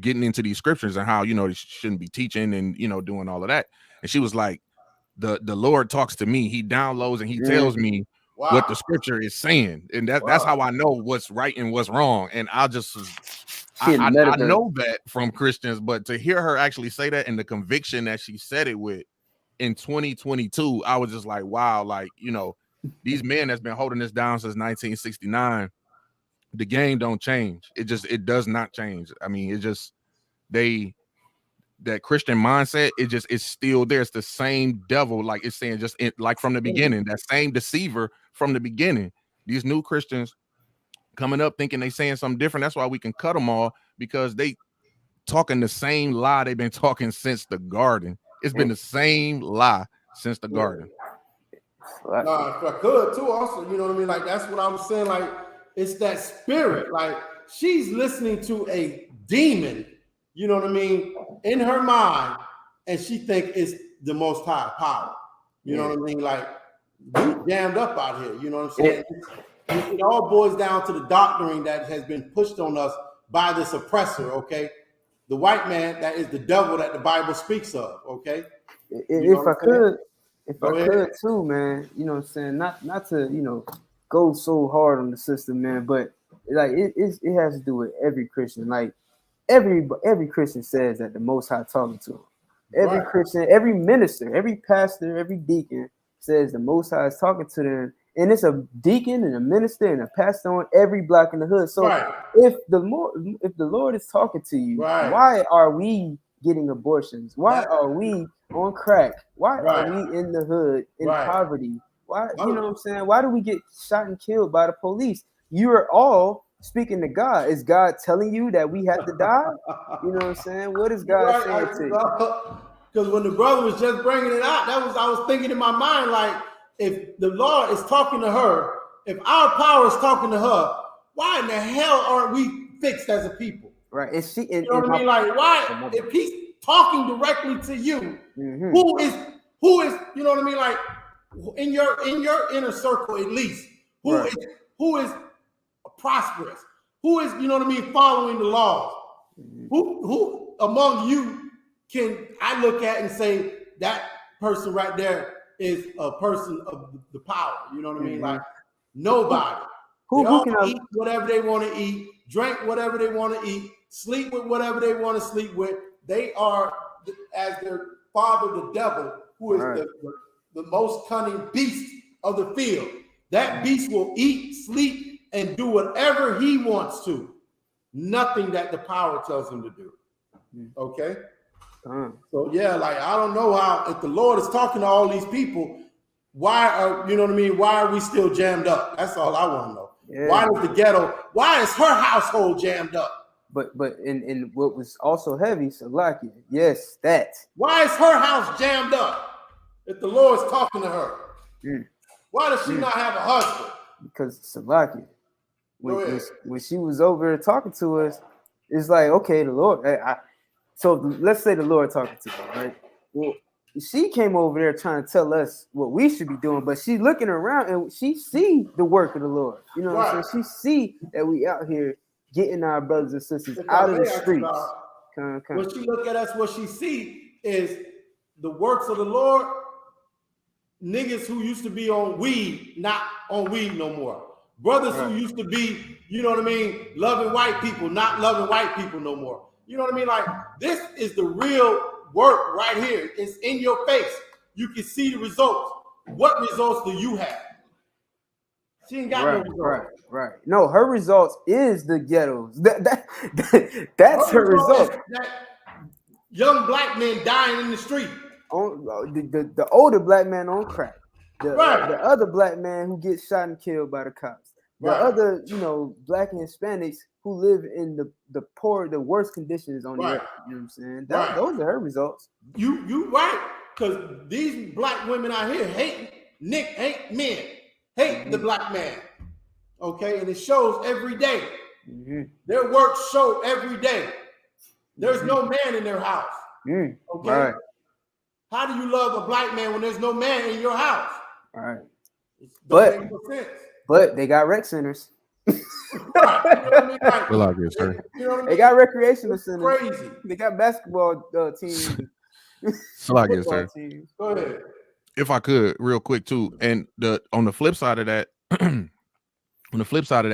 getting into these scriptures and how, you know, they shouldn't be teaching and, you know, doing all of that. And she was like, the Lord talks to me, he downloads and he tells me what the scripture is saying. And that's how I know what's right and what's wrong. And I just I know that from Christians, but to hear her actually say that and the conviction that she said it with in 2022, I was just like, wow, like, you know, these men that's been holding this down since 1969, the game don't change. It does not change. I mean, it just, that Christian mindset, it's still there. It's the same devil, like it's saying like from the beginning, that same deceiver from the beginning. These new Christians coming up thinking they saying something different. That's why we can cut them all, because they talking the same lie they've been talking since the garden. It's been the same lie since the garden. Nah, if I could too, also, you know what I mean? Like that's what I was saying. Like it's that spirit. Like she's listening to a demon, you know what I mean, in her mind, and she think it's the Most High power. You know what I mean? Like we jammed up out here. You know what I'm saying? It all boils down to the doctrine that has been pushed on us by this oppressor, okay? The white man, that is the devil that the Bible speaks of, okay? If I could too, man, you know what I'm saying? Not to, you know, go so hard on the system, man, but like it has to do with every Christian. Like every Christian says that the Most High talking to them. Every Christian, every minister, every pastor, every deacon says the Most High is talking to them and it's a deacon and a minister and a pastor on every block in the hood. So if the Lord is talking to you, why are we getting abortions? Why are we on crack? Why are we in the hood in poverty? Why, you know what I'm saying? Why do we get shot and killed by the police? You are all speaking to God. Is God telling you that we have to die? You know what I'm saying? What is God saying to you? Because when the brother was just bringing it out, I was thinking in my mind, like, if the Lord is talking to her, if our power is talking to her, why in the hell aren't we fixed as a people? Right. And she, and, you know what I mean? Like, why, if he's talking directly to you, who is, you know what I mean? Like, in your inner circle, at least, who is prosperous? Who is, you know what I mean, following the laws? Who among you can I look at and say that person right there is a person of the power? You know what I mean? Like, nobody. They all eat whatever they want to eat, drink whatever they want to eat, sleep with whatever they want to sleep with. They are, as their father, the devil, who is the most cunning beast of the field. That beast will eat, sleep, and do whatever he wants to. Nothing that the power tells him to do. Okay? So yeah, like, I don't know how, if the Lord is talking to all these people, why are, you know what I mean, why are we still jammed up? That's all I want to know. Why is the ghetto, why is her household jammed up? But in what was also heavy, Salakia, yes, that. Why is her house jammed up if the Lord's talking to her? Why does she not have a husband? Because Salakia, when she was over there talking to us, it's like, okay, the Lord, so let's say the Lord talking to her, right? Well, she came over there trying to tell us what we should be doing, but she's looking around and she see the work of the Lord. You know what I'm saying? She see that we out here getting our brothers and sisters out of the streets. When she look at us, what she see is the works of the Lord. Niggas who used to be on weed, not on weed no more. Brothers who used to be, you know what I mean, loving white people, not loving white people no more. You know what I mean? Like, this is the real work right here. It's in your face. You can see the results. What results do you have? She ain't got no results. Right. No, her results is the ghettos. That's her result. That young black men dying in the street. The older black man on crack. The other black man who gets shot and killed by the cops. The other, you know, black and Hispanics who live in the poor, the worst conditions on the earth. You know what I'm saying? Those are her results. You right. Because these black women out here hate men, hate the black man. Okay, and it shows every day. Their work show every day. There's no man in their house. Okay. How do you love a black man when there's no man in your house? But they got rec centers. You know what I mean? They got recreational centers. Crazy. They got basketball teams. Teams. Go ahead. If I could, real quick too, and on the flip side of that,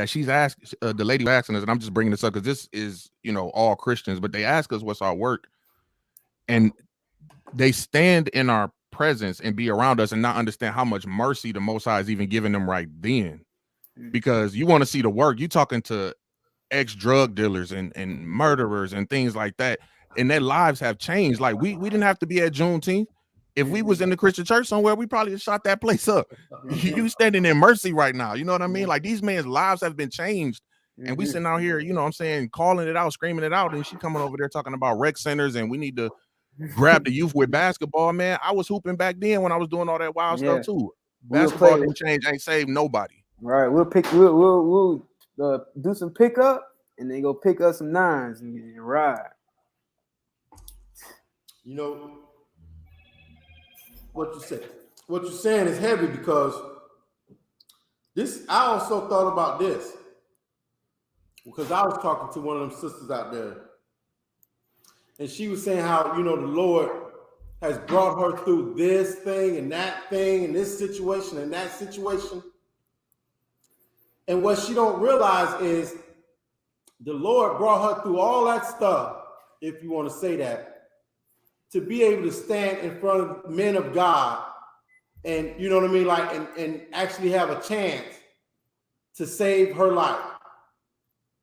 she's asked the lady was asking us, and I'm just bringing this up because this is, you know, all Christians, but they ask us what's our work, and they stand in our presence and be around us and not understand how much mercy the Most High is even giving them right then. Because you want to see the work, you talking to ex-drug dealers and murderers and things like that, and their lives have changed. Like, we didn't have to be at Juneteenth. If we was in the Christian church somewhere, we probably shot that place up. You standing in mercy right now. You know what I mean? Like, these men's lives have been changed. And we sitting out here, you know what I'm saying, calling it out, screaming it out. And she coming over there talking about rec centers and we need to grab the youth with basketball. Man, I was hooping back then when I was doing all that wild stuff too. Basketball didn't change, ain't saved nobody. Right. We'll do some pickup and then go pick up some nines and ride. You know, what you're saying is heavy because I also thought about this because I was talking to one of them sisters out there and she was saying how, you know, the Lord has brought her through this thing and that thing and this situation and that situation. And what she don't realize is the Lord brought her through all that stuff, if you want to say that, to be able to stand in front of men of God and you know what I mean, like, and actually have a chance to save her life.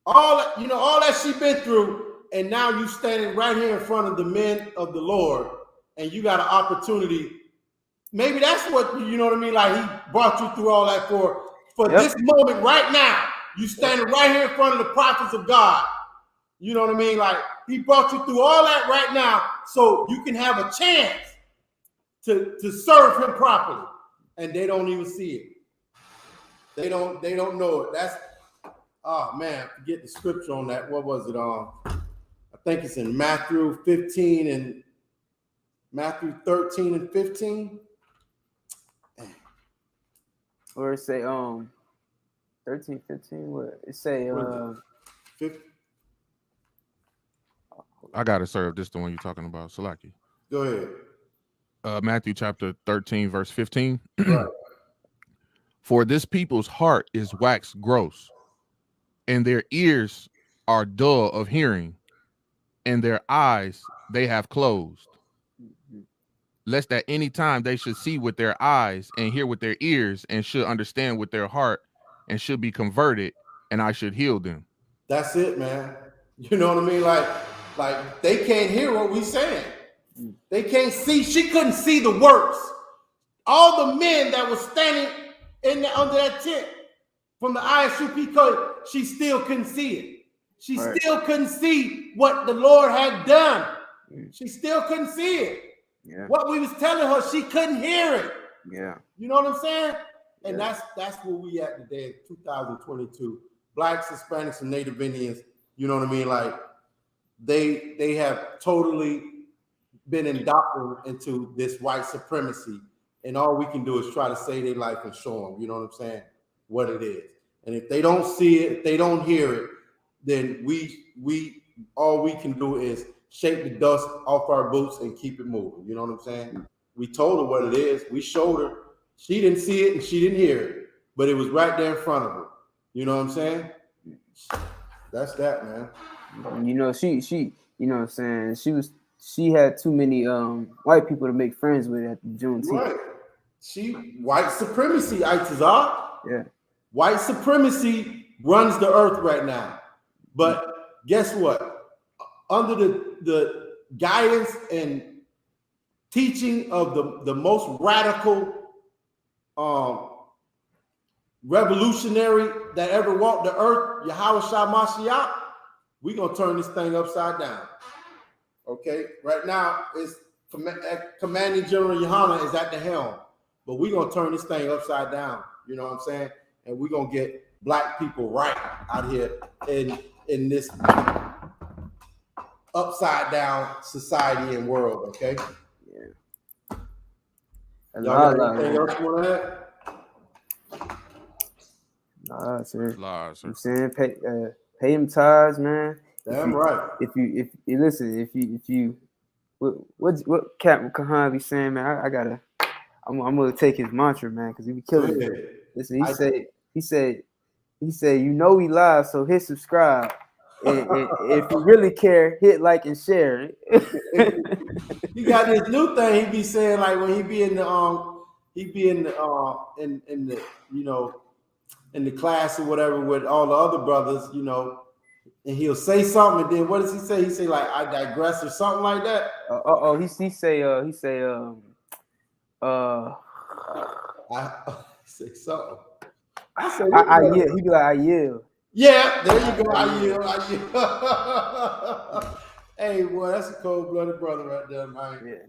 All that she been through, and now you standing right here in front of the men of the Lord, and you got an opportunity. Maybe that's what, you know what I mean, like he brought you through all that for this moment right now. You standing right here in front of the prophets of God. You know what I mean? Like he brought you through all that right now, so you can have a chance to serve him properly. And they don't even see it. They don't know it. That's, oh man, forget the scripture on that. What was it? I think it's in Matthew 15 and Matthew 13 and 15. Or it say 13, 15, what? It say I gotta serve this the one you're talking about, Salaki. Go ahead. Matthew chapter 13, verse 15. Right. For this people's heart is waxed gross, and their ears are dull of hearing, and their eyes they have closed. Lest at any time they should see with their eyes and hear with their ears and should understand with their heart and should be converted, and I should heal them. That's it, man. You know what I mean? Like they can't hear what we saying. They can't see. She couldn't see the works. All the men that were standing under that tent from the Isupk code, she still couldn't see it. She still couldn't see what the Lord had done. She still couldn't see it. Yeah. What we was telling her, she couldn't hear it. Yeah. You know what I'm saying? And that's where we at today, 2022. Blacks, Hispanics, and Native Indians, you know what I mean? Like they have totally been indoctrinated into this white supremacy. And all we can do is try to save their life and show them, you know what I'm saying, what it is. And if they don't see it, if they don't hear it, then we all we can do is shake the dust off our boots and keep it moving. You know what I'm saying? We told her what it is. We showed her. She didn't see it and she didn't hear it, but it was right there in front of her. You know what I'm saying? That's that, man. You know, she you know what I'm saying, she had too many white people to make friends with at Juneteenth. Right. White supremacy, Isupk. Yeah. White supremacy runs the earth right now. But guess what? Under the guidance and teaching of the most radical revolutionary that ever walked the earth, Yahweh Shah Mashiach, we're going to turn this thing upside down. Okay? Right now, it's Commanding General Yohana is at the helm. But we're going to turn this thing upside down. You know what I'm saying? And we're going to get black people right out here in this upside down society and world, okay? Yeah. Y'all got anything else you want to add? Nah, sir. Lies, sir. I'm saying pay him tithes, man. Damn right. If you listen, if you what Captain Kahan be saying, man, I'm gonna take his mantra, man, because he be killing me. Listen, he said, you know he live, so hit subscribe. And if you really care, hit like and share. He got this new thing he be saying, like when he be in the in the you know, in the class or whatever with all the other brothers, you know, and he'll say something, and then what does he say? He say like, I digress or something like that. He say I say something. I yield. He be like, I yield. Yeah, there you go. I yield. Hey, boy, that's a cold-blooded brother right there, man. Yeah.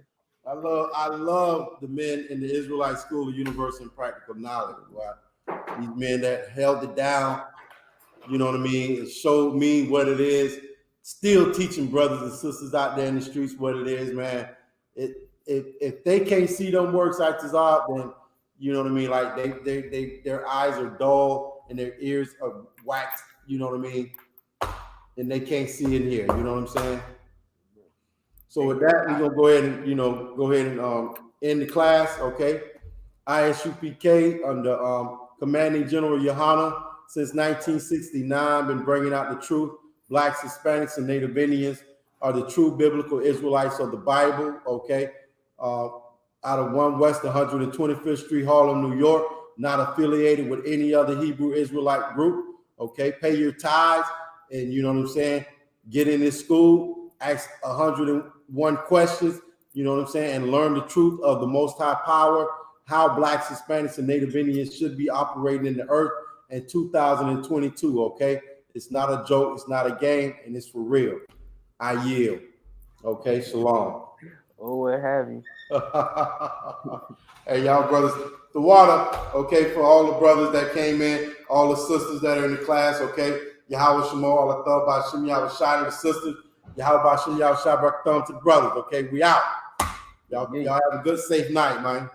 I love the men in the Israelite School of Universal and Practical Knowledge. Boy. These men that held it down, you know what I mean? It showed me what it is. Still teaching brothers and sisters out there in the streets what it is, man. If they can't see them works like this out, then you know what I mean? Like their eyes are dull and their ears are waxed, you know what I mean? And they can't see in here, you know what I'm saying? So with that, we're gonna go ahead and end the class, okay? Isupk under Commanding General Yohana since 1969, been bringing out the truth. Blacks, Hispanics, and Native Indians are the true biblical Israelites of the Bible, okay? out of 1 West 125th Street, Harlem, New York, not affiliated with any other Hebrew Israelite group. Okay, pay your tithes, and you know what I'm saying, get in this school, ask 101 questions, you know what I'm saying, and learn the truth of the Most High power, how Blacks, Hispanics, and Native Indians should be operating in the earth in 2022, okay? It's not a joke, it's not a game, and it's for real. I yield. Okay, shalom. Oh, what have you. Hey, y'all brothers, the water, okay, for all the brothers that came in, all the sisters that are in the class, okay? Yahweh Shemo, Allah Thah, Bashim Yahweh Shai to the sisters, Yahweh Bashim Yahweh Shai Barak Thumb to the brothers, okay? We out. Y'all have a good, safe night, man.